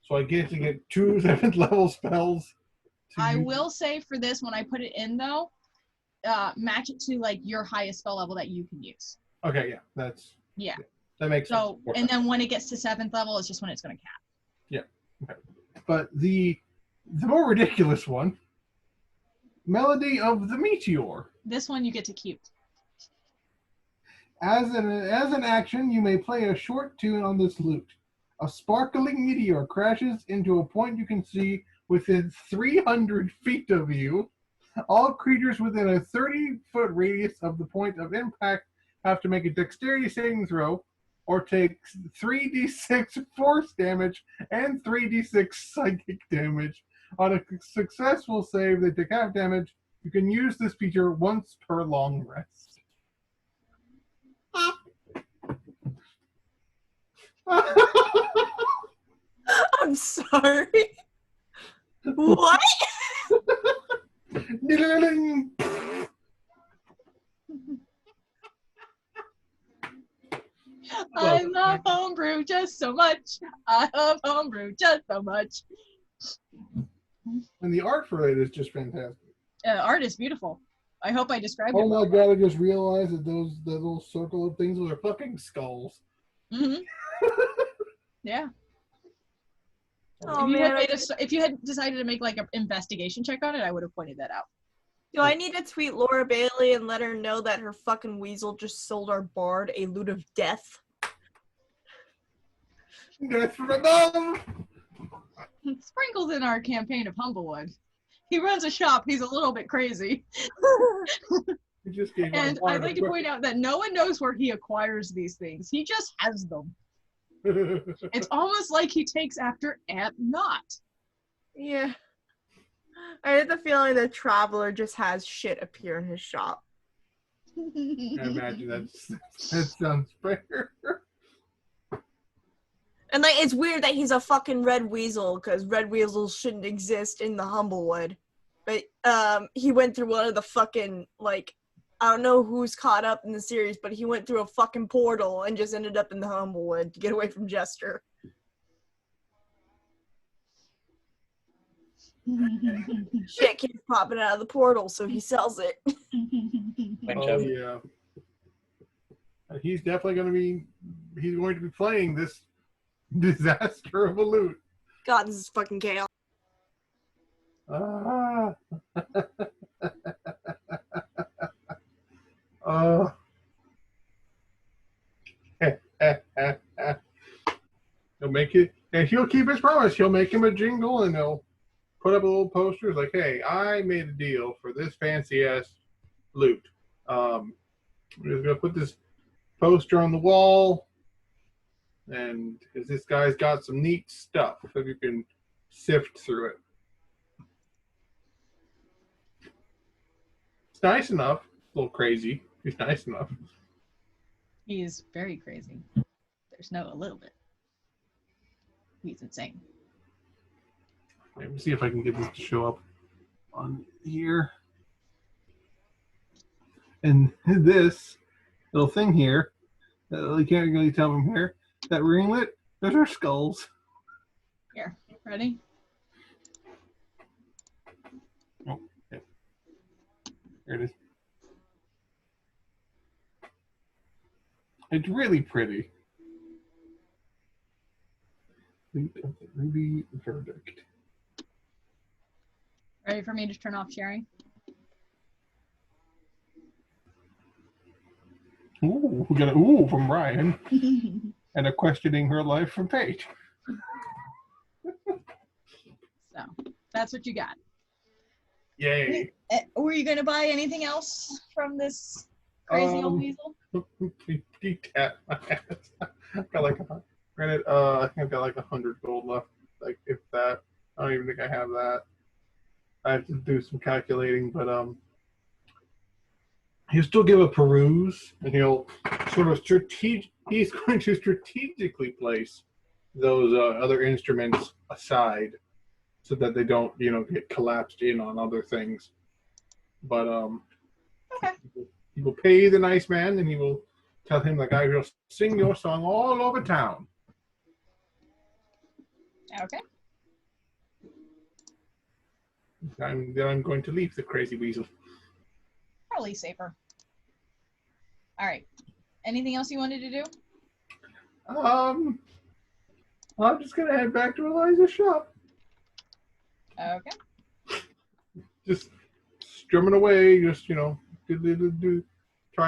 So I get to get 2 7th level spells. I will say for this, when I put it in, though, match it to like your highest spell level that you can use. Okay, yeah, Yeah. that makes sense. So, and then when it gets to 7th level, it's just when it's going to cap. Yeah. Okay. But the more ridiculous one, Melody of the Meteor. This one you get to keep. As an action, you may play a short tune on this lute. A sparkling meteor crashes into a point you can see within 300 feet of you. All creatures within a 30-foot radius of the point of impact have to make a dexterity saving throw or take 3d6 force damage and 3d6 psychic damage. On a successful save, they take half damage. You can use this feature once per long rest. I'm sorry. What? I love homebrew just so much. I love homebrew just so much. And the art for it is just fantastic. Art is beautiful. I hope I described it Oh my well. god, I just realized that those little circle of things are fucking skulls. Mm-hmm. Yeah. Oh, If you had decided to make like an investigation check on it, I would have pointed that out. Do I need to tweet Laura Bailey and let her know that her fucking weasel just sold our bard a loot of death? Death from above! Sprinkles in our campaign of Humblewood. He runs a shop. He's a little bit crazy. He just gave my And bard I'd like to point out that no one knows where he acquires these things. He just has them. It's almost like he takes after Aunt Knot. Yeah. I had the feeling that Traveler just has shit appear in his shop. I imagine that sounds fair. And like, it's weird that he's a fucking red weasel, because red weasels shouldn't exist in the Humblewood. But he went through one of the fucking, like, I don't know who's caught up in the series, but he went through a fucking portal and just ended up in the Humblewood to get away from Jester. Shit keeps popping out of the portal, so he sells it. Oh yeah. He's definitely going to be playing this disaster of a loot. God, this is fucking chaos. Ah. He'll make it, and he'll keep his promise. He'll make him a jingle, and he'll put up a little posters like, "Hey, I made a deal for this fancy ass loot. I'm just gonna put this poster on the wall, and this guy's got some neat stuff. If you can sift through it, it's nice enough. A little crazy. He's nice enough. He is very crazy. There's no a little bit. He's insane. Let me see if I can get this to show up on here. And this little thing here, you can't really tell from here, that ringlet, those are skulls. Here, ready? Oh, okay. There it is. It's really pretty. Ruby verdict. Ready for me to turn off sharing? Ooh, we got a ooh from Ryan. And a questioning her life from Paige. So, that's what you got. Yay. Were you going to buy anything else from this crazy old weasel? Detap my ass. I've got like I think I've got like 100 gold left. Like if that, I don't even think I have that. I have to do some calculating, but he'll still give a peruse, and he'll sort of he's going to strategically place those other instruments aside so that they don't, get collapsed in on other things. But Okay. he will pay the nice man, and he will tell him, like, I will sing your song all over town. Okay. Then I'm going to leave the crazy weasel. generally safer. All right. Anything else you wanted to do? I'm just gonna head back to Eliza's shop. Okay. Just strumming away, just trying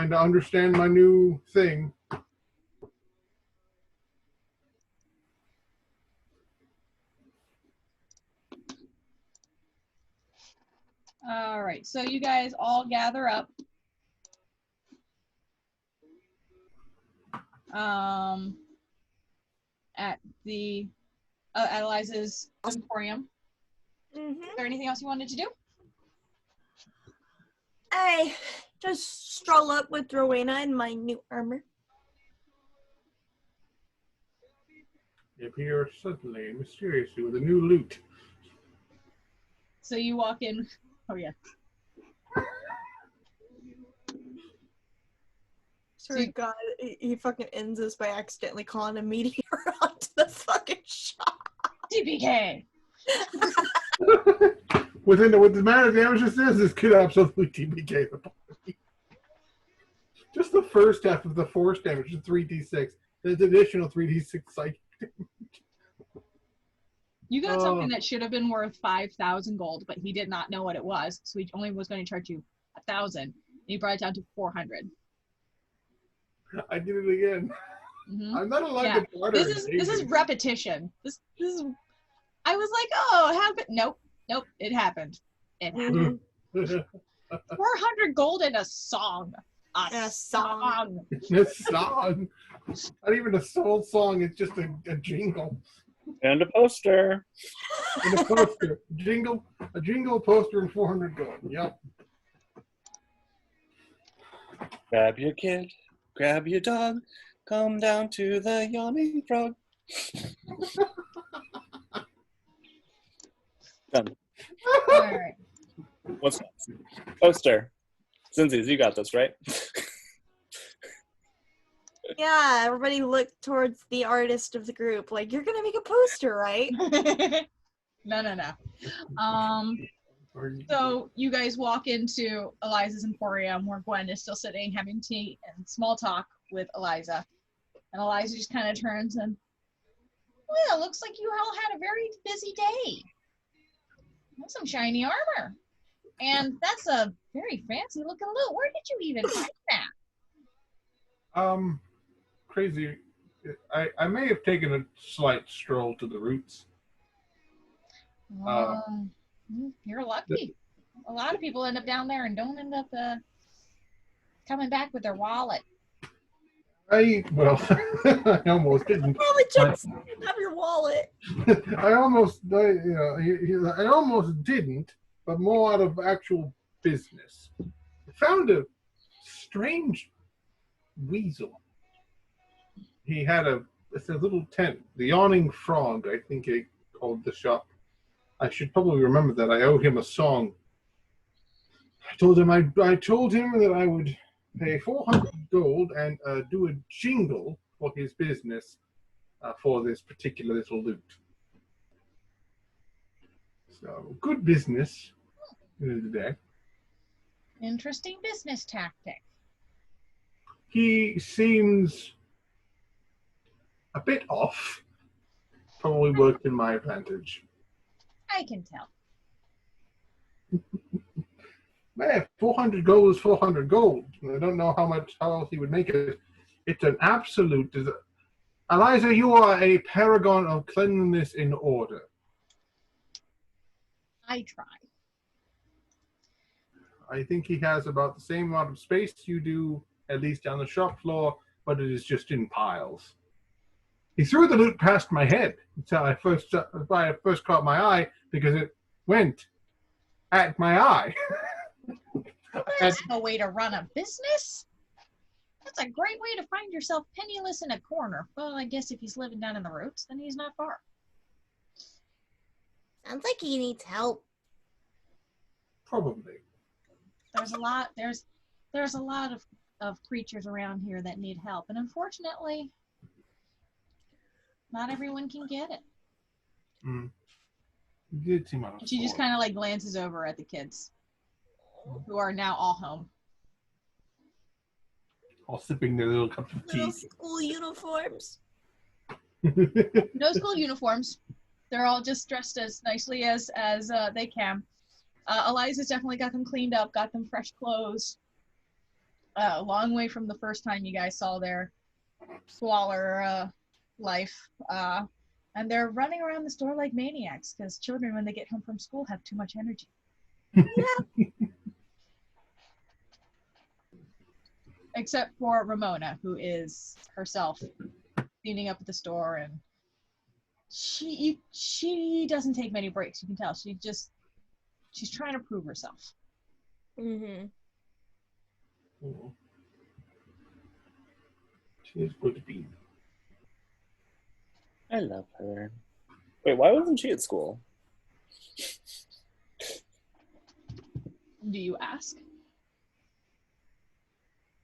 to understand my new thing. All right. So you guys all gather up. At the at Eliza's emporium. Mm-hmm. Is there anything else you wanted to do? I just stroll up with Rowena in my new armor. Appear suddenly, mysteriously, with a new loot. So you walk in. Oh yeah. Sorry, God, he fucking ends this by accidentally calling a meteor onto the fucking shop. TPK. with the amount of damage this could absolutely TPK the party. Just the first half of the force damage is 3d6. There's additional 3d6 psychic damage. You got something that should have been worth 5,000 gold, but he did not know what it was, so he only was going to charge you 1,000. And he brought it down to 400. I did it again. Mm-hmm. I'm not allowed to barter. This is repetition. This is. I was like, oh, it happened. Nope, it happened. It happened. 400 gold in a song. A song. A song. Not even a soul song. It's just a jingle. And a poster. And a poster. A jingle poster and 400 gold. Yep. Grab your kid. Grab your dog. Come down to the yawning frog. Done. All right. What's next? Poster. Cinzies, you got this, right? Yeah, everybody look towards the artist of the group. Like, you're gonna make a poster, right? No. So you guys walk into Eliza's emporium where Gwen is still sitting having tea and small talk with Eliza. And Eliza just kind of turns and, well, looks like you all had a very busy day. That's some shiny armor. And that's a very fancy looking loot. Where did you even find that? Crazy. I may have taken a slight stroll to the roots. You're lucky. A lot of people end up down there and don't end up coming back with their wallet. I almost didn't. Probably just have your wallet. I almost didn't, but more out of actual business. I found a strange weasel. He had it's a little tent, the Yawning Frog, I think he called the shop. I should probably remember that. I owe him a song. I told him that I would pay 400 gold and do a jingle for his business for this particular little loot. So, good business today. Interesting business tactic. He seems a bit off. Probably worked in my advantage. I can tell. Man, 400 gold is 400 gold. I don't know how else he would make it. It's an absolute. Eliza, you are a paragon of cleanliness in order. I try. I think he has about the same amount of space you do, at least on the shop floor, but it is just in piles. He threw the loot past my head until I first caught my eye because it went at my eye. That's no way to run a business. That's a great way to find yourself penniless in a corner. Well, I guess if he's living down in the roots, then he's not far. Sounds like he needs help. Probably. There's a lot of creatures around here that need help, and unfortunately, not everyone can get it. Did seem out of She just sorts. kind of like glances over at the kids, who are now all home. all sipping their little cups of Little tea. school uniforms. No school uniforms. They're all just dressed as nicely as they can. Eliza's definitely got them cleaned up, got them fresh clothes. A long way from the first time you guys saw their squalor life. And they're running around the store like maniacs because children, when they get home from school, have too much energy. Except for Ramona, who is herself cleaning up at the store, and she doesn't take many breaks. You can tell she's trying to prove herself. Mm-hmm. Oh. She is good to be. I love her. Wait, why wasn't she at school? Do you ask?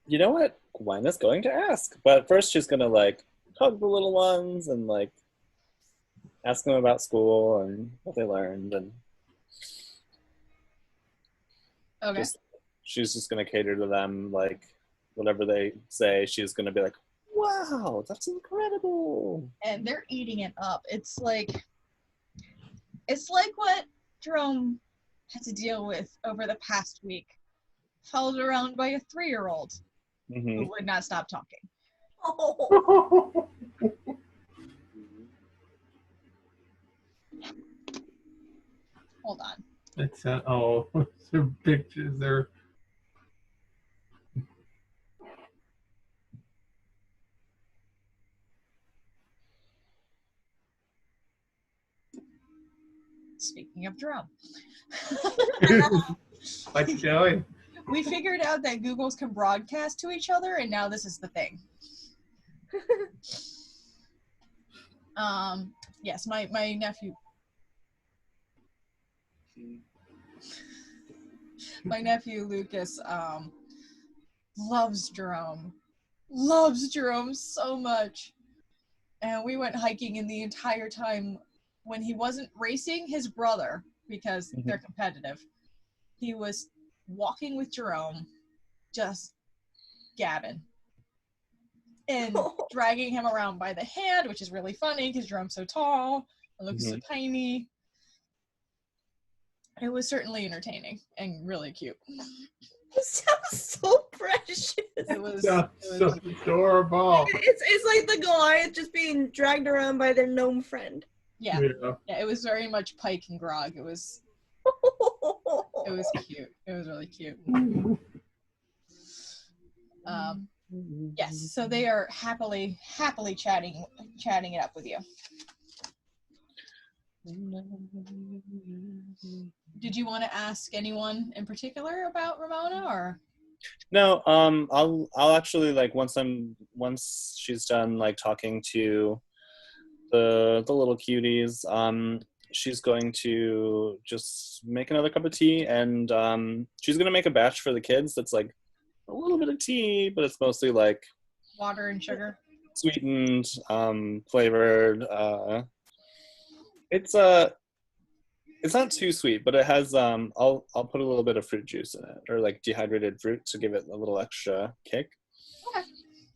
You know what? Gwen is going to ask. But first she's going to, like, hug the little ones and, like, ask them about school and what they learned. And Okay. she's just going to cater to them, like, whatever they say, she's going to be like, wow, that's incredible. And they're eating it up. It's like what Jerome had to deal with over the past week. Followed around by a 3-year-old Mm-hmm. who would not stop talking. Oh. Hold on. It's their pictures. They're Speaking of Jerome. like Joey. We figured out that Googles can broadcast to each other, and now this is the thing. Yes, my nephew. My nephew Lucas loves Jerome. Loves Jerome so much. And we went hiking, and the entire time when he wasn't racing his brother, because they're competitive, he was walking with Jerome, just gabbing. And dragging him around by the hand, which is really funny because Jerome's so tall and Lucas so tiny. It was certainly entertaining and really cute. It sounds so precious. It was so adorable. It's like the Goliath just being dragged around by their gnome friend. yeah, it was very much Pike and Grog. It was cute. It was really cute. Yes, so they are happily chatting it up with you. Did you want to ask anyone in particular about Ramona, or? No, I'll actually, like, once she's done, like, talking to the little cuties, she's going to just make another cup of tea, and she's gonna make a batch for the kids that's like a little bit of tea, but it's mostly like Water and sugar. Sweetened, flavored. It's not too sweet, but it has I'll put a little bit of fruit juice in it, or like dehydrated fruit to give it a little extra kick. Okay.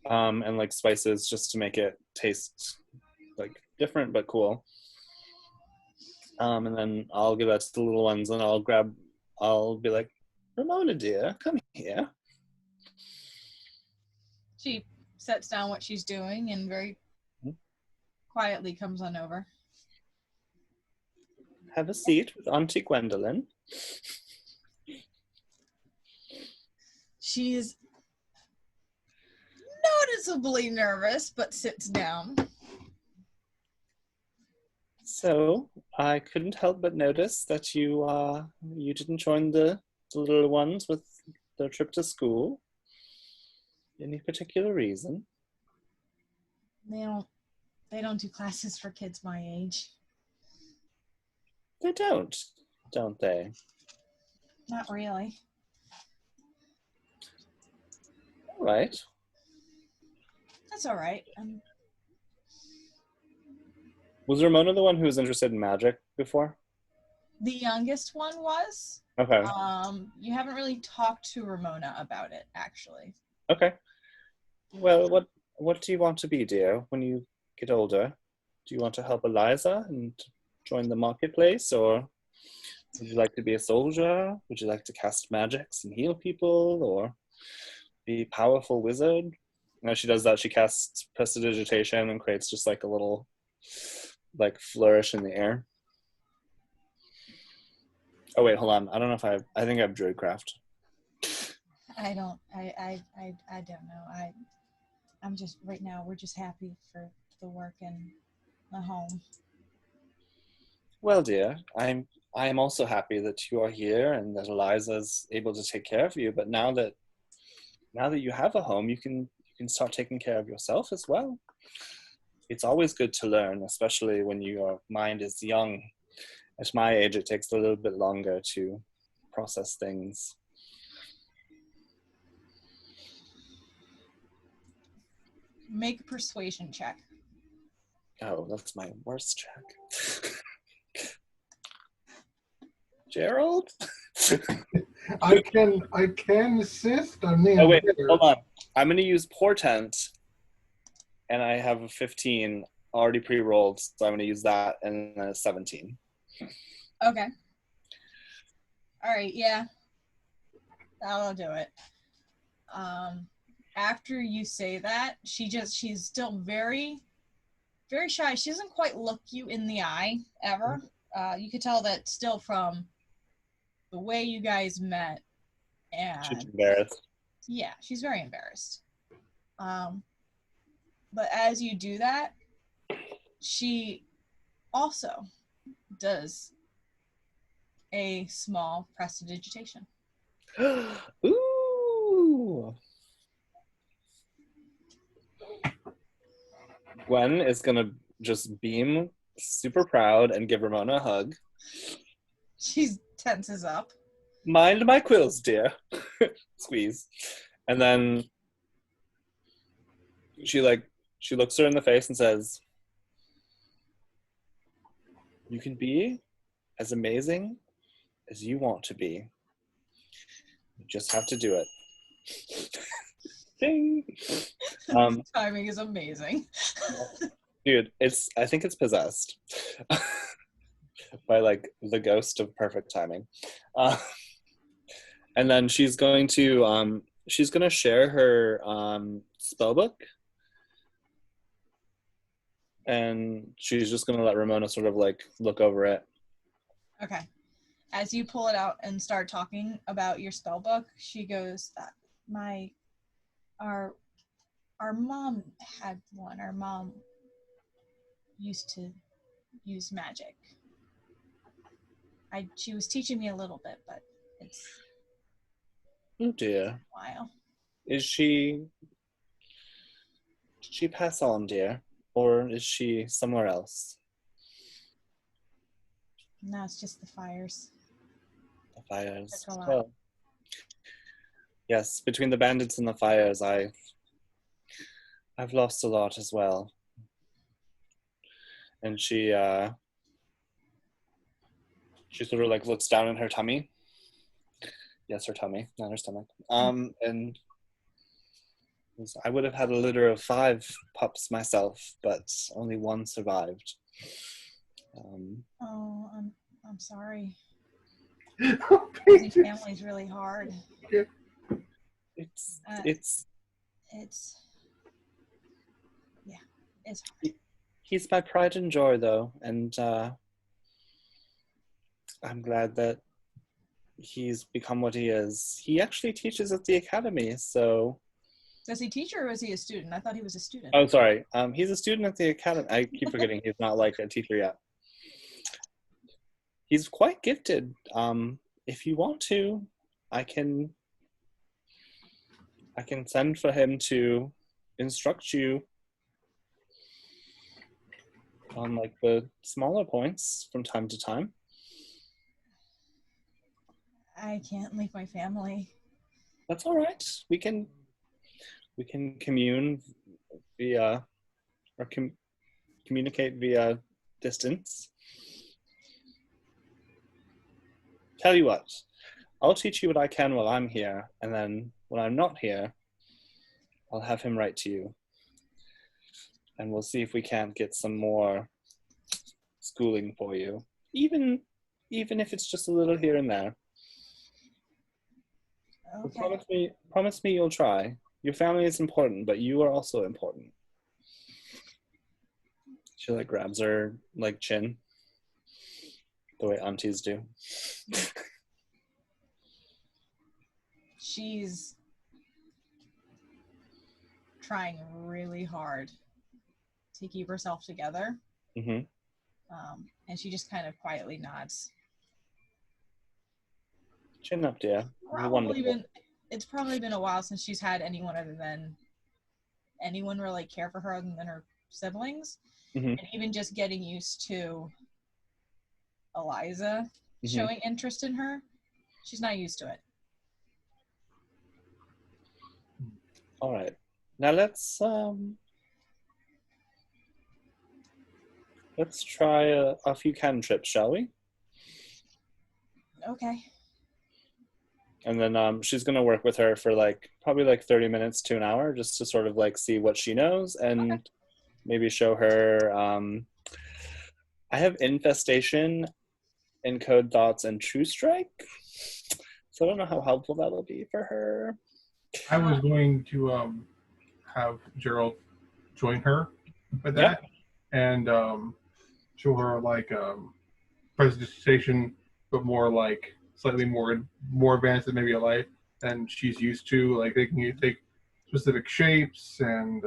And like spices just to make it taste like different but cool. And then I'll give that to the little ones, and I'll be like, Ramona dear, come here. She sets down what she's doing and very quietly comes on over. Have a seat with Auntie Gwendolyn. She's noticeably nervous, but sits down. So I couldn't help but notice that you didn't join the little ones with their trip to school. Any particular reason? They don't do classes for kids my age. They don't they? Not really. All right. That's all right. Was Ramona the one who was interested in magic before? The youngest one was. Okay. You haven't really talked to Ramona about it, actually. Okay. Well, what do you want to be, dear, when you get older? Do you want to help Eliza and join the marketplace, or would you like to be a soldier? Would you like to cast magics and heal people, or be a powerful wizard? As she does that, she casts prestidigitation and creates just like a little like flourish in the air. Oh wait, hold on. I don't know if I think I have druidcraft. I don't know. I'm just right now we're just happy for the work and the home. Well, dear, I am also happy that you are here and that Eliza's able to take care of you. But now that you have a home, you can start taking care of yourself as well. It's always good to learn, especially when your mind is young. At my age, it takes a little bit longer to process things. Make a persuasion check. Oh, that's my worst check. Gerald? I can assist. I'm the Oh wait, inventor. hold on. I'm going to use Portent, and I have a 15 already pre-rolled, so I'm going to use that, and then a 17. Okay. All right. Yeah. That'll do it. After you say that, she's still very, very shy. She doesn't quite look you in the eye ever. You could tell that still from the way you guys met. She's And embarrassed. yeah, she's very embarrassed. But as you do that, she also does a small prestidigitation. Ooh! Gwen is going to just beam super proud and give Ramona a hug. She tenses up. Mind my quills, dear. Squeeze. And then she looks her in the face and says, you can be as amazing as you want to be. You just have to do it. Ding. Timing is amazing. Dude, I think it's possessed by like the ghost of perfect timing. And then she's going to share her spell book, and she's just gonna let Ramona sort of like look over it. Okay. As you pull it out and start talking about your spell book, she goes, our mom had one. Our mom used to use magic. She was teaching me a little bit, but it's Oh dear. a while. Did she pass on, dear? Or is she somewhere else? No, it's just the fires. The fires. Took a lot. Well, yes, between the bandits and the fires, I've lost a lot as well. And she sort of like looks down in her tummy. Yes, her tummy, not her stomach. And I would have had a litter of 5 pups myself, but only one survived. Oh, I'm sorry. Oh, Raising family's really hard. It's It's hard. He's my pride and joy, though, and I'm glad that he's become what he is. He actually teaches at the academy, so... Does he teach or was he a student? I thought he was a student. Oh, sorry. He's a student at the academy. I keep forgetting he's not like a teacher yet. He's quite gifted. If you want to, I can send for him to instruct you on like the smaller points from time to time. I can't leave my family. That's all right. We can commune via or communicate via distance. Tell you what, I'll teach you what I can while I'm here, and then when I'm not here, I'll have him write to you. And we'll see if we can't get some more schooling for you. Even if it's just a little here and there. But Okay. promise me you'll try. Your family is important, but you are also important. She like grabs her like chin, the way aunties do. She's trying really hard to keep herself together. Mm-hmm. And she just kind of quietly nods. Chin up, dear. You're wonderful. It's probably been a while since she's had anyone really care for her other than her siblings. Mm-hmm. And even just getting used to Eliza showing interest in her, she's not used to it. All right. Now let's try a few cantrips, shall we? Okay. And then she's gonna work with her for probably 30 minutes to an hour, just to sort of see what she knows and maybe show her. I have infestation, encode thoughts, and true strike. So I don't know how helpful that'll be for her. I was going to have Gerald join her with that and show her presentation, but more slightly more advanced than maybe a life than she's used to. Like they can take specific shapes and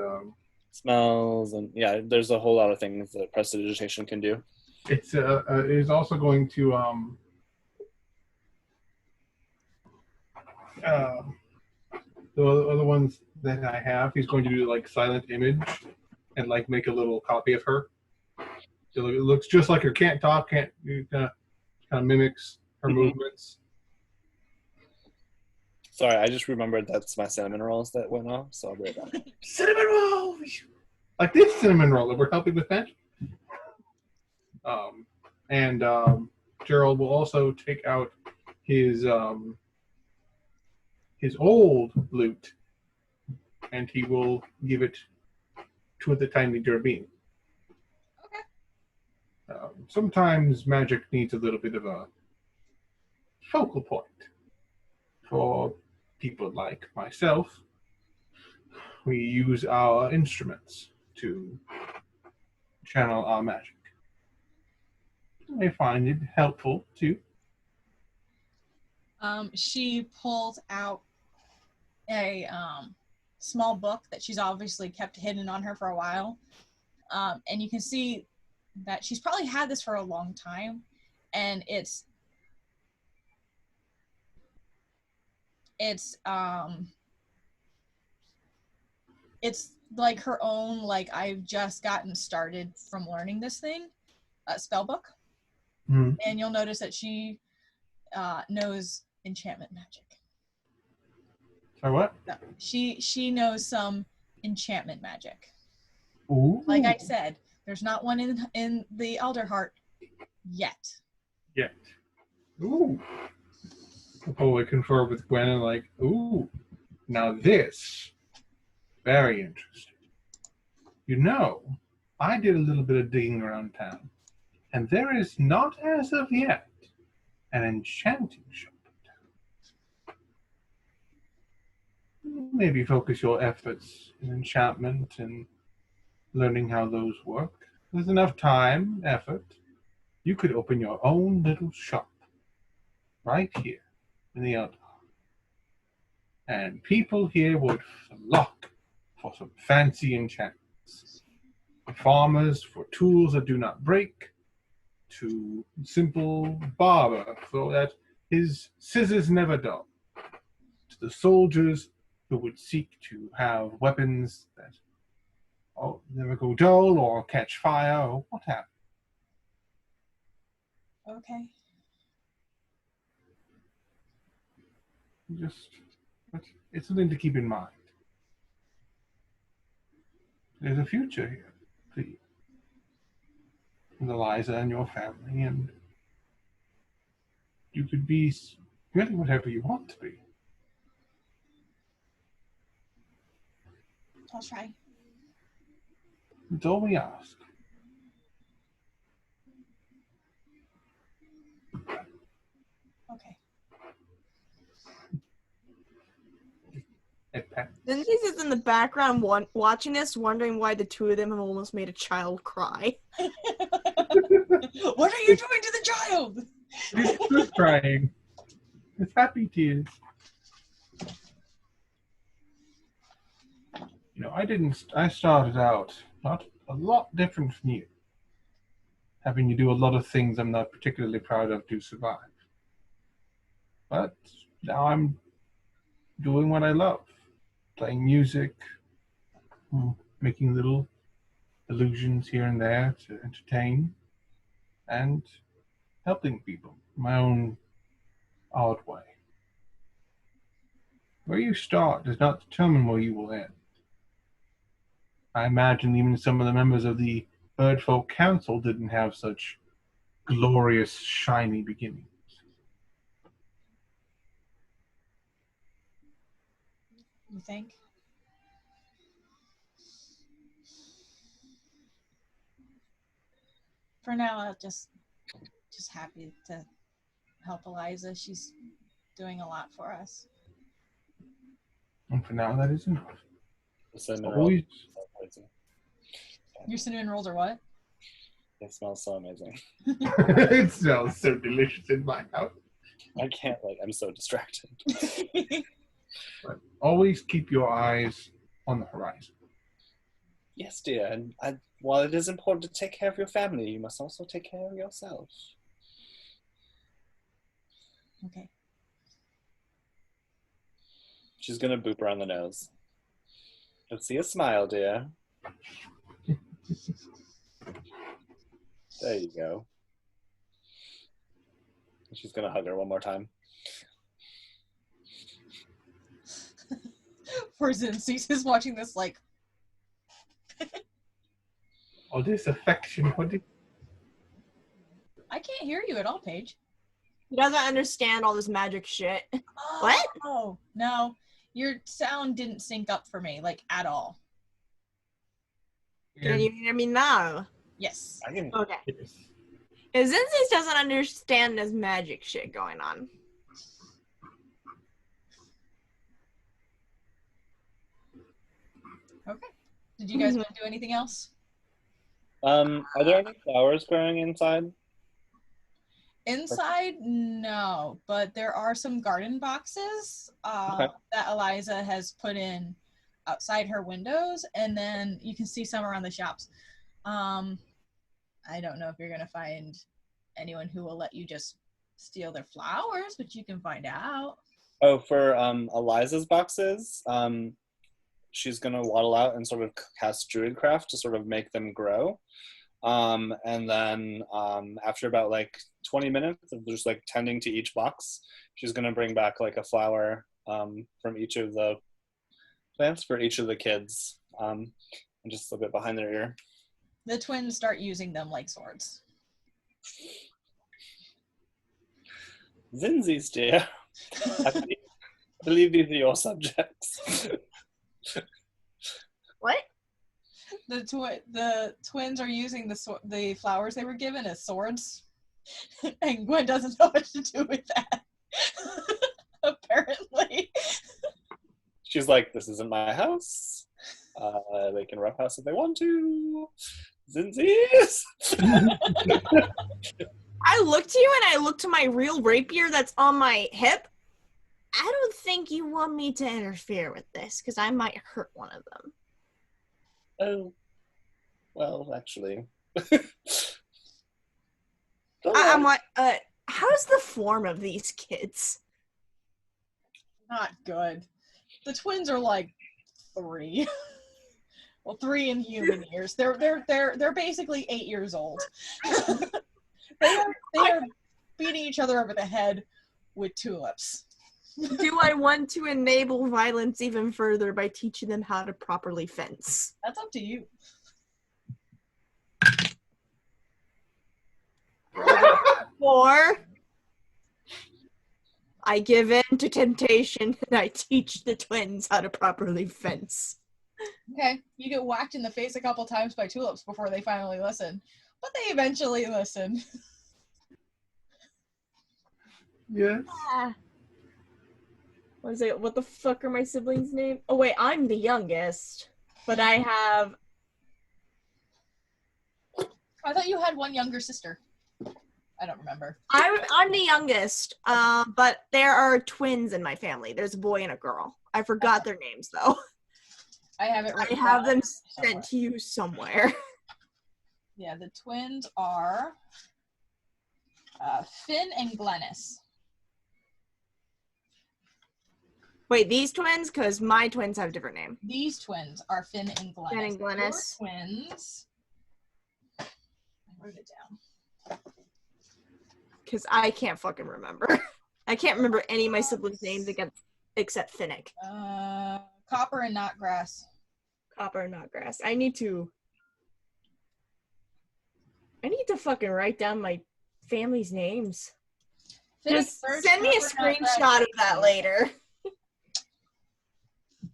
smells, and there's a whole lot of things that prestidigitation can do. It is also going to the other ones that I have. He's going to do silent image and make a little copy of her. So it looks just like her. Can't talk. Can't kind of mimics her movements. Sorry, I just remembered that's my cinnamon rolls that went off, so I'll be right back. Cinnamon rolls! Like this cinnamon roll that we're helping with that. Gerald will also take out his old lute, and he will give it to the tiny Durbine. Okay. Sometimes magic needs a little bit of a focal point. For people like myself, we use our instruments to channel our magic. I find it helpful too. She pulls out a small book that she's obviously kept hidden on her for a while. And you can see that she's probably had this for a long time. And it's like her own, I've just gotten started from learning this thing, spell book. Mm-hmm. And you'll notice that she knows enchantment magic. So what? No, she knows some enchantment magic. Ooh. Like I said, there's not one in the Alderheart yet. Yet. Ooh. Oh, I confer with Gwen and ooh, now this, very interesting. You know, I did a little bit of digging around town, and there is not as of yet an enchanting shop in town. Maybe focus your efforts in enchantment and learning how those work. There's enough time, effort. You could open your own little shop right here in the Alderheart. And people here would flock for some fancy enchantments. The farmers for tools that do not break, to simple barber so that his scissors never dull, to the soldiers who would seek to have weapons that never go dull or catch fire or what have you. Okay. It's something to keep in mind. There's a future here for you, with Eliza and your family, and you could be really whatever you want to be. I'll try. It's all we ask. Okay. Then he's just in the background watching this, wondering why the two of them have almost made a child cry. What are you doing to the child? It's good crying. It's happy tears. You know, I started out not a lot different from you. Having to do a lot of things I'm not particularly proud of to survive. But now I'm doing what I love. Playing music, making little illusions here and there to entertain, and helping people in my own odd way. Where you start does not determine where you will end. I imagine even some of the members of the Birdfolk Council didn't have such glorious, shiny beginnings. You think? For now, I'll just happy to help Eliza. She's doing a lot for us. And for now, that is enough. The cinnamon Always. rolls. Your cinnamon rolls are what? They smell so amazing. It smells so delicious in my house. I can't, I'm so distracted. But always keep your eyes on the horizon. Yes, dear, and while it is important to take care of your family, you must also take care of yourself. Okay. She's gonna boop her on the nose. Let's see a smile, dear. There you go. She's gonna hug her one more time. Poor Zincease is watching this like. All this affection, I can't hear you at all, Paige. He doesn't understand all this magic shit. What? Oh, no. Your sound didn't sync up for me, at all. Can you hear me now? Yes. I can. Okay. Yes. Zinzis doesn't understand this magic shit going on. Okay. Did you guys want to do anything else? Are there any flowers growing inside? Inside, no, but there are some garden boxes Okay. that Eliza has put in outside her windows, and then you can see some around the shops. I don't know if you're going to find anyone who will let you just steal their flowers, but you can find out. Oh, for Eliza's boxes, she's gonna waddle out and sort of cast Druidcraft to sort of make them grow. And then after about 20 minutes of just tending to each box, she's gonna bring back a flower from each of the plants for each of the kids, and just slip it behind their ear. The twins start using them like swords. Zinzi's, dear. I believe these are your subjects. What? The twins are using the flowers they were given as swords, and Gwen doesn't know what to do with that. Apparently. She's like, this isn't my house. They can roughhouse if they want to. Zinzies! I look to you and I look to my real rapier that's on my hip. I don't think you want me to interfere with this, because I might hurt one of them. Oh. Well, actually. I'm like, how's the form of these kids? Not good. The twins are 3. Well, 3 in human years. They're basically 8 years old. They are beating each other over the head with tulips. Do I want to enable violence even further by teaching them how to properly fence? That's up to you. Or I give in to temptation and I teach the twins how to properly fence. Okay, you get whacked in the face a couple times by tulips before they finally listen, but they eventually listen. Yes. What is it? What the fuck are my siblings' names? Oh wait, I'm the youngest, but I have. I thought you had one younger sister. I don't remember. I'm the youngest, but there are twins in my family. There's a boy and a girl. I forgot their names though. I have it I written have down them somewhere. sent to you somewhere. Yeah, the twins are Finn and Glennis. Wait, these twins? Because my twins have a different name. These twins are Finn and Glennis. Finn and Glennis. Your twins. I wrote it down. Because I can't fucking remember. I can't remember any of my siblings' names except Finnick. Copper and Knotgrass. Copper and Knotgrass. I need to fucking write down my family's names. Just send me a screenshot of that later.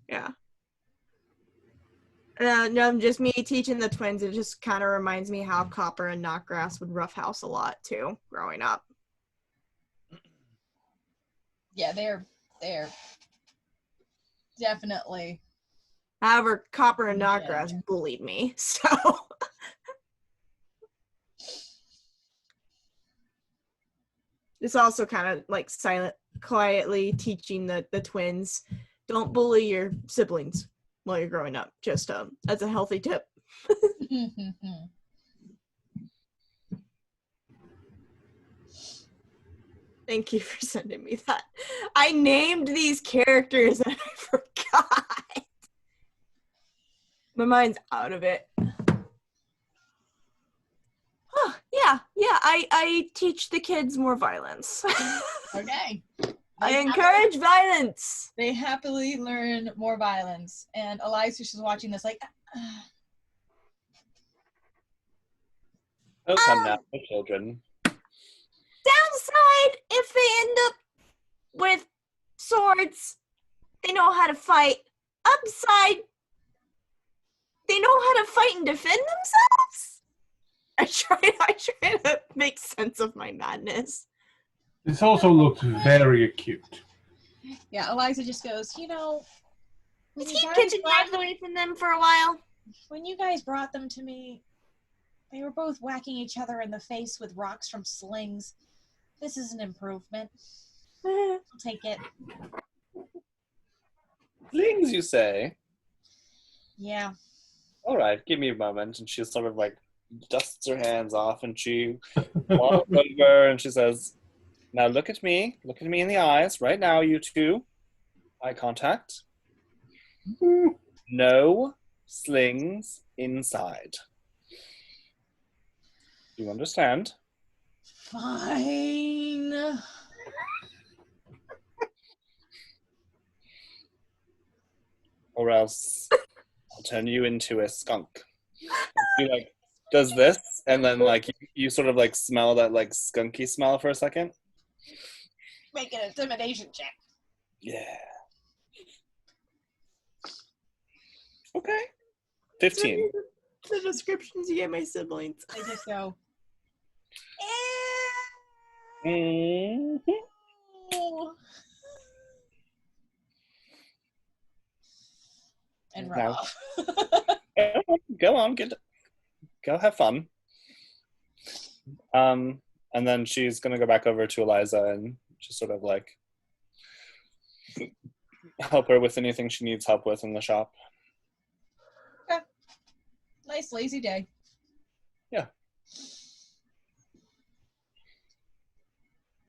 Yeah. No, just me teaching the twins. It just kind of reminds me how Copper and Knotgrass would roughhouse a lot too, growing up. Yeah, they're definitely. However, Copper and Knotgrass bullied me, so. It's also kind of like quietly teaching the twins, don't bully your siblings while you're growing up. Just as a healthy tip. Thank you for sending me that. I named these characters and I forgot. My mind's out of it. Huh, yeah. I teach the kids more violence. Okay. I encourage violence. They happily learn more violence. And Eliza, she's watching this like, Oh, come now, the children. Downside, if they end up with swords, they know how to fight. Upside, they know how to fight and defend themselves. I try to make sense of my madness. This also looks very acute. yeah, Eliza just goes, Let's keep kitchen knives away from them for a while. when you guys brought them to me, they were both whacking each other in the face with rocks from slings. This is an improvement. I'll take it. Slings, you say? Yeah. All right, give me a moment. And she sort of like dusts her hands off and she walks over and she says, now look at me in the eyes right now, you two. Eye contact. No slings inside. Do you understand? Fine. Or else I'll turn you into a skunk. He like does this, and then like you sort of like smell that like skunky smell for a second. Make an intimidation check. Yeah. Okay. 15. The descriptions you gave my siblings. They just go, Mhm. and run Now- off. Go on, go have fun. And then she's gonna go back over to Eliza and just sort of like help her with anything she needs help with in the shop. Nice lazy day. Yeah.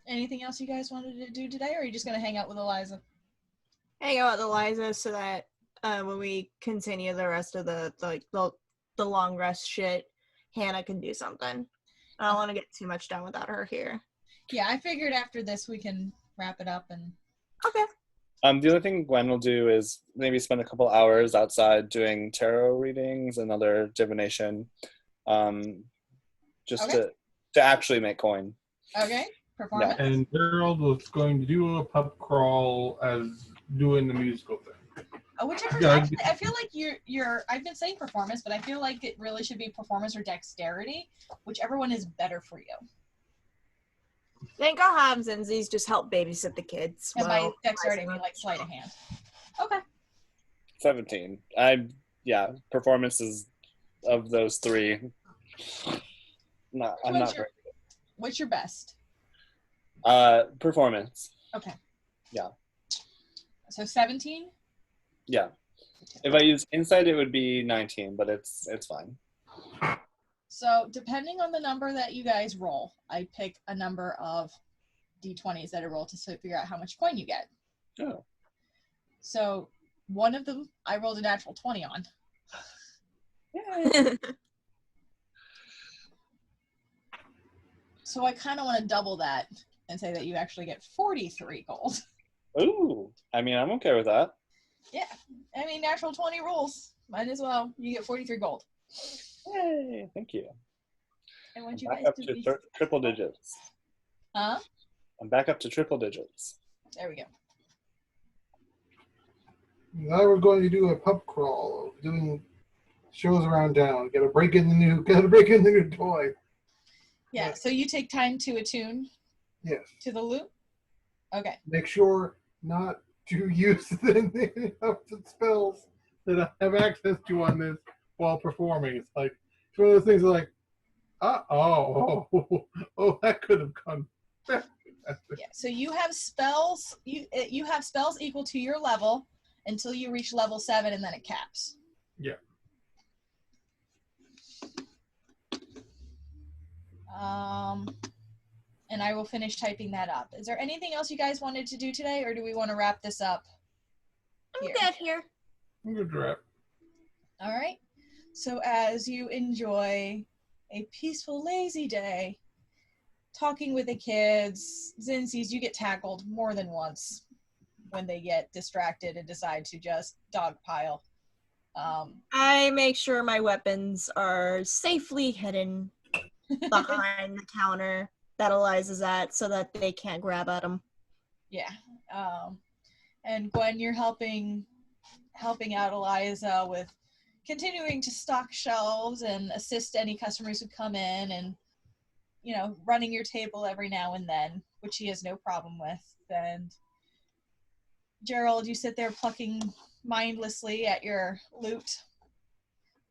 Anything else you guys wanted to do today, or are you just gonna hang out with Eliza? Hang out with Eliza so that when we continue the rest of the long rest shit, Hannah can do something. I don't want to get too much done without her here. Yeah, I figured after this we can wrap it up and. Okay. The other thing Gwen will do is maybe spend a couple hours outside doing tarot readings and other divination, just Okay. to actually make coin. Okay. Performance. Yeah. And Gerald was going to do a pub crawl as doing the musical thing. Whichever's Yeah. actually, I feel like you're. I've been saying performance, but I feel like it really should be performance or dexterity, whichever one is better for you. I think I'll have Zinzi's just help babysit the kids. And by while dexterity, I Liza mean like sleight of hand. Okay. 17. Performances of those three. I'm not very What's your best? good. Performance. Okay. Yeah. So 17? Yeah. If I use insight, it would be 19, but it's fine. So depending on the number that you guys roll, I pick a number of d20s that I roll to figure out how much coin you get. Oh. So one of them I rolled a natural 20 on. So I kind of want to double that and say that you actually get 43 gold. Ooh. I mean, I'm okay with that. Yeah. I mean, natural 20 rules. Might as well. You get 43 gold. Yay. Thank you. I want I'm you back guys up to to be... triple digits. Huh? I'm back up to triple digits. There we go. Now we're going to do a pub crawl, doing shows around town. Gotta break in the new toy. Yeah, so you take time to attune Yes. to the loot? Okay. Make sure not to use the spells that I have access to on this while performing. It's like it's one of those things like, that could have gone. Yeah, so you have spells. You have spells equal to your level until you reach level 7, and then it caps. Yeah. And I will finish typing that up. Is there anything else you guys wanted to do today, or do we want to wrap this up here? I'm good here. I'm gonna drop. All right. So as you enjoy a peaceful, lazy day, talking with the kids, Zinzi's, you get tackled more than once when they get distracted and decide to just dogpile. I make sure my weapons are safely hidden behind the counter that Eliza's at so that they can't grab at them. Yeah. And Gwen, you're helping out Eliza with continuing to stock shelves and assist any customers who come in and, running your table every now and then, which he has no problem with. And Gerald, you sit there plucking mindlessly at your loot.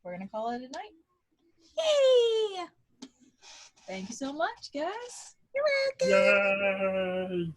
We're going to call it a night. Yay! Thank you so much, guys. You're welcome. Yay!